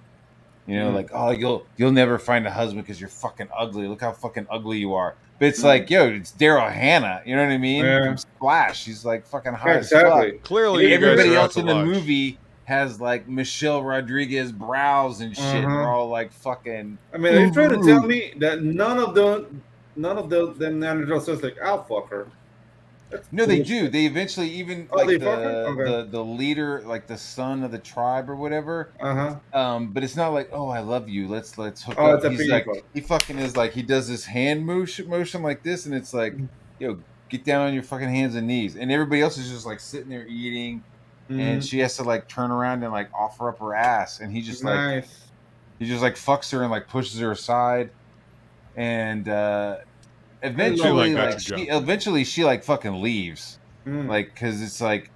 You know, like, oh, you'll never find a husband because you're fucking ugly. Look how fucking ugly you are. But it's like, yo, it's Daryl Hannah. You know what I mean? From Splash. She's like fucking hot as fuck. Clearly, everybody else in the movie has like Michelle Rodriguez brows and shit. They're all like fucking. I mean, are you trying to tell me that none of them Neanderthals says like, I'll fuck her? No, they do. They eventually even like the leader, like the son of the tribe or whatever. But it's not like, oh, I love you. Let's hook up. He's like, he fucking is like, he does this hand motion like this, and it's like, yo, get down on your fucking hands and knees. And everybody else is just like sitting there eating, and she has to like turn around and like offer up her ass, and he just like, he just like fucks her and like pushes her aside, and eventually she like fucking leaves, like, because it's like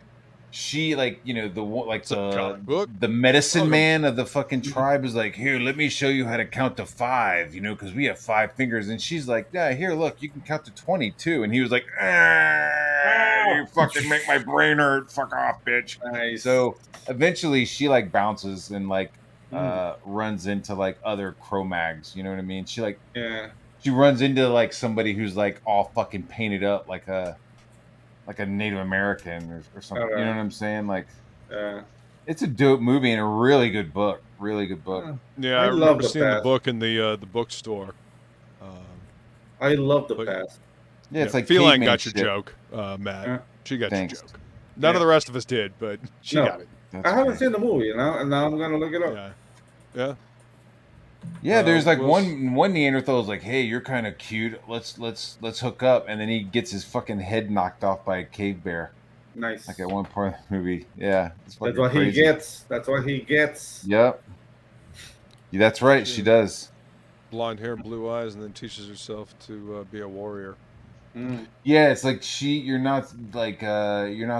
she like, you know, the medicine man of the fucking tribe is like, here, let me show you how to count to 5, you know, because we have 5 fingers, and she's like, yeah, here, look, you can count to 22, and he was like, you fucking make my brain hurt, fuck off, bitch. So eventually she like bounces and like runs into like other Cro-Mags, you know what I mean? She like she runs into like somebody who's like all fucking painted up like a Native American or something. You know what I'm saying? Like, it's a dope movie and a really good book. Really good book. Yeah, I remember seeing the book in the bookstore. I love the past. Yeah, it's like Feline got your joke, Matt. She got your joke. None of the rest of us did, but she got it. I haven't seen the movie, and now I'm gonna look it up. Yeah, there's like one Neanderthal is like, hey, you're kind of cute. Let's hook up, and then he gets his fucking head knocked off by a cave bear. Nice. Like at one point in the movie. Yeah. That's what he gets. That's what he gets. Yep. Yeah, that's right. She does. Blonde hair, blue eyes, and then teaches herself to be a warrior. Yeah, it's like you're not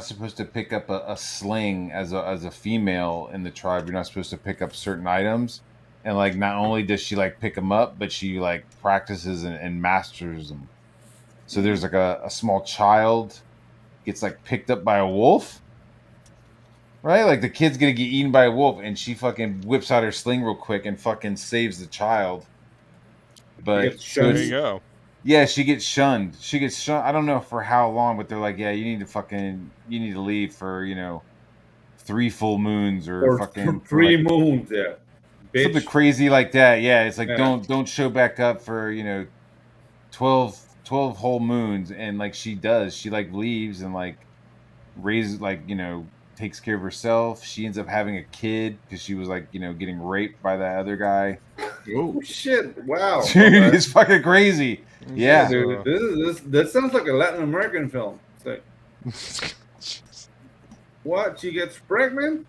supposed to pick up a sling as a female in the tribe. You're not supposed to pick up certain items. And like, not only does she like pick them up, but she like practices and masters them. So there's like a small child gets like picked up by a wolf, right? Like the kid's gonna get eaten by a wolf, and she fucking whips out her sling real quick and fucking saves the child. But there you go. Yeah, she gets shunned. She gets shunned. I don't know for how long, but they're like, yeah, you need to leave for, you know, 3 full moons or fucking 3 moons. Yeah. Bitch. Something crazy like that. Yeah, it's like don't show back up for, you know, 12 whole moons. And like she does, she like leaves and like raises, like, you know, takes care of herself. She ends up having a kid because she was like, you know, getting raped by that other guy. Oh shit! Wow, dude, it's fucking crazy. Yeah, dude, this sounds like a Latin American film. It's like, what? She gets pregnant?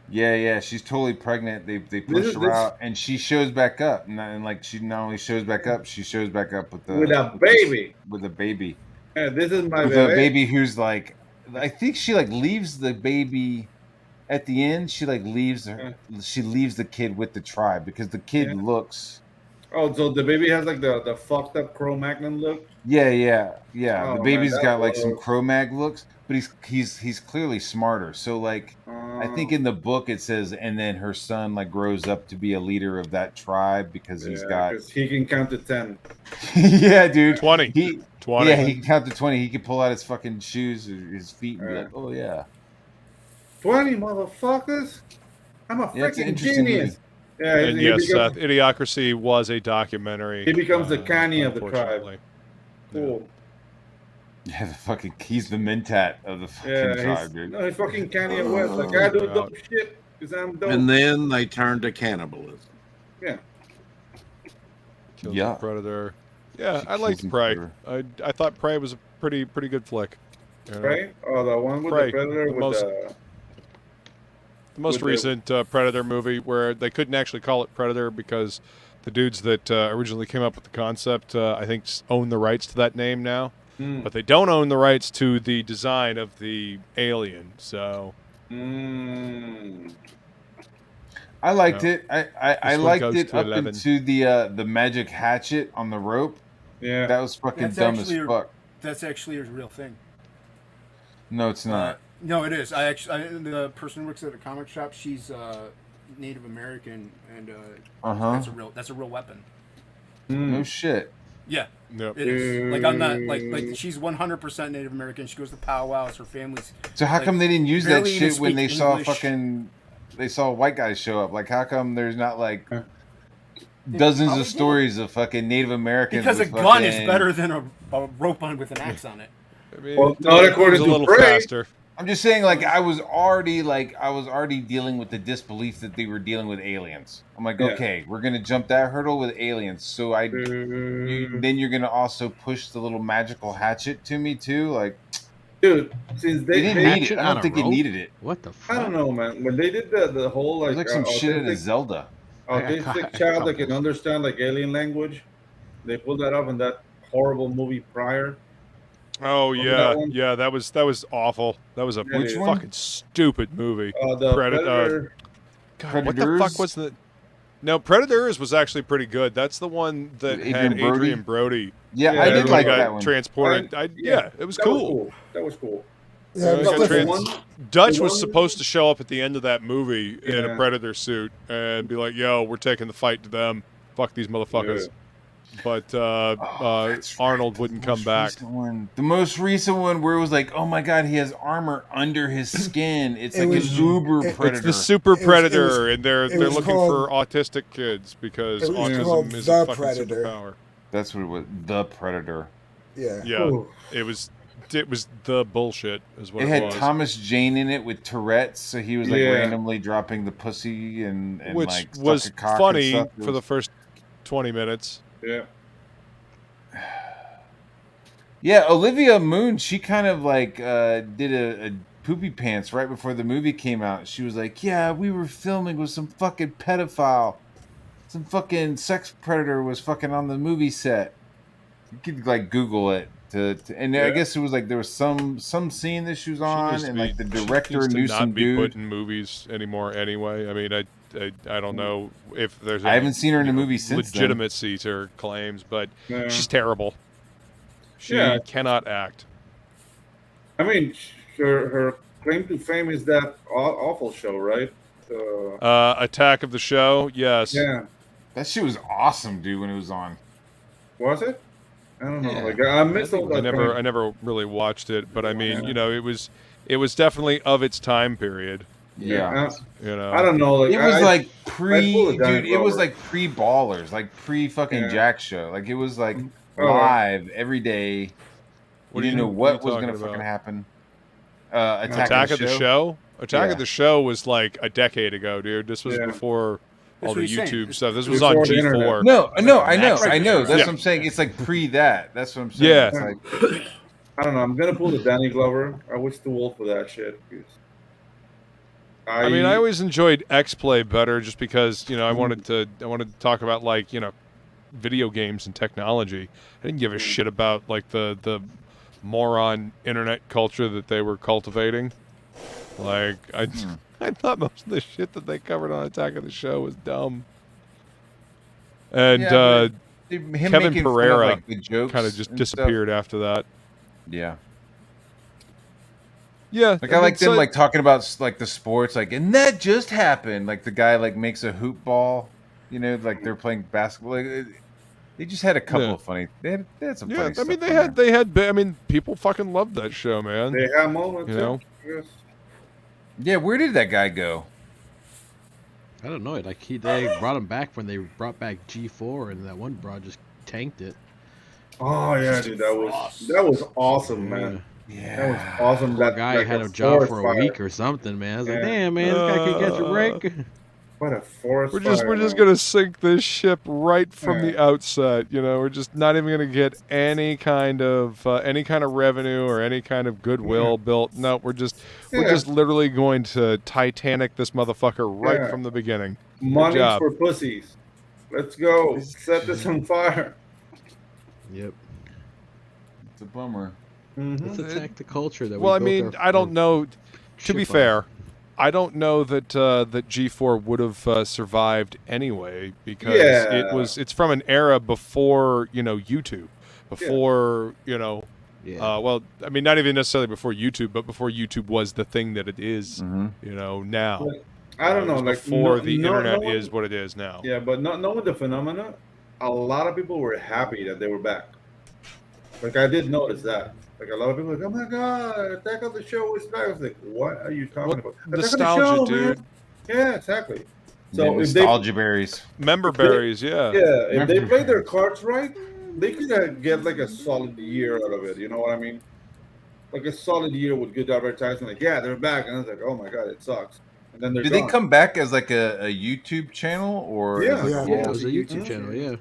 Yeah, she's totally pregnant. They push her out, and she shows back up, and like she not only shows back up, she shows back up with a baby. With a baby. Yeah, this is my baby. A baby who's like, I think she like leaves the baby at the end. She like leaves her. She leaves the kid with the tribe because the kid looks. Oh, so the baby has like the fucked up Cro-Magnon look. Yeah. Oh, the baby's got like some Cro-Mag looks, but he's clearly smarter. So like, I think in the book it says, and then her son like grows up to be a leader of that tribe because he's got. Because he can count to 10. Yeah, dude. 20. 20. Yeah, he can count to 20. He can pull out his fucking shoes or his feet and be like, oh yeah. 20 motherfuckers! I'm a freaking genius. Yeah, and yes, Idiocracy was a documentary. He becomes the Kanye of the tribe. Cool. Yeah, he's the Mentat of the fucking tribe, dude. No, he's fucking Kanye West. Like, I do dope shit because I'm dope. And then they turn to cannibalism. Yeah. Kills the Predator. Yeah, I liked Prey. I thought Prey was a pretty good flick. You know? Prey? Oh, the one with Prey, the Predator the with most- the... The most with recent Predator movie, where they couldn't actually call it Predator because the dudes that originally came up with the concept, I think, own the rights to that name now. But they don't own the rights to the design of the alien. So, I liked it. I This one liked goes it to up 11. into the magic hatchet on the rope. Yeah, that was fucking That's dumb as actually fuck. That's actually a real thing. No, it's not. No, it is. The person who works at a comic shop, she's Native American, and that's a real weapon. No shit. Yeah, Yep. it is. Like I'm not like she's 100% Native American. She goes to powwows. Her family's. So how come they didn't use that barely even shit when speak they saw English. fucking they saw white guys show up? Like, how come there's not like dozens of stories of fucking Native Americans? Because a with gun is fucking- better than a rope on with an axe on it. I mean, Well, not according a to little Prey. faster. I'm just saying, like, I was already dealing with the disbelief that they were dealing with aliens. I'm like, Yeah. okay, we're gonna jump that hurdle with aliens. So then you're gonna also push the little magical hatchet to me too, like. Dude, since They didn't need it. I on don't a think it rope? needed it. What the fuck? I don't know, man. When they did the whole It was like like some shit in a autistic, Zelda. autistic child that can understand like alien language, they pulled that off in that horrible movie Prior. Oh Remember yeah, that one? yeah, that was awful. That was a Yeah, dude. fucking stupid movie. The Predator. God, what the fuck was the? No, Predators was actually pretty good. That's the one that Adrian had Brody? Adrian Brody. Yeah, I Yeah, did Everybody like got that one. transported. Yeah, it was that cool. That was cool. Yeah, We but got the- trans- Dutch was supposed to show up at the end of that movie in Yeah. a Predator suit and be like, "Yo, we're taking the fight to them. Fuck these motherfuckers." But Arnold wouldn't come back. The most recent one where it was like, oh my god, he has armor under his skin. It's It like was- an uber it- predator. It's the super predator, and they're was looking called- for autistic kids because It was autism called is The a fucking Predator. superpower. That's what it was. The Predator. Yeah. Yeah, Ooh. it was the bullshit is what It it, had was. Thomas Jane in it with Tourette's, so he was like Yeah. randomly dropping the pussy and which like stuck was a cock funny and stuff. It for the was- first 20 minutes. Yeah. Yeah, Olivia Moon, she kind of like did a poopy pants right before the movie came out. She was like, yeah, we were filming with some fucking pedophile. Some fucking sex predator was fucking on the movie set. You could like Google it. And I guess it was like there was some scene that she was on, needs to and be- like the she director needs to knew not some be dude. put in movies anymore anyway. I mean, I don't know if there's I any, haven't seen her in a you know, movie since then. legitimacy to her claims, but Yeah. she's terrible. She Yeah. cannot act. I mean, her claim to fame is that awful show, right? Attack of the Show, yes. Yeah. That shit was awesome, dude, when it was on. Was it? I don't know. Yeah. Like I missed all that. I never really watched it, but I mean, you know, it was definitely of its time period. Yeah. You know, I don't know. Like, It was like I pre, pulled it down dude. It was lower. like pre Ballers, like pre fucking Yeah. Jack show. Like it was like Oh. live every day. What You do didn't know what are what you was talking gonna about? fucking happen. Attack of the Show. Attack Yeah. of the Show was like a decade ago, dude. This was Yeah. before all what the he's saying. YouTube stuff. This Before was on the internet. G4. No, I know. That's Yeah. what I'm saying. It's like pre that. That's what I'm saying. Yeah. It's like, I don't know. I'm gonna pull the Danny Glover. I was too old for that shit. I mean, I always enjoyed X-Play better, just because I wanted to talk about like video games and technology. I didn't give a shit about like the moron internet culture that they were cultivating. Like I thought most of the shit that they covered on Attack of the Show was dumb. And Yeah, but him Kevin making fun of, Pereira like, the jokes kind of just and stuff. disappeared after that. yeah. Yeah, Like I like them like talking about like the sports, like, and that just happened. Like the guy like makes a hoop ball, like they're playing basketball. Like, they just had a couple Yeah. of funny. They had some Yeah, funny I stuff. mean on they had. I mean, people fucking loved that show, man. They have moments. You know? Yes. Yeah, where did that guy go? I don't know. Like they brought him back when they brought back G4, and that one broad just tanked it. Oh yeah, dude, that was awesome, man. Yeah, that was awesome. That That guy like, had a a job forest for a fire. week or something, man. I was like, Yeah. damn, man, this guy could catch a break. What a forest We're just fire. gonna sink this ship right from the outset. You know, we're just not even gonna get any kind of revenue or any kind of goodwill built. No, we're just literally going to Titanic this motherfucker right from the beginning. Money's Good job. for pussies. Let's go. Set this on fire. Yep. It's a bummer. Let's attack the culture that. Well, I we mean, built I don't know. To be ship on. fair, I don't know that that G4 would have survived anyway because it's from an era before YouTube, before well, I mean, not even necessarily before YouTube, but before YouTube was the thing that it is, now. I don't know, like before the internet is what it is now. Yeah, but not knowing the phenomena, a lot of people were happy that they were back. Like I did notice that. Like a lot of people were like, oh my god, Attack of the Show is back. I was like, what are you talking about? Nostalgia, dude. Man. Yeah, exactly. So nostalgia berries. Member berries, yeah. Yeah, if they play their cards right, they could get like a solid year out of it. You know what I mean? Like a solid year with good advertising. Like, yeah, they're back. And I was like, oh my god, it sucks. And then they're Did gone. they come back as like a YouTube channel or? Yeah, as like it was a YouTube channel. Yeah.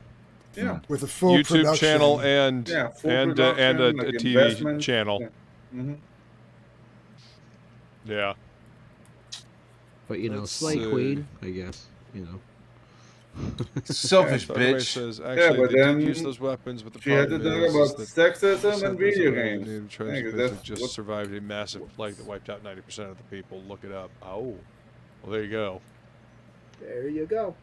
Yeah, with a full YouTube production. channel and full and production, a like TV investment. channel. Yeah. Yeah. But Slay Queen, I guess. Selfish Anyway, bitch. says, actually, but they then did use those weapons, but the she had to problem talk is about that sexism and video games. Native tribes Yeah, 'cause basically that's just what- survived a massive plague that wiped out 90% of the people. Look it up. Oh, well, there you go. There you go.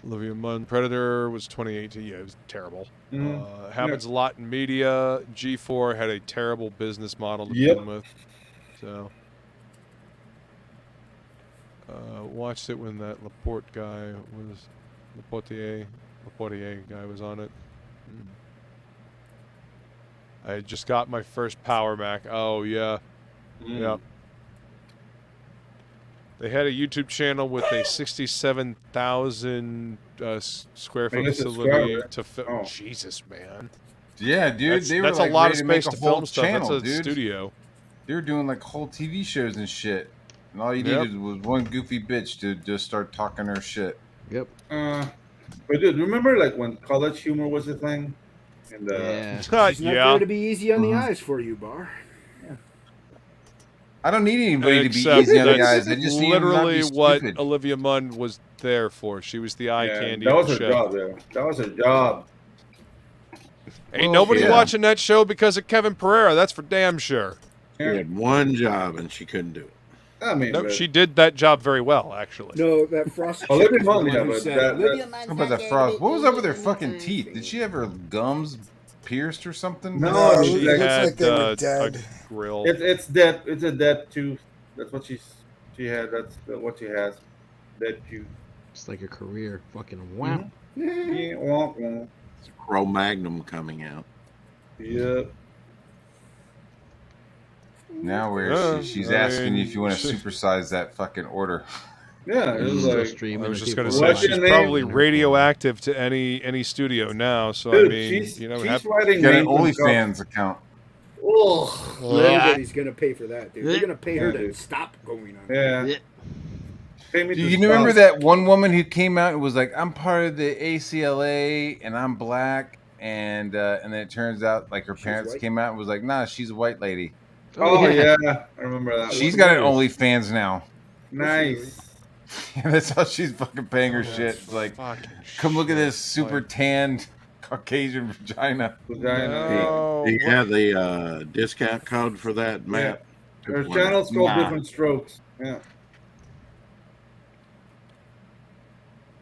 Olivia Munn, Predator was 2018. Yeah, it was terrible. Mhm. Happens a lot in media. G4 had a terrible business model to Yep. begin with. So, watched it when that Laporte guy was Laportier guy was on it. I had just got my first Power Mac. Oh yeah, yep. They had a YouTube channel with a 67,000 square foot facility to film. Jesus, man. Yeah, dude. That's, they were that's like a lot ready of to make space a to whole film stuff. channel, That's a dude. studio. They were doing like whole TV shows and shit. And all you needed was one goofy bitch to just start talking her shit. Yep. But dude, remember like when college humor was a thing? And It's not there to be easy on the eyes for you, Bar. I don't need anybody to be Except easy on the that's eyes. I just need them to not literally be what stupid. Olivia Munn was there for. She was the eye candy that of was the her show. job, yeah. That was her job. Ain't nobody watching that show because of Kevin Pereira. That's for damn sure. She had one job and she couldn't do it. I mean, No, she did that job very well, actually. No, that Frost. Olivia chick is Munn, the one yeah, who but said that- it. How about that frost? What was up with her fucking teeth? Did she have her gums pierced or something? No, She it looks had like they were a dead. grill. It's dead. It's a dead tooth. That's what she had. That's what she has. Dead tooth. It's like a career. Fucking wow. Yeah, wonk, wonk. It's Cro-Magnum coming out. Yep. Now where she's asking you if you want to supersize that fucking order. Yeah, it was like. I was just gonna say What's she's your name? probably radioactive to any studio now. So Dude, I mean, she's have, writing Get an names and OnlyFans account. stuff. Nobody's gonna pay for that, dude. They're gonna pay her Yeah, to dude. stop going on. Yeah. Pay me Do to you stop. remember that one woman who came out and was like, "I'm part of the ACLA and I'm black," and then it turns out like her parents white? came out and was like, "Nah, she's a white lady. Oh yeah, I remember that. She's got an OnlyFans now." Nice. That's how she's fucking paying her shit. It's like, come look at this super tanned Caucasian vagina. No. Do you have the discount code for that, Matt? Her channel's called Nah. Different Strokes. Yeah.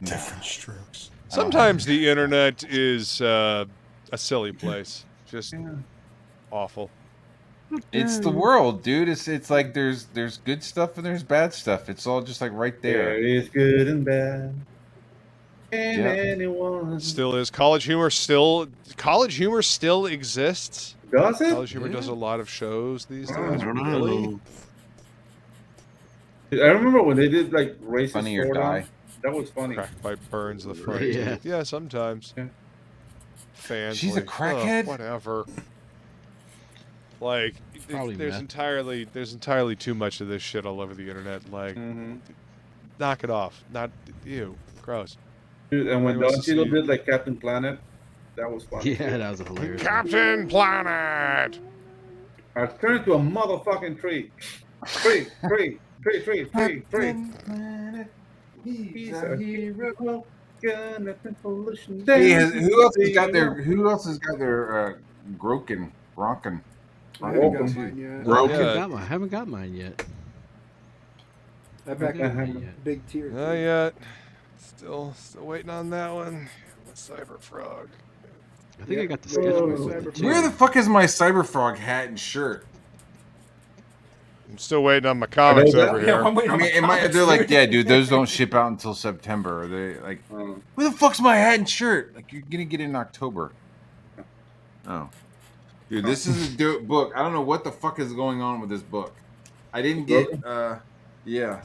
Different strokes. Sometimes the internet is a silly place. Just awful. It's the world, dude. It's like there's good stuff and there's bad stuff. It's all just like right there. There is good and bad. And Yep. anyone. Still is. College humor still exists. Does it? College humor does a lot of shows these days. I don't Really? know. I remember when they did like racist Funny or throwdown. die. That was funny. Cracked by burns the front. Yeah. Yeah, sometimes. Yeah. Fans. She's a like, crackhead? whatever. Like, Probably there's meth. entirely too much of this shit all over the internet. Like, Mm-hmm. knock it off. Not ew, gross. Dude, and when Nobody wants to Don Cheadle see- did like Captain Planet, that was funny. Yeah, that was hilarious. Captain Planet. I turned into a motherfucking tree. Tree. He's a hero. Hey, who else has got their Groken? I haven't got mine yet. I haven't got mine yet. I back big tears. Not yet. Still waiting on that one. Cyber Frog. I think I got the sketchbook. Where the fuck is my Cyberfrog hat and shirt? I'm still waiting on my comics over here. I mean, they're like, yeah, dude, those don't ship out until September. Are they like, where the fuck's my hat and shirt? Like, you're gonna get it in October. Oh, dude, this is a dope book. I don't know what the fuck is going on with this book. I didn't get, yeah,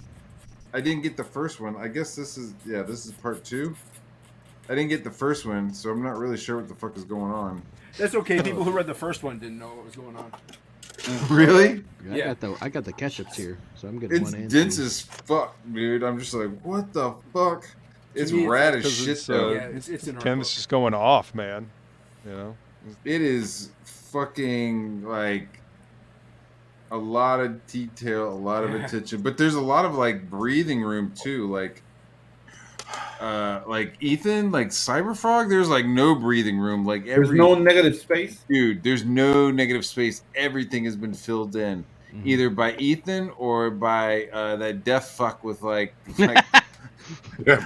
I didn't get the first one. I guess this is part 2. I didn't get the first one, so I'm not really sure what the fuck is going on. That's okay. People who read the first one didn't know what was going on. Really? Yeah, I got the ketchup tier, so I'm getting It's one and dense two. as fuck, dude. I'm just like, what the fuck? It's me, rad as 'cause shit, it's, though. Yeah, it's in our Canvas book. is going off, man. You know. It is fucking like a lot of detail, a lot of attention, but there's a lot of like breathing room too. Like Ethan, like Cyberfrog, there's like no breathing room. Like There's no negative space. Dude, there's no negative space. Everything has been filled in, either by Ethan or by that deaf fuck with like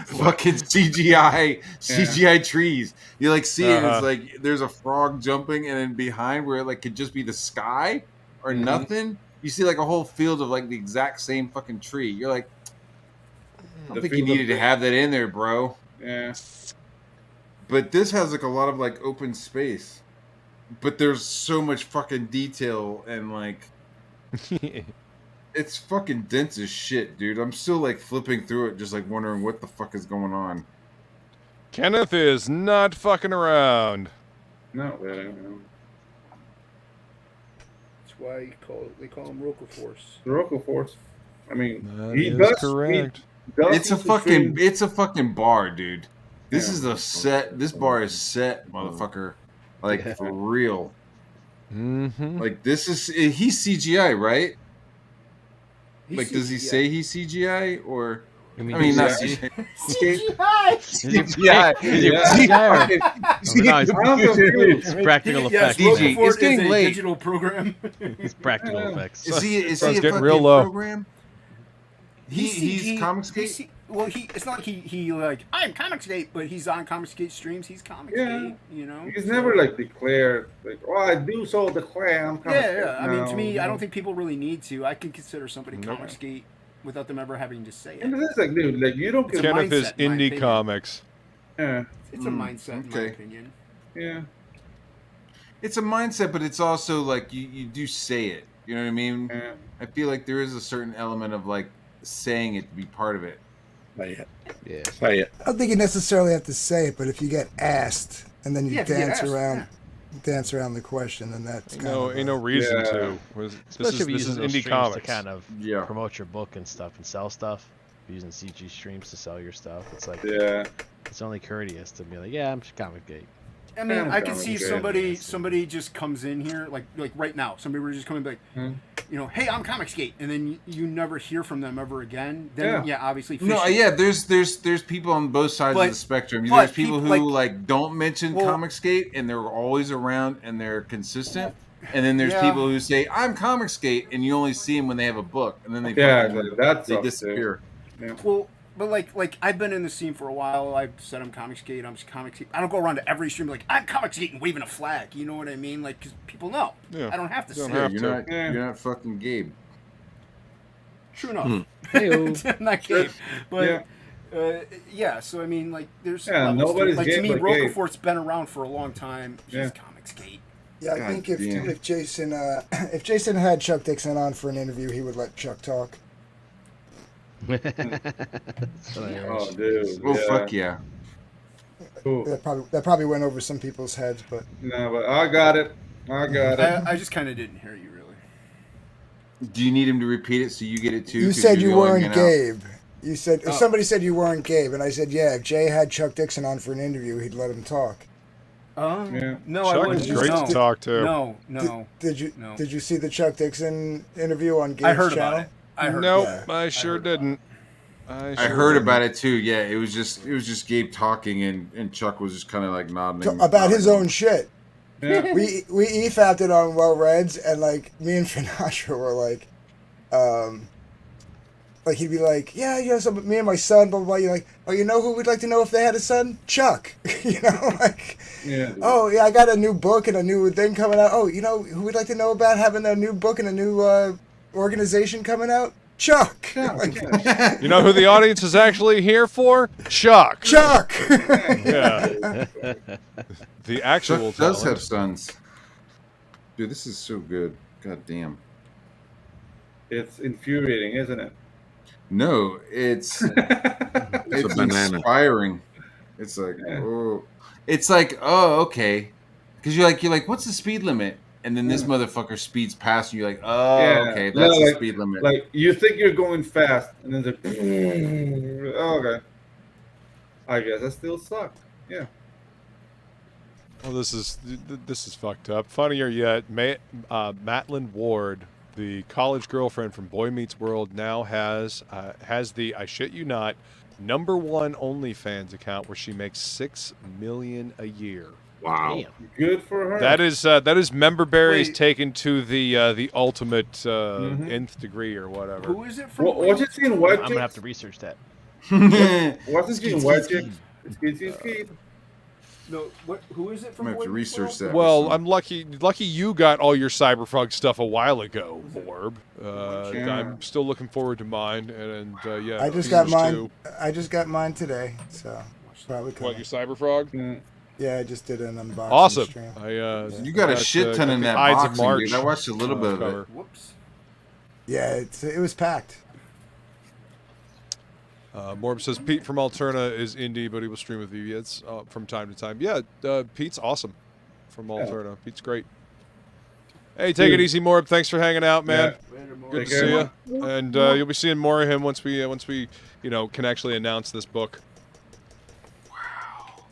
fucking CGI trees. You like see it, it's like there's a frog jumping, and then behind where it like could just be the sky or nothing, you see like a whole field of like the exact same fucking tree. You're like, I don't think you needed to have that in there, bro. Yeah. But this has like a lot of like open space. But there's so much fucking detail and like it's fucking dense as shit, dude. I'm still like flipping through it, just like wondering what the fuck is going on. Kenneth is not fucking around. No, really. No. That's why they call him Roku Force. The Roku Force. I mean, That he is does. correct. It's a fucking bar, dude. This is a set. This bar is set, motherfucker. Like for real. Mm-hmm. Like this is he's CGI, right? He's like, does he CGI. say he's CGI or? I mean, he's not CGI. CGI. It's practical Yes, effects. DG, Roku it's getting is a late. digital program. It's practical effects. Is he a getting fucking real low. program? He's Comicsgate. Well, it's not like he like I'm Comicsgate, but he's on Comicsgate streams. He's Comicsgate, you know. He's never like declared like, oh, I do so declare. I'm Yeah. I mean, to No, me, I no. don't think people really need to. I can consider somebody Comicsgate without them ever having to say it. And it's like, dude, like you don't It's get a Kenneth is mindset, in my indie opinion. comics. Yeah. It's a mindset, in my okay. opinion. Yeah. It's a mindset, but it's also like you do say it. You know what I mean? Yeah. I feel like there is a certain element of like saying it to be part of it. Yeah. I don't think you necessarily have to say it, but if you get asked and then you Yeah, if you get dance asked, around, dance around the question, then that's kind of Ain't no reason Yeah. to. Especially if you're This is using those indie streams comics. to kind of Yeah. promote your book and stuff and sell stuff. Using CG streams to sell your stuff. It's like Yeah. it's only courteous to be like, yeah, I'm just Comicsgate. I mean, Yeah, I can see Comicsgate. somebody just comes in here like right now. Somebody were just coming like, you know, hey, I'm Comicsgate, and then you never hear from them ever again. Then yeah, obviously. No, fishing. yeah, there's people on both sides of the spectrum. but There's people people, who like don't mention Well- Comicsgate and they're always around and they're consistent. And then there's Yeah. people who say I'm Comicsgate and you only see them when they have a book and then they Yeah, fucking- that's they up, disappear. Yeah. Well, but like I've been in the scene for a while. I've said I'm Comicsgate. I'm just Comicsgate. I don't go around to every stream like I'm Comicsgate and waving a flag. You know what I mean? Like, because people know. Yeah. I don't have to say. Yeah, it. you're not fucking Gabe. True enough. Heyo. Not Gabe, but. Yeah. Yeah, so I mean, like, there's Yeah, levels to it. nobody's like to Gabe me, but Roku Gabe. Fort's been around for a long time. He's Yeah. Comicsgate. Yeah, I God think damn. if Jason had Chuck Dixon on for an interview, he would let Chuck talk. Oh, dude. Oh fuck yeah. Cool. That probably went over some people's heads, but No, but I got it. I got it. I just kind of didn't hear you really. Do you need him to repeat it so you get it too? you 'Cause said you're you going weren't in and out. Gabe. You said somebody said you weren't Gabe, and I said, yeah. If Jay had Chuck Dixon on for an interview, he'd let him talk. No, Chuck I wouldn't. is great to talk to. No. Did you see the Chuck Dixon interview on Gabe's I heard channel? about it. I heard. Nope, Yeah. I sure didn't. I heard about it too. Yeah, it was just Gabe talking, and Chuck was just kind of like nodding About his own shit. Yeah. We EFAP'd it on Well Reds, and like me and Finasha were like he'd be like, yeah, you know, so me and my son, blah blah blah. You're like, oh, you know who we'd like to know if they had a son? Chuck. You know, like, yeah. Oh yeah, I got a new book and a new thing coming out. Oh, you know who we'd like to know about having a new book and a new organization coming out? Chuck. Like, you know who the audience is actually here for? Chuck. Chuck. Yeah. The actual Chuck does talent. have sons. Dude, this is so good. God damn. It's infuriating, isn't it? No, it's it's banana. inspiring. It's like, oh, it's like, oh, okay, because you're like, what's the speed limit? And then this motherfucker speeds past, and you're like, oh, okay, that's the speed limit. Like you think you're going fast, and then it's like, oh, okay. I guess that still sucked. Yeah. Well, this is fucked up. Funnier yet, Matlin Ward, the college girlfriend from Boy Meets World, now has the, I shit you not, #1 OnlyFans account where she makes $6 million a year. Wow. Damn. Good for her. That is member berries taken to the ultimate nth degree or whatever. Who is it from? What's it in White I'm gonna have to research that. What's it in White Chicks? Skeet. No, who is it from? I'm gonna have to research that. Well, I'm lucky you got all your Cyberpunk stuff a while ago, Orb. I'm still looking forward to mine, and yeah. I just got mine. Too. I just got mine today, so probably What, your Cyberfrog? Yeah, I just did an unboxing Awesome. stream. You got a shit ton in that Ides of boxing, dude. March I watched a little bit of it. Whoops. Yeah, it was packed. Morb says Pete from Alterna is indie, but he will stream with BEEFHEADS from time to time. Yeah, Pete's awesome from Alterna. Pete's great. Hey, take it easy, Morb. Thanks for hanging out, man. Yeah. Good to see you. And you'll be seeing more of him once we can actually announce this book. Wow.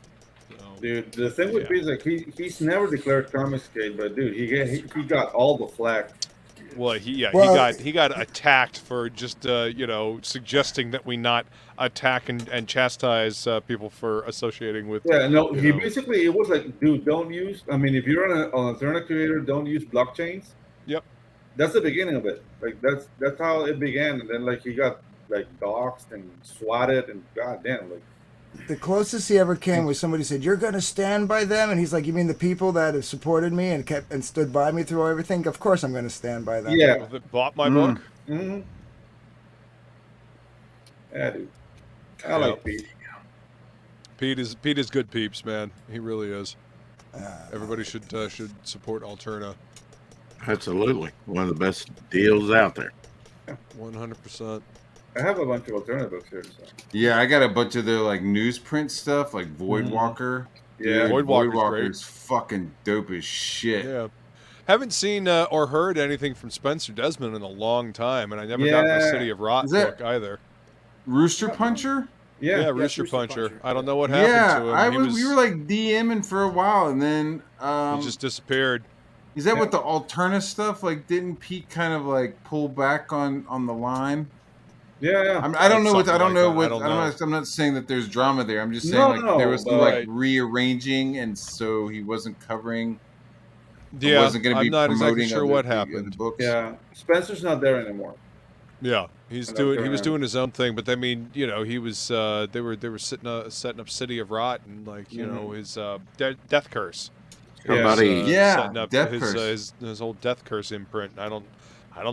So, Dude, the thing with Pete is like he's never declared Comixgater, but dude, he got all the flack. Well, he got attacked for just suggesting that we not attack and chastise people for associating with. Yeah, no, basically it was like, dude, don't use. I mean, if you're an alternative creator, don't use blockchains. Yep. That's the beginning of it. Like that's how it began, and then like he got like doxxed and swatted, and goddamn, like. The closest he ever came was somebody said, "You're gonna stand by them," and he's like, "You mean the people that have supported me and kept and stood by me through everything? Of course I'm gonna stand by them." Yeah, that bought my book. Mm-hmm. Yeah, dude. I like Pete. Pete is good peeps, man. He really is. Everybody should support Alterna. Absolutely, one of the best deals out there. 100%. I have a bunch of alternative books here. So. Yeah, I got a bunch of their like newsprint stuff, like Voidwalker. Yeah, Voidwalker's fucking dope as shit. Yeah, haven't seen or heard anything from Spencer Desmond in a long time, and I never got the City of Rot book either. Rooster Puncher? Yeah, Rooster Puncher. I don't know what happened to him. We were like DMing for a while, and then he just disappeared. Is that what the Alterna stuff? Like, didn't Pete kind of like pull back on the line? Yeah. I don't know I'm not saying that there's drama there. I'm just saying there was some like rearranging, and so he wasn't covering. Yeah, wasn't going to be I'm not promoting exactly sure what happened. the books. Yeah, Spencer's not there anymore. Yeah, he was doing his own thing, but I mean, he was they were setting up City of Rot and his Death Curse. Setting up Death Curse. his old Death Curse imprint. I don't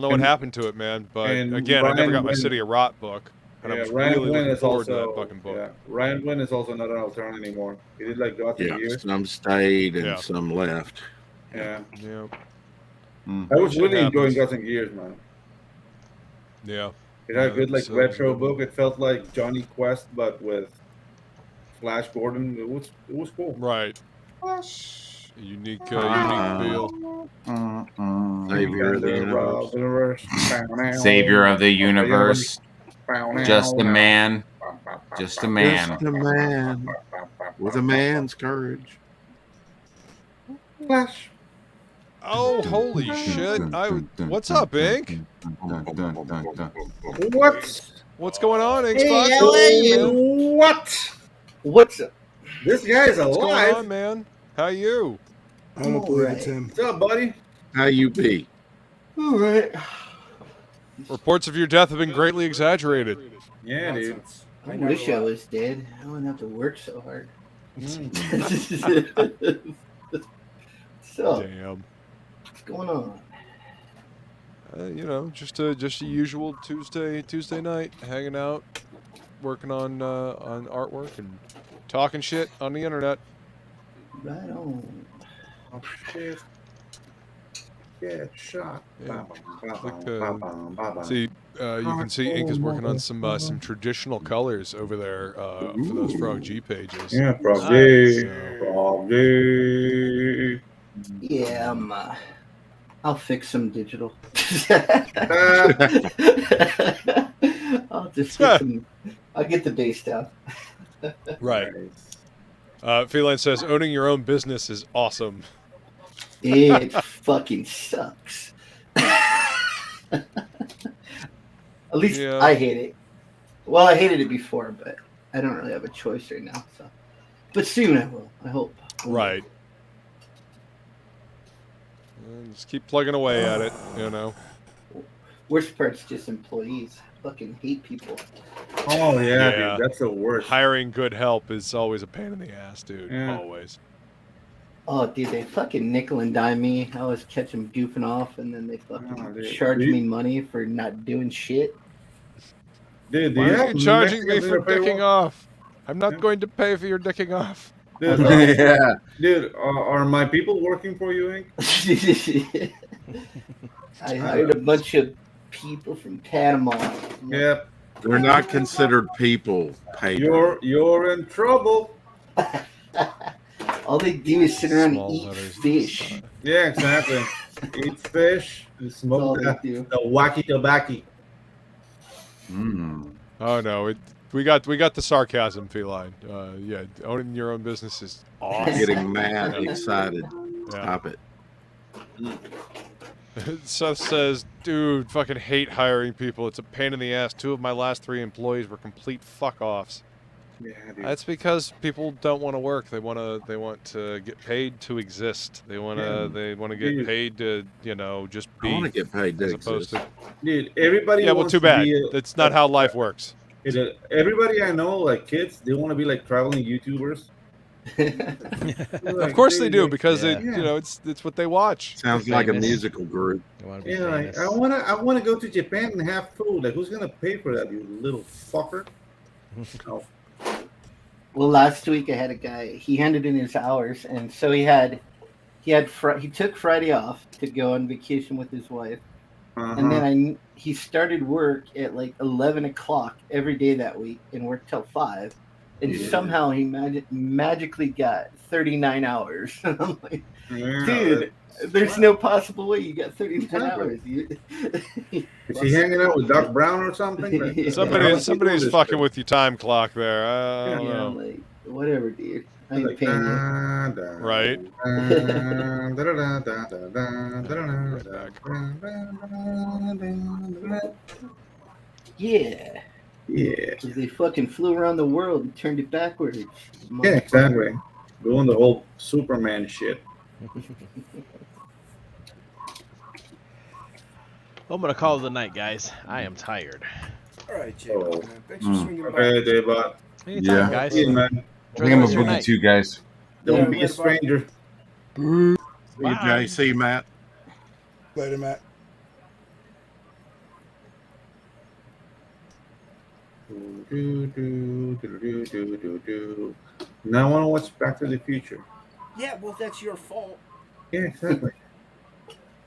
know what happened to it, man. But again, I never got my City of Rot book, and I was really looking forward to that fucking book. Yeah, Ryan Gwynn is also not an alternate anymore. He did like Gothic years. Some stayed and some left. Yeah. Yeah. I was really enjoying Gothic years, man. Yeah. It had a good retro book. It felt like Johnny Quest, but with Flash Gordon. It was cool. Right. Unique feel. Savior of the universe. Savior of the universe. Just a man. Just a man. Just a man with a man's courage. Flash. Oh, holy shit! What's up, Ink? What's going on, Ink Spots? What's up? This guy is alive. What's going on, man? How you? I don't believe it's him. What's up, buddy? How you be? All right. Reports of your death have been greatly exaggerated. Yeah, dude. I wish I was dead. I wouldn't have to work so hard. So, damn. What's going on? You know, just a usual Tuesday night, hanging out, working on artwork and talking shit on the internet. Right on. Oh shit. Get shot. Yeah. See, you can see Ink is working on some traditional colors over there for those Frog G pages. Yeah, Frog G. Frog G. Yeah, I'll fix some digital. I'll just get some. I'll get the base down. Right. Feline says owning your own business is awesome. It fucking sucks. At least I hate it. Well, I hated it before, but I don't really have a choice right now. So, but soon I will. I hope. Right. Just keep plugging away at it, you know. Worst part's just employees. Fucking hate people. Oh yeah, dude, that's the worst. Hiring good help is always a pain in the ass, dude. Yeah. Always. Oh, dude, they fucking nickel and dime me. I always catch them goofing off, and then they fucking charge me money for not doing shit. Dude, why are you charging me for dicking off? I'm not going to pay for your dicking off. Dude, dude, are my people working for you, Ink? I hired a bunch of people from Panama. Yep. They're not considered people. Paper. You're in trouble. All they do is sit around and eat fish. Yeah, exactly. Eat fish and smoke the wacky tobacco. Oh no, we got the sarcasm, Feline. Yeah, owning your own business is awesome. Getting mad, excited. Stop it. Seth says, dude, fucking hate hiring people. It's a pain in the ass. 2 of my last 3 employees were complete fuck-offs. Yeah, dude. That's because people don't want to work. They want to get paid to exist. They want to get paid to, you know, just be. I want to get paid to as opposed exist. to. Dude, everybody. Yeah, well, wants too to bad. be That's not how life works. Everybody I know, like kids, they want to be like traveling YouTubers. Of course they do, because you know, it's what they watch. Sounds like a musical group. Yeah, like, I wanna go to Japan and have food. Like, who's gonna pay for that, you little fucker? Oh. Well, last week I had a guy. He handed in his hours, and so he took Friday off to go on vacation with his wife, and then he started work at like 11 o'clock every day that week and worked till 5. And somehow he magically got 39 hours. I'm like, dude, there's no possible way you got 39 hours. Is he hanging out with Doc Brown or something? Like, somebody's fucking with your time clock there. I don't know. Like, whatever, dude. I ain't paying you. Right. Yeah. Yeah. Because they fucking flew around the world and turned it backwards. Yeah, exactly. Doing the whole Superman shit. I'm gonna call it the night, guys. I am tired. All right, Jay. Thanks for swinging by. Okay, Daybot. Anytime, guys. Yeah, man. I think I'm a boogie too, guys. Don't be a stranger. See you, Jay. See you, Matt. Later, Matt. Now I want to watch Back to the Future. Yeah, well, that's your fault. Yeah, exactly.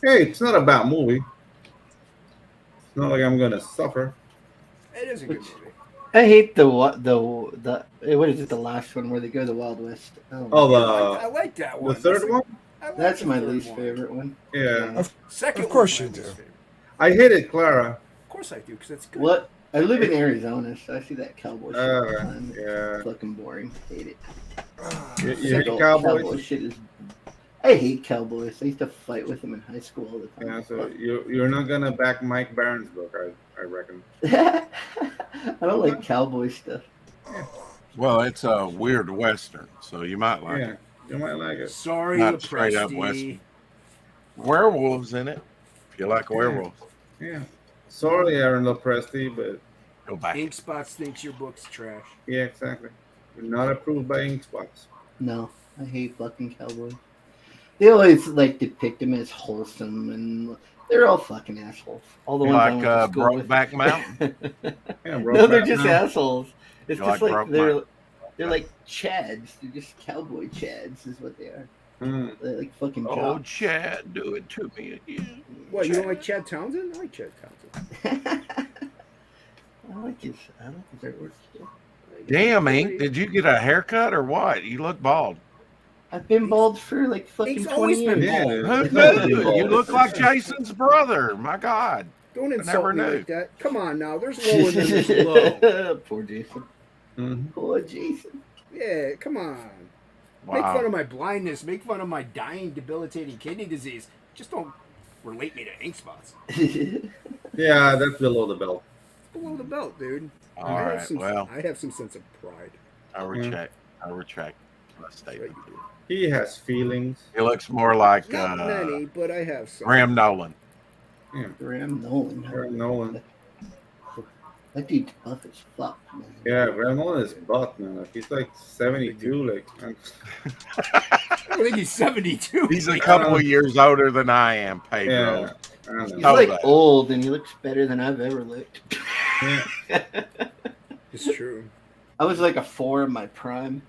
Hey, it's not a bad movie. It's not like I'm gonna suffer. It is a good movie. I hate the what is it? The last one where they go to the Wild West. I like that one. The third one? That's my least favorite one. Yeah. Second. Of course one's you my do. least favorite. I hate it, Clara. Of course I do, because it's good. What? I live in Arizona, so I see that cowboy shit all the time. Yeah. It's fucking boring. Hate it. You hate cowboys? Cowboy shit is. I hate cowboys. I used to fight with them in high school all the time. Yeah, so you're not gonna back Mike Barron's book, I reckon. I don't like cowboy stuff. Well, it's a weird western, so you might like it. You might like it. Sorry, Not straight up western. Werewolves in it. If you like werewolves. Yeah. Sorry, Aaron Lopresti, but go back. Ink Spots thinks your book's trash. Yeah, exactly. You're not approved by Ink Spots. No, I hate fucking cowboys. They always like depict them as wholesome, and they're all fucking assholes. All the ones I went to school with. Brokeback Mountain. No, they're just assholes. It's You just like like Brokeback? they're like chads. They're just cowboy chads, is what they are. They're like fucking. Oh, jocks. Chad, do it to me again. What, you don't like Chad Townsend? I like Chad Townsend. I like his artwork. Yeah. Damn, Ink, did you get a haircut or what? You look bald. I've been bald for like fucking 20 years. Who knew? You look like Jason's brother. My God. Don't I insult never me knew. like that. Come on now. There's low and then there's low. Poor Jason. Mm-hmm. Poor Jason. Yeah, come on. Wow. Make fun of my blindness. Make fun of my dying, debilitating kidney disease. Just don't relate me to Ink Spots. Yeah, that's below the belt. Below the belt, dude. All right, well. I have some sense of pride. I retract my statement. He has feelings. He looks more like Not many, but I have some. Graham Nolan. Yeah. Graham Nolan. Graham Nolan. That dude's buff as fuck, man. Yeah, Graham Nolan is buff, man. Like, he's like 72. Like, I don't think he's 72. He's a couple of years older than I am, Pedro. Yeah, I don't He's know. like old, and he looks better than I've ever looked. Yeah. It's true. I was like a 4 in my prime.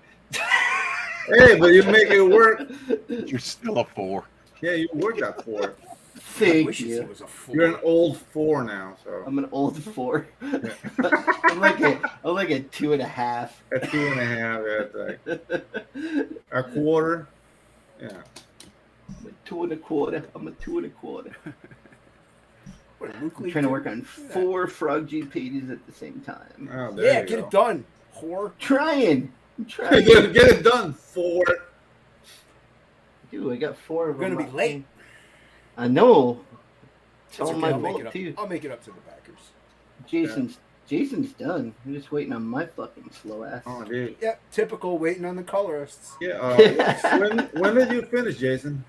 Hey, but you make it work. You're still a 4. Yeah, you worked at 4. Thank you. You're an old 4 now, so. I'm an old 4. I'm like a 2.5. A 2.5, yeah, like a quarter. Yeah. I'm a 2 1/4. I'm a 2 1/4. I'm trying to work on 4 Frog G pages at the same time. Oh, Yeah, get it done, whore. Trying. I'm trying. Get it done, 4. Dude, I got 4 of We're them. gonna be late. I know. It's That's all okay, my I'll make fault it up. too. I'll make it up to the backers. Jason's done. I'm just waiting on my fucking slow ass. Oh, dude. Yep, typical waiting on the colorists. Yeah. When did you finish, Jason?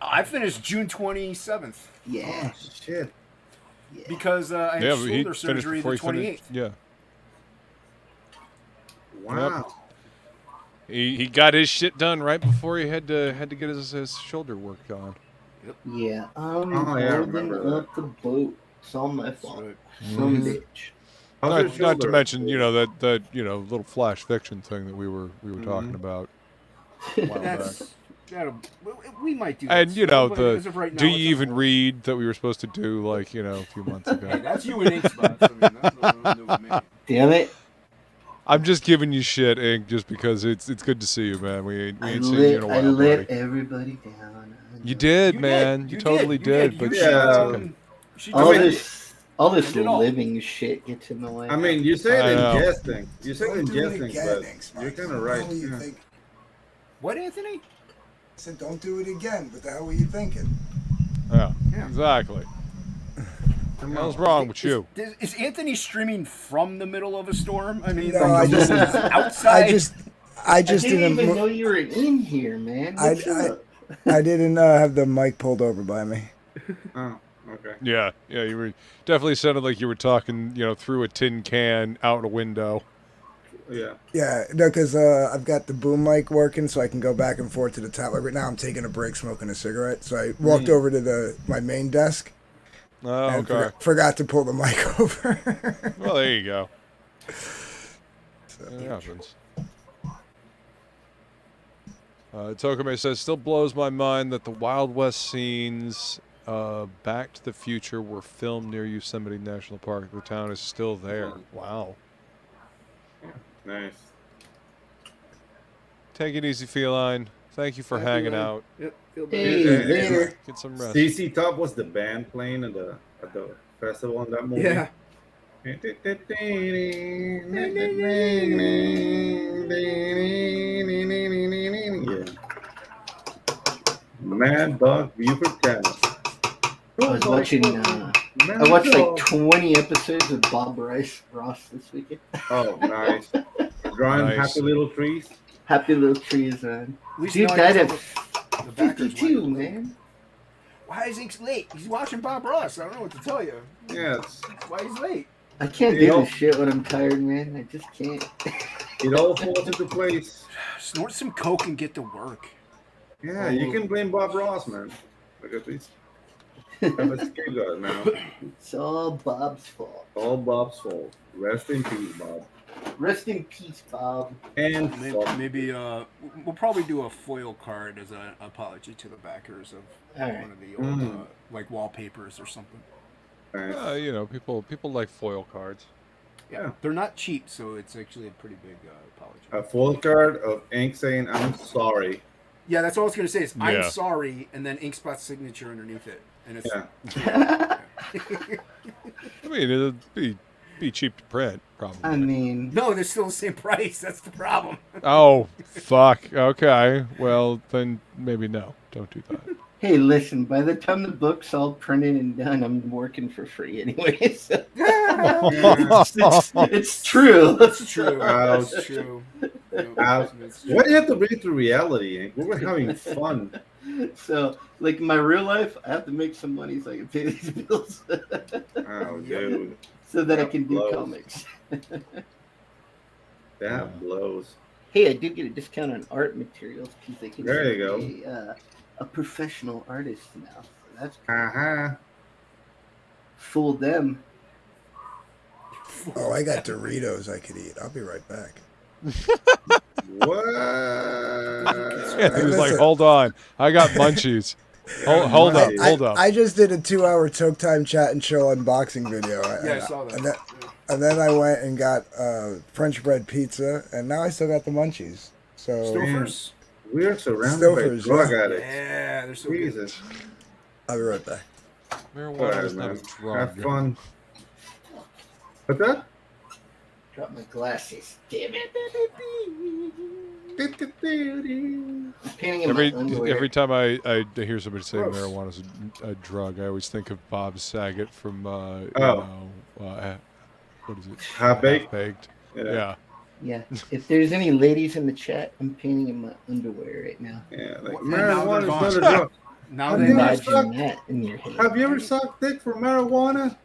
I finished June 27th. Yeah. Oh, shit. Yeah. Because I had shoulder surgery the 28th. Yeah. Wow. Yep. He got his shit done right before he had to get his shoulder worked on. Yep. Yeah. I'm I holding remember up the boat. It's all my fault. Mm-hmm. Some bitch. Not to mention, that little flash fiction thing that we were talking about a while back. We might do that. And still, but as of right now, do it's you even on read that we were supposed to do a few months ago? Hey, that's you in Ink Spots. I mean, that's nothing to do with me. Damn it. I'm just giving you shit, Ink, just because it's good to see you, man. We ain't seen you in a while, I let buddy. everybody down. You did, man. You totally did. But all this living shit gets in the way. I mean, you say it in jesting. You say it in jesting, but you're kind of right. What do you Yeah. think? What, Anthony? I said, don't do it again. What the hell were you thinking? Yeah, exactly. What the hell's wrong with you? Is Anthony streaming from the middle of a storm? I mean, No, I just- outside. I just didn't didn't. even know you were in here, man. What's up? I didn't have the mic pulled over by me. Oh, okay. Yeah, you were definitely sounded like you were talking, through a tin can out a window. Yeah. Yeah, no, because I've got the boom mic working, so I can go back and forth to the top. Like right now, I'm taking a break, smoking a cigarette. So I walked over to my main desk. Oh, and okay. Forgot to pull the mic over. Well, there you go. It happens. Tokame says, still blows my mind that the Wild West scenes Back to the Future were filmed near Yosemite National Park. The town is still there. Wow. Nice. Take it easy, Feline. Thank you for hanging out. Yep. Hey, later. Get some rest. CC Top was the band playing at the festival in that movie. Yeah. Mad Dog BEEFHEADS. I was watching. I watched like 20 episodes of Bob Ross this weekend. Oh, nice. Drawing happy little trees. Happy little trees, man. Dude died at 52, man. Why is he late? He's watching Bob Ross. I don't know what to tell you. Yes. Why he's late? I can't do this shit when I'm tired, man. I just can't. It all falls into place. Snort some coke and get to work. Yeah, you can blame Bob Ross, man. Look at these. I'm a scapegoat now. It's all Bob's fault. All Bob's fault. Rest in peace, Bob. Rest in peace, Bob. And maybe we'll probably do a foil card as an apology to the backers of one of the old like wallpapers or something. You know, people like foil cards. Yeah, they're not cheap, so it's actually a pretty big apology. A foil card of ink saying "I'm sorry." Yeah, that's all I was gonna say. Is I'm sorry, and then ink spot signature underneath it, and it's. I mean, it'd be cheap to print, probably. I mean, no, they're still the same price. That's the problem. Oh, fuck. Okay. Well, then maybe no. Don't do that. Hey, listen, by the time the book's all printed and done, I'm working for free anyway. So. It's true. It's true. It's true. Why do you have to bring it to reality? We were having fun. So, like, in my real life, I have to make some money so I can pay these bills. Oh, dude. So that I can do comics. That blows. Hey, I did get a discount on art materials because they can there you go. A professional artist now. So that's cool. Fooled them. Oh, I got Doritos I could eat. I'll be right back. What? Yeah, he was like, hold on. I got munchies. Hold up. I just did a 2-hour Toke Time Chat and Chill unboxing video. I saw that. And then I went and got French bread pizza, and now I still got the munchies. So Stouffer's. We're surrounded by drug addicts. Yeah, they're so Jesus. good. I'll be right back. Marijuana is not a drug. Have fun. What's that? Drop my glasses. Damn it. Every time I hear somebody say marijuana is a drug, I always think of Bob Saget from what is it? Half-Baked. Yeah. If there's any ladies in the chat, I'm painting in my underwear right now. Yeah, like marijuana is not a drug. Now they imagine that in your head. Have you ever sucked dick for marijuana?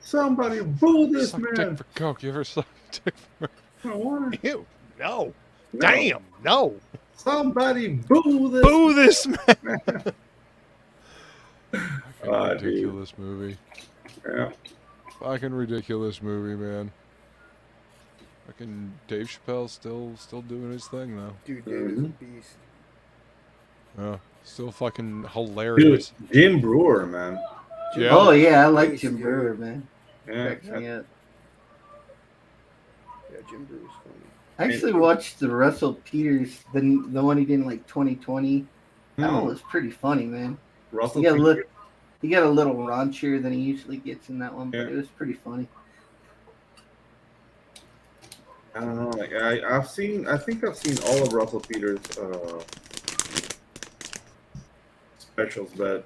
Somebody boo this man. Dick for coke. You ever sucked dick for marijuana? Ew. No. Damn. No. Somebody boo this. Boo this man. Ridiculous movie. Yeah. Fucking ridiculous movie, man. Fucking Dave Chappelle still doing his thing though. Dude, Dave is a beast. Yeah, still fucking hilarious. Dude, Jim Brewer, man. Yeah. Oh yeah, I like Jim Brewer, man. Yeah. Yeah, Jim Brewer's funny. I actually watched the Russell Peters, the one he did in like 2020. That one was pretty funny, man. Russell Peters? He got a little raunchier than he usually gets in that one, but it was pretty funny. I don't know. Like I think I've seen all of Russell Peters' specials, but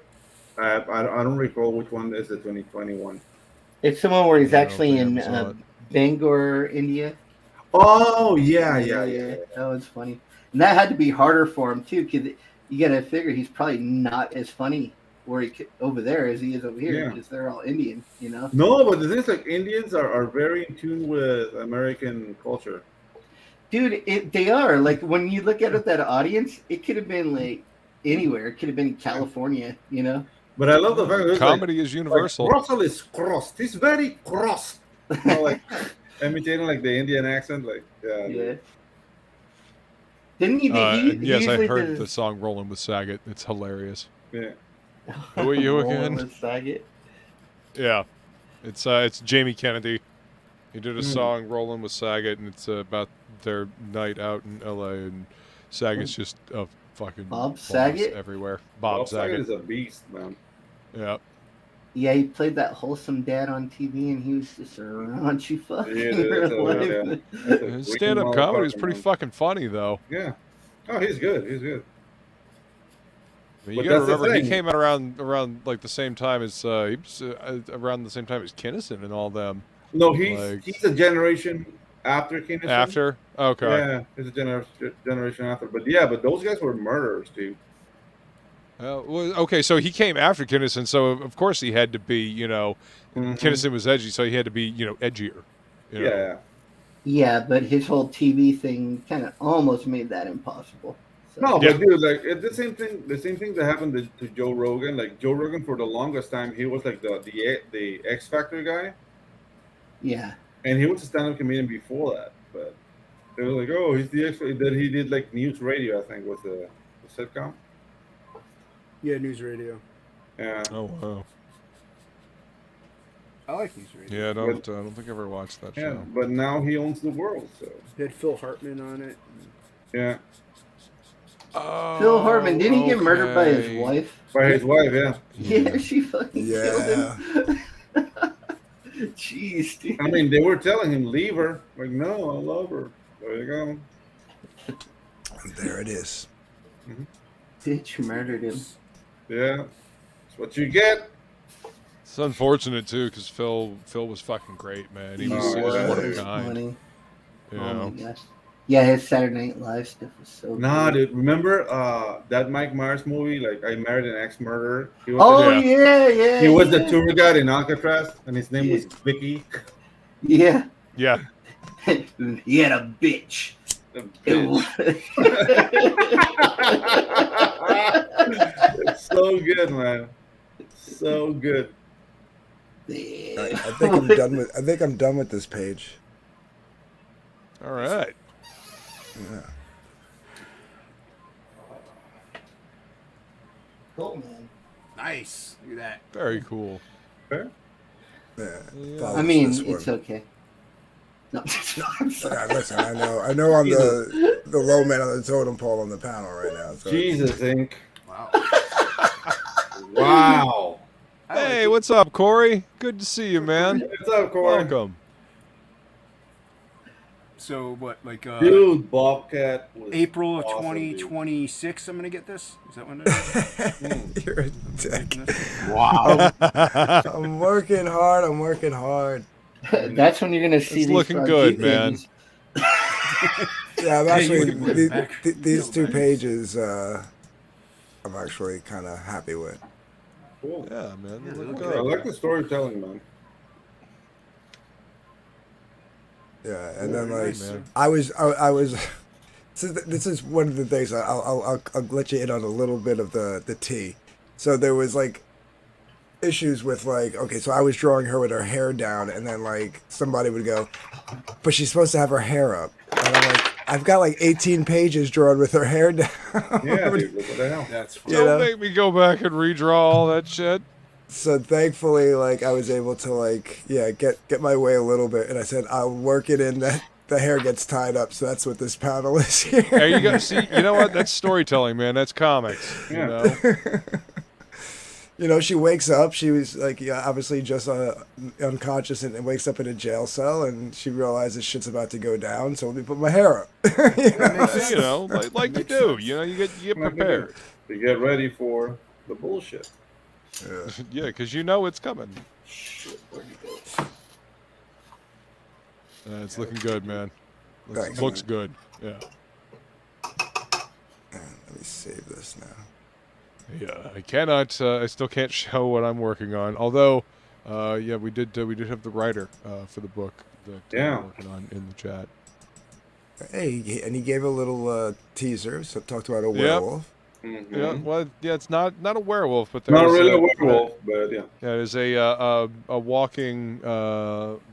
I don't recall which one is the 2021. It's the one where he's actually in Bangor, India. Oh yeah. That was funny, and that had to be harder for him too, because you got to figure he's probably not as funny over there as he is over here, because they're all Indian, you know. No, but the thing is, like, Indians are very in tune with American culture. Dude, they are. Like, when you look at that audience, it could have been like anywhere. It could have been in California, you know. But I love the fact that comedy is universal. Like, Russell is crossed. He's very crossed. You know, like imitating like the Indian accent, like yeah. Didn't he? Yes, I heard the song "Rolling with Saget." It's hilarious. Yeah. Who are you again? With Saget? Yeah, it's Jamie Kennedy. He did a song "Rolling with Saget," and it's about their night out in L.A. and Saget's just a fucking Bob Saget everywhere. Bob Saget is a beast, man. Yeah. Yeah, he played that wholesome dad on TV, and he was just a raunchy fuck in Yeah, real life. His stand-up comedy is pretty fucking funny, though. Yeah. Oh, he's good. He's good. I mean, But you gotta that's the remember, he thing. came out around like the same time as he was around the same time as Kinnison and all them. No, Like, he's a generation after Kinnison. after. Okay. Yeah, he's a generation after. But yeah, but those guys were murderers, dude. Well, okay, so he came after Kinnison, so of course he had to be, you know, Kinnison was edgy, so he had to be, you know, edgier. You know? Yeah. Yeah, but his whole TV thing kind of almost made that impossible. So. No, but dude, like the same thing that happened to Joe Rogan. Like Joe Rogan, for the longest time, he was like the X Factor guy. Yeah. And he was a stand-up comedian before that, but they were like, oh, he's the X Factor. Then he did like news radio, I think, was the sitcom. Yeah, news radio. Yeah. Oh wow. I like news radio. Yeah, I don't think I ever watched that Yeah, show. but now he owns the world, so. They had Phil Hartman on it. Yeah. Phil Hartman, didn't he get murdered by his wife? By his wife, yeah. Yeah, she fucking killed him. Jeez, dude. I mean, they were telling him, leave her. Like, no, I love her. There you go. And there it is. Bitch murdered him. Yeah. That's what you get. It's unfortunate too, because Phil was fucking great, man. He was one of a kind. Funny. You Oh know? my gosh. Yeah, his Saturday Night Live stuff was so Nah, good. dude. Remember that Mike Myers movie, like I Married an Ex-Murderer? He was Oh, yeah. He was the tour guide in Alcatraz, and his name was Vicky. Yeah. Yeah. He had a bitch. It's so good, man. It's so good. I think I'm done with. I think I'm done with this page. All right. Yeah. Cool, man. Nice. Look at that. Very cool. Okay. Yeah. I mean, this one. it's okay. No, I'm sorry. Listen, I know I'm the low man on the totem pole on the panel right now. So. Jesus, Inc. Wow. Wow. Hey, what's up, Corey? Good to see you, man. What's up, Corey? Welcome. So what, like Dude, Bobcat was April of awesome, 2026, I'm gonna get this? Is that when it is? You're a dick. Wow. I'm working hard. That's when you're gonna see It's these looking good, babies. man. Yeah, I'm Hey, you actually can put it back. these two pages. I'm actually kind of happy with. Cool. Yeah, man. They look I good. like the storytelling, man. Yeah, and then like nice, man. I was. This is one of the things I'll let you in on a little bit of the tea. So there was like issues with like, okay, so I was drawing her with her hair down, and then like somebody would go, but she's supposed to have her hair up, and I'm like, I've got like 18 pages drawn with her hair down. Yeah, dude, what the hell? That's funny. Don't make me go back and redraw all that shit. So thankfully, like I was able to like, get my way a little bit, and I said I'll work it in that the hair gets tied up. So that's what this panel is here. There you go. See, you know what? That's storytelling, man. That's comics. You know? You know, she wakes up. She was like, obviously just unconscious, and wakes up in a jail cell, and she realizes shit's about to go down. So let me put my hair up. You know, like you do. You know, you get prepared. To get ready for the bullshit. Yeah, because you know it's coming. It's looking good, man. Thanks, Looks man. good. Yeah. Let me save this now. Yeah, I cannot. I still can't show what I'm working on. Although, yeah, we did have the writer for the book that we're working on in the chat. Hey, and he gave a little teaser. So talked about a werewolf. Mm-hmm. Yeah, well, yeah, it's not a werewolf, but there's Not really a werewolf, but yeah. Yeah, it is a walking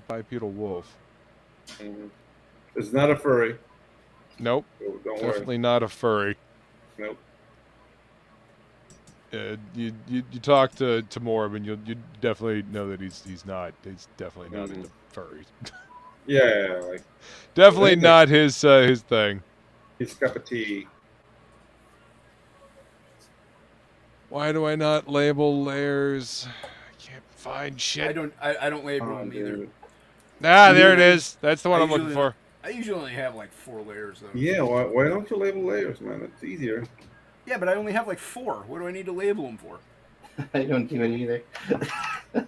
bipedal wolf. Mm-hmm. It's not a furry. Nope. So don't Definitely worry. not a furry. Nope. You talk to Morb, and you definitely know that he's definitely not into furries. Yeah, like definitely not his thing. His cup of tea. Why do I not label layers? I Can't find shit. I don't label them either. Ah, there it is. That's the one I'm looking for. I usually only have like 4 layers though. Yeah, why don't you label layers, man? It's easier. Yeah, but I only have like 4. What do I need to label them for? I don't do it either.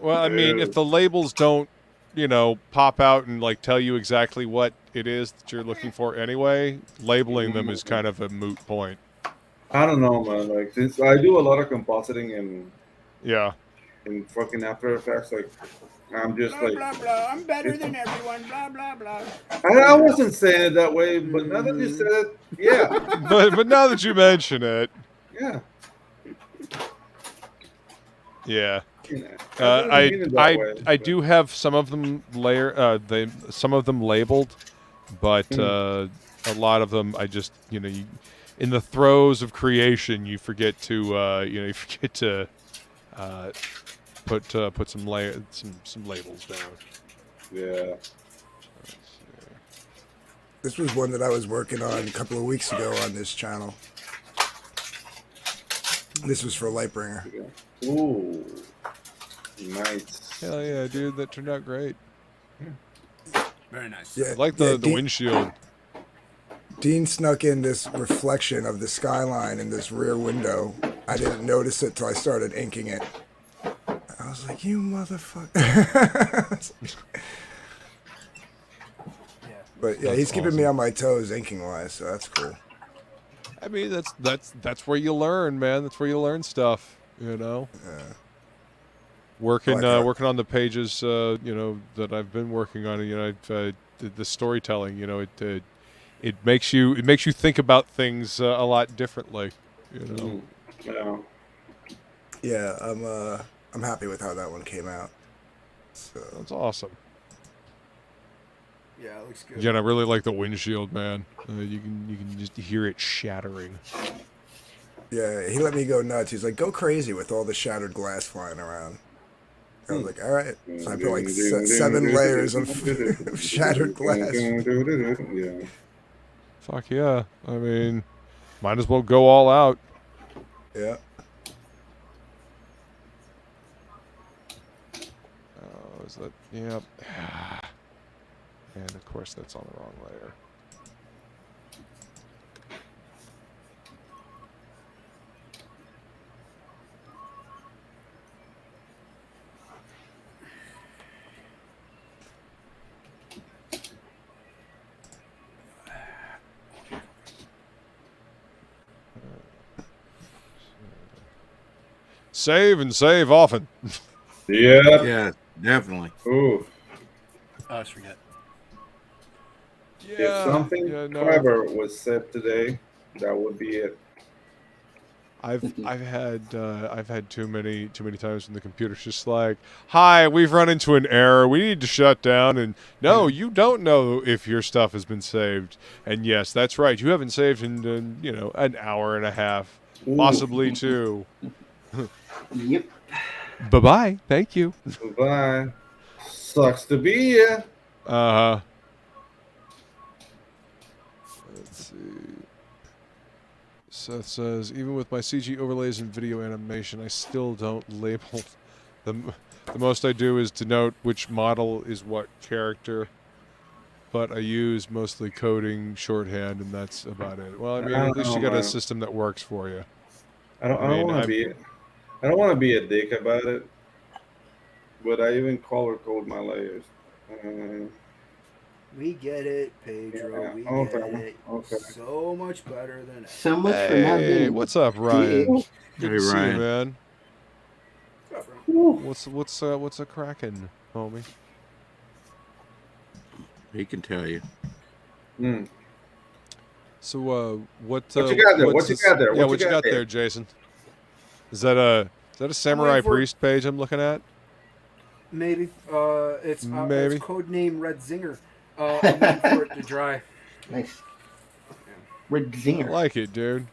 Well, I mean, if the labels don't, you know, pop out and like tell you exactly what it is that you're looking for anyway, labeling them is kind of a moot point. I don't know, man. Like, since I do a lot of compositing in fucking After Effects, like, I'm just blah, like, blah blah. I'm better than everyone. Blah blah blah. I wasn't saying it that way, but now that you said it, yeah. but now that you mention it, yeah. Yeah. I I do have some of them some of them labeled, but a lot of them I just, you know, in the throes of creation you forget to put some labels down. Yeah. This was one that I was working on a couple of weeks ago on this channel. This was for Lightbringer. Ooh. Nice. Hell yeah, dude, that turned out great. Very nice. Yeah, I like the windshield. Dean snuck in this reflection of the skyline in this rear window. I didn't notice it till I started inking it. I was like, you motherfucker. But yeah, he's keeping me on my toes inking wise, so that's cool. I mean, that's where you learn, man. That's where you learn stuff, you know. Yeah. Working on the pages, you know, that I've been working on, you know, the storytelling, you know, it makes you think about things a lot differently, you know. Yeah. Yeah, I'm happy with how that one came out. So that's awesome. Yeah, it looks good. Yeah, and I really like the windshield, man. You can just hear it shattering. Yeah, he let me go nuts. He's like, go crazy with all the shattered glass flying around. I was like, all right. So I put like 7 layers of shattered glass. Yeah. Fuck yeah. I mean, might as well go all out. Yeah. Oh, is that? Yep. And of course, that's on the wrong layer. Save and save often. Yeah. Yeah, definitely. Ooh. I always forget. If something clever was said today, that would be it. I've had too many times when the computer's just like, "Hi, we've run into an error. We need to shut down." And no, you don't know if your stuff has been saved. And yes, that's right. You haven't saved in you know, an hour and a half, possibly 2. Yep. Bye-bye. Thank you. Bye-bye. Sucks to be you. Let's see. Seth says, even with my CG overlays and video animation, I still don't label them. The most I do is denote which model is what character, but I use mostly coding, shorthand, and that's about it. Well, I mean, at least you got a system that works for you. I don't want to be a dick about it, but I even color code my layers. We get it, Pedro. Yeah, We okay, get it. okay. So much better than ever. So much for not Hey, being. what's up, Ryan? Good Hey, to see you, Ryan. man. What's up, bro? What's a cracking, homie? He can tell you. So, what you got there? What you got there? Yeah, What what you you got got there, there? Jason? Is that a Samurai for- Priest page I'm looking at? Maybe. It's Maybe. codename Red Zinger. I'm waiting for it to dry. Nice. Red I Zinger. like it, dude.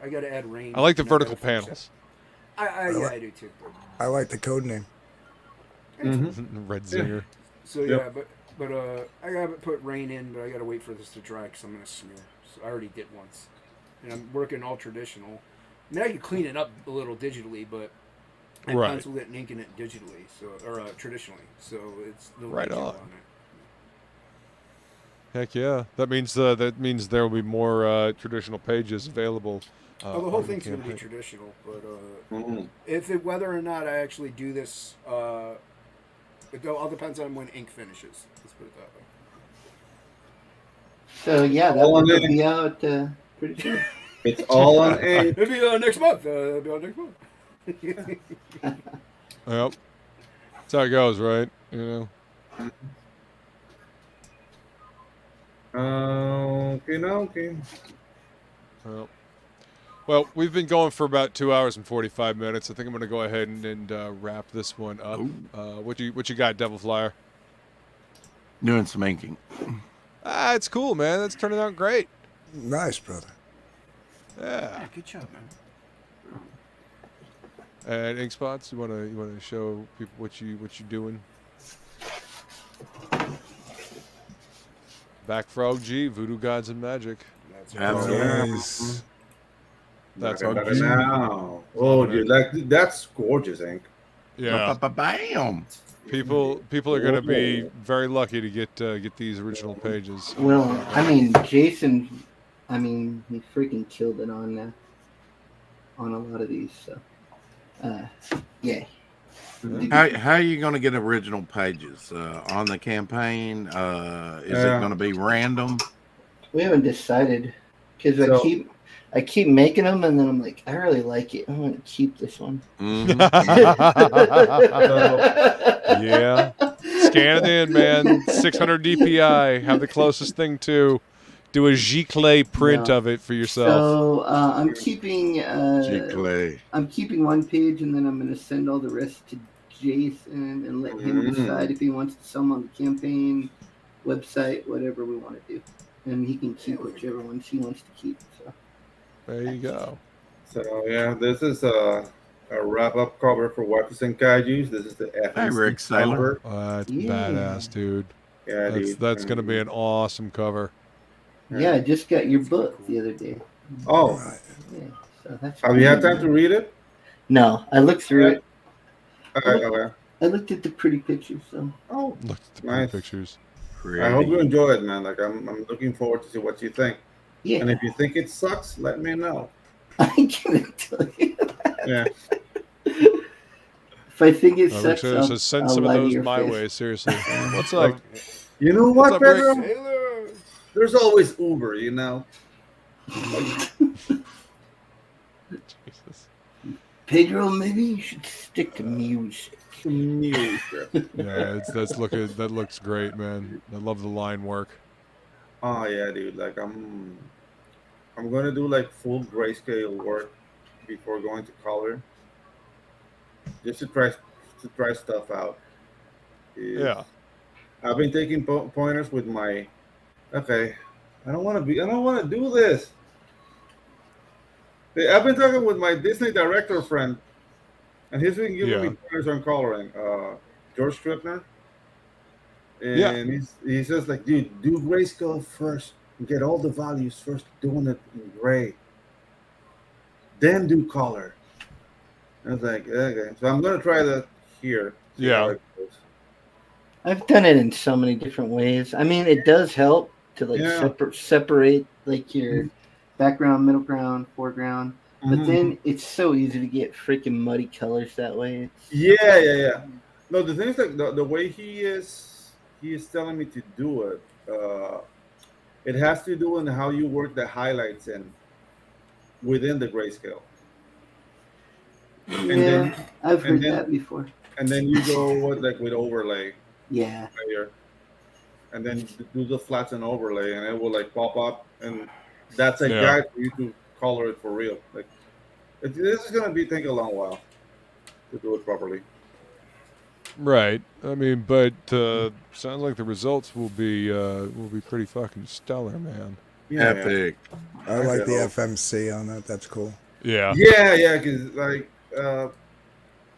I gotta add rain. I like the and I gotta vertical finish panels. it. I do too. I like the code name. Red Zinger. So yeah, but I gotta put rain in, but I gotta wait for this to dry because I'm gonna smear. So I already did once, and I'm working all traditional. I mean, I could clean it up a little digitally, but and Right. penciled it and inking it digitally, so or traditionally. So it's no Right detail on. on it. Heck yeah. That means there will be more traditional pages available. Well, the whole on thing's going to be campaign. traditional, but whether or not I actually do this, it all depends on when ink finishes. Let's put it that way. So yeah, that one will be out pretty soon. It's all on ink. It'll be next month. It'll be on next month. Yep. That's how it goes, right? You know. Okay. Well, we've been going for about 2 hours and 45 minutes. I think I'm going to go ahead and wrap this one up. What you got, Devil Flyer? Doing some inking. It's cool, man. That's turning out great. Nice, brother. Yeah. Good job, man. And ink spots, you wanna show people what you doing? Back for OG, Voodoo Gods and Magic. That's nice. That's OG. OG. Now. Oh, dude, that's gorgeous ink. Yeah. Bam. People are gonna be very lucky to get these original pages. Well, I mean, Jason, he freaking killed it on a lot of these. So, yeah. How are you going to get original pages on the campaign? Is it going to be random? We haven't decided because I keep making them, and then I'm like, I really like it. I'm going to keep this one. Yeah. Scan it in, man. 600 DPI. Have the closest thing to. Do a Giclée print of it for yourself. So I'm keeping Giclée. I'm keeping one page, and then I'm going to send all the rest to Jason and let him decide if he wants to sell them on the campaign, website, whatever we want to do, and he can keep whichever ones he wants to keep. So there you go. So yeah, this is a wrap-up cover for Weapons and Kaijus. This is the FMC Rick Sailor. That's badass, dude. Yeah, that's going to be an awesome cover. Yeah, I just got your book the other day. Oh. Yeah, so that's Have you had time to read it? No, I looked through it. Okay. I looked at the pretty pictures. So. Oh, looked at the pretty pictures. I hope you enjoy it, man. Like I'm looking forward to see what you think. Yeah. And if you think it sucks, let me know. I can't tell you that. Yeah. If I think it sucks, so send some of those my way. Seriously. What's up? You know what, What's up, Pedro? Rick? There's always Uber, you know. Jesus. Pedro, maybe you should stick to music. Yeah, that looks great, man. I love the line work. Oh yeah, dude. Like I'm gonna do like full grayscale work before going to color, just to try stuff out. Yeah. I've been taking pointers with my. Okay, I don't want to do this. I've been talking with my Disney director friend, and he's been giving me pointers on coloring. George Strippner. And he says like, dude, do grayscale first. Get all the values first, doing it in gray. Then do color. I was like, okay. So I'm gonna try that here. Yeah. I've done it in so many different ways. I mean, it does help to like separate like your background, middle ground, foreground. But then it's so easy to get freaking muddy colors that way. Yeah. No, the thing is like the way he is telling me to do it. It has to do in how you work the highlights in within the grayscale. I've heard that before. And then you go with overlay. Yeah. Layer, and then do the flats and overlay, and it will like pop up, and that's a guide for you to color it for real. Like this is gonna take a long while to do it properly. Right. I mean, but sounds like the results will be pretty fucking stellar, man. Yeah, epic. I like the FMC on that. That's cool. Yeah. Yeah. Because like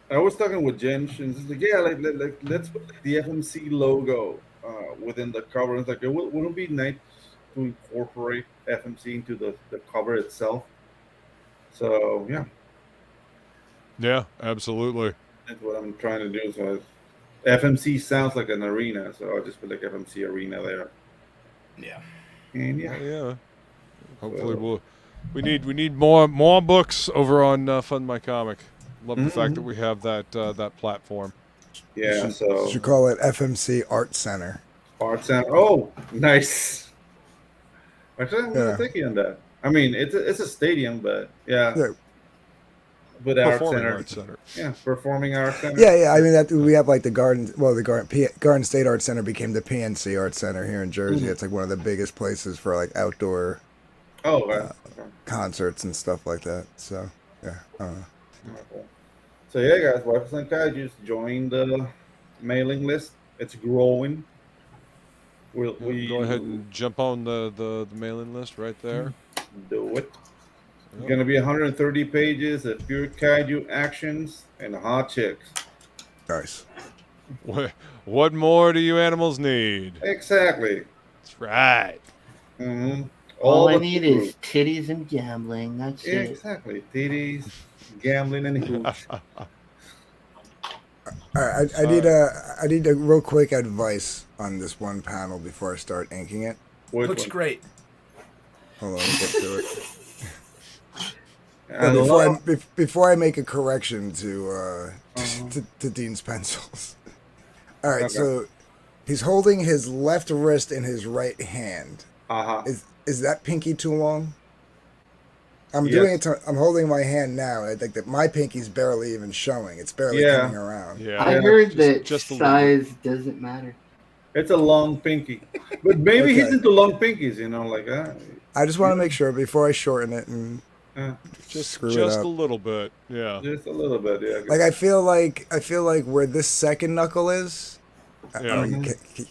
I was talking with Jensh, and it's like, let's put the FMC logo within the cover. It's like, wouldn't it be nice to incorporate FMC into the cover itself? So yeah. Yeah, absolutely. That's what I'm trying to do. So FMC sounds like an arena, so I'll just put like FMC arena there. Yeah. And yeah. Yeah. Hopefully we need more books over on Fund My Comic. Love the fact that we have that platform. Yeah, so you should call it FMC Art Center. Art Center. Oh, nice. Actually, I'm gonna take you on that. I mean, it's a stadium, but yeah. But Art Center. Yeah, performing art center. Yeah. I mean, we have like the Garden State Art Center became the PNC Art Center here in Jersey. It's like one of the biggest places for like outdoor concerts and stuff like that. So yeah. So yeah, guys, Weapons and just join the mailing list. It's growing. We'll go ahead and jump on the mailing list right there. Do it. It's going to be 130 pages of pure kaiju actions and hot chicks. Nice. What more do you animals need? Exactly. That's right. All I need is titties and gambling. That's it. Exactly. Titties, gambling, and hooch. All right, I need a real quick advice on this one panel before I start inking it. Looks great. Hold on, let's get to it. Before I make a correction to Dean's pencils. All right, so he's holding his left wrist in his right hand. Is that pinky too long? I'm doing it. I'm holding my hand now. I think that my pinky's barely even showing. It's barely coming around. Yeah, I heard that size doesn't matter. It's a long pinky, but maybe he's into long pinkies. You know, like I just want to make sure before I shorten it and just screw it up. a little bit. Yeah, just a little bit. Yeah. Like I feel like where this second knuckle is. Yeah.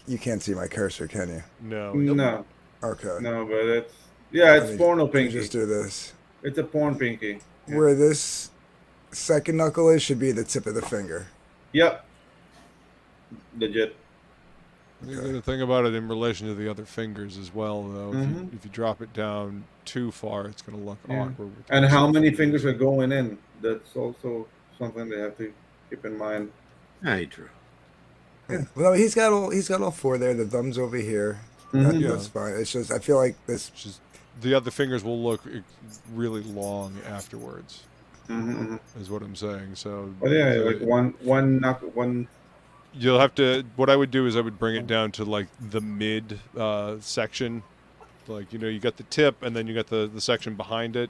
You can't see my cursor, can you? No. No. Okay. No, but it's porno pinky. Just do this. It's a porn pinky. Yeah. Where this second knuckle is should be the tip of the finger. Yep. Legit. You got to think about it in relation to the other fingers as well, though. If you drop it down too far, it's going to look awkward. And how many fingers are going in? That's also something they have to keep in mind. Hey, Drew. Yeah. Well, he's got all four there. The thumb's over here. That's fine. It's just I feel like this. The other fingers will look really long afterwards. Is what I'm saying. So. Well, yeah, like one. You'll have to. What I would do is I would bring it down to like the mid section, like you got the tip and then you got the section behind it.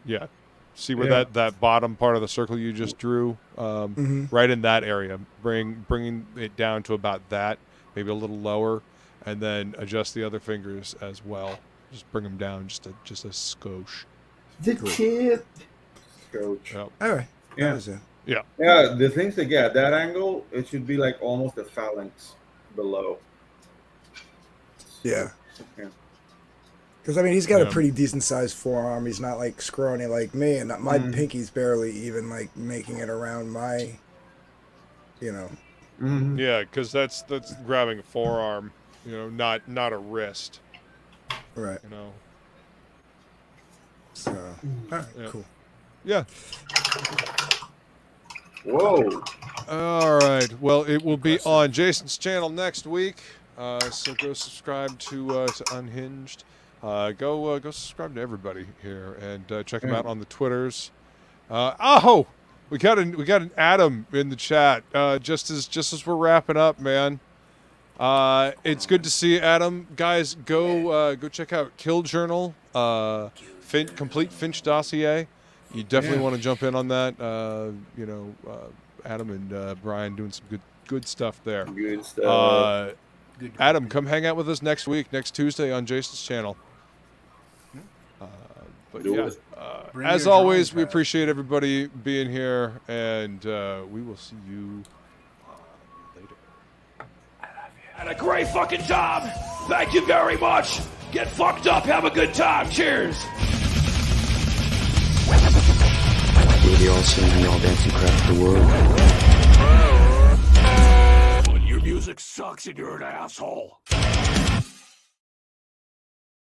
Yeah. See where that bottom part of the circle you just drew, right in that area. Bringing it down to about that, maybe a little lower, and then adjust the other fingers as well. Just bring them down just a skosh. The tip. Skosh. Yep. All right. Yeah. Yeah. Yeah. The things to get that angle, it should be like almost a phalanx below. Yeah. Because I mean, he's got a pretty decent sized forearm. He's not like scrawny like me, and my pinky's barely even like making it around my, Yeah, because that's grabbing a forearm, not a wrist. Right. So, all right, cool. Yeah. Whoa. All right. Well, it will be on Jason's channel next week. So go subscribe to Unhinged. Go subscribe to everybody here and check them out on the Twitters. We got an Adam in the chat just as we're wrapping up, man. It's good to see you, Adam. Guys, go check out Kill Journal, complete Finch dossier. You definitely want to jump in on that. Adam and Brian doing some good stuff there. Good stuff. Adam, come hang out with us next week, next Tuesday on Jason's channel. But as always, we appreciate everybody being here, and we will see you later. And a great fucking job. Thank you very much. Get fucked up. Have a good time. Cheers. We're all singing, all dancing across the world. When your music sucks and you're an asshole.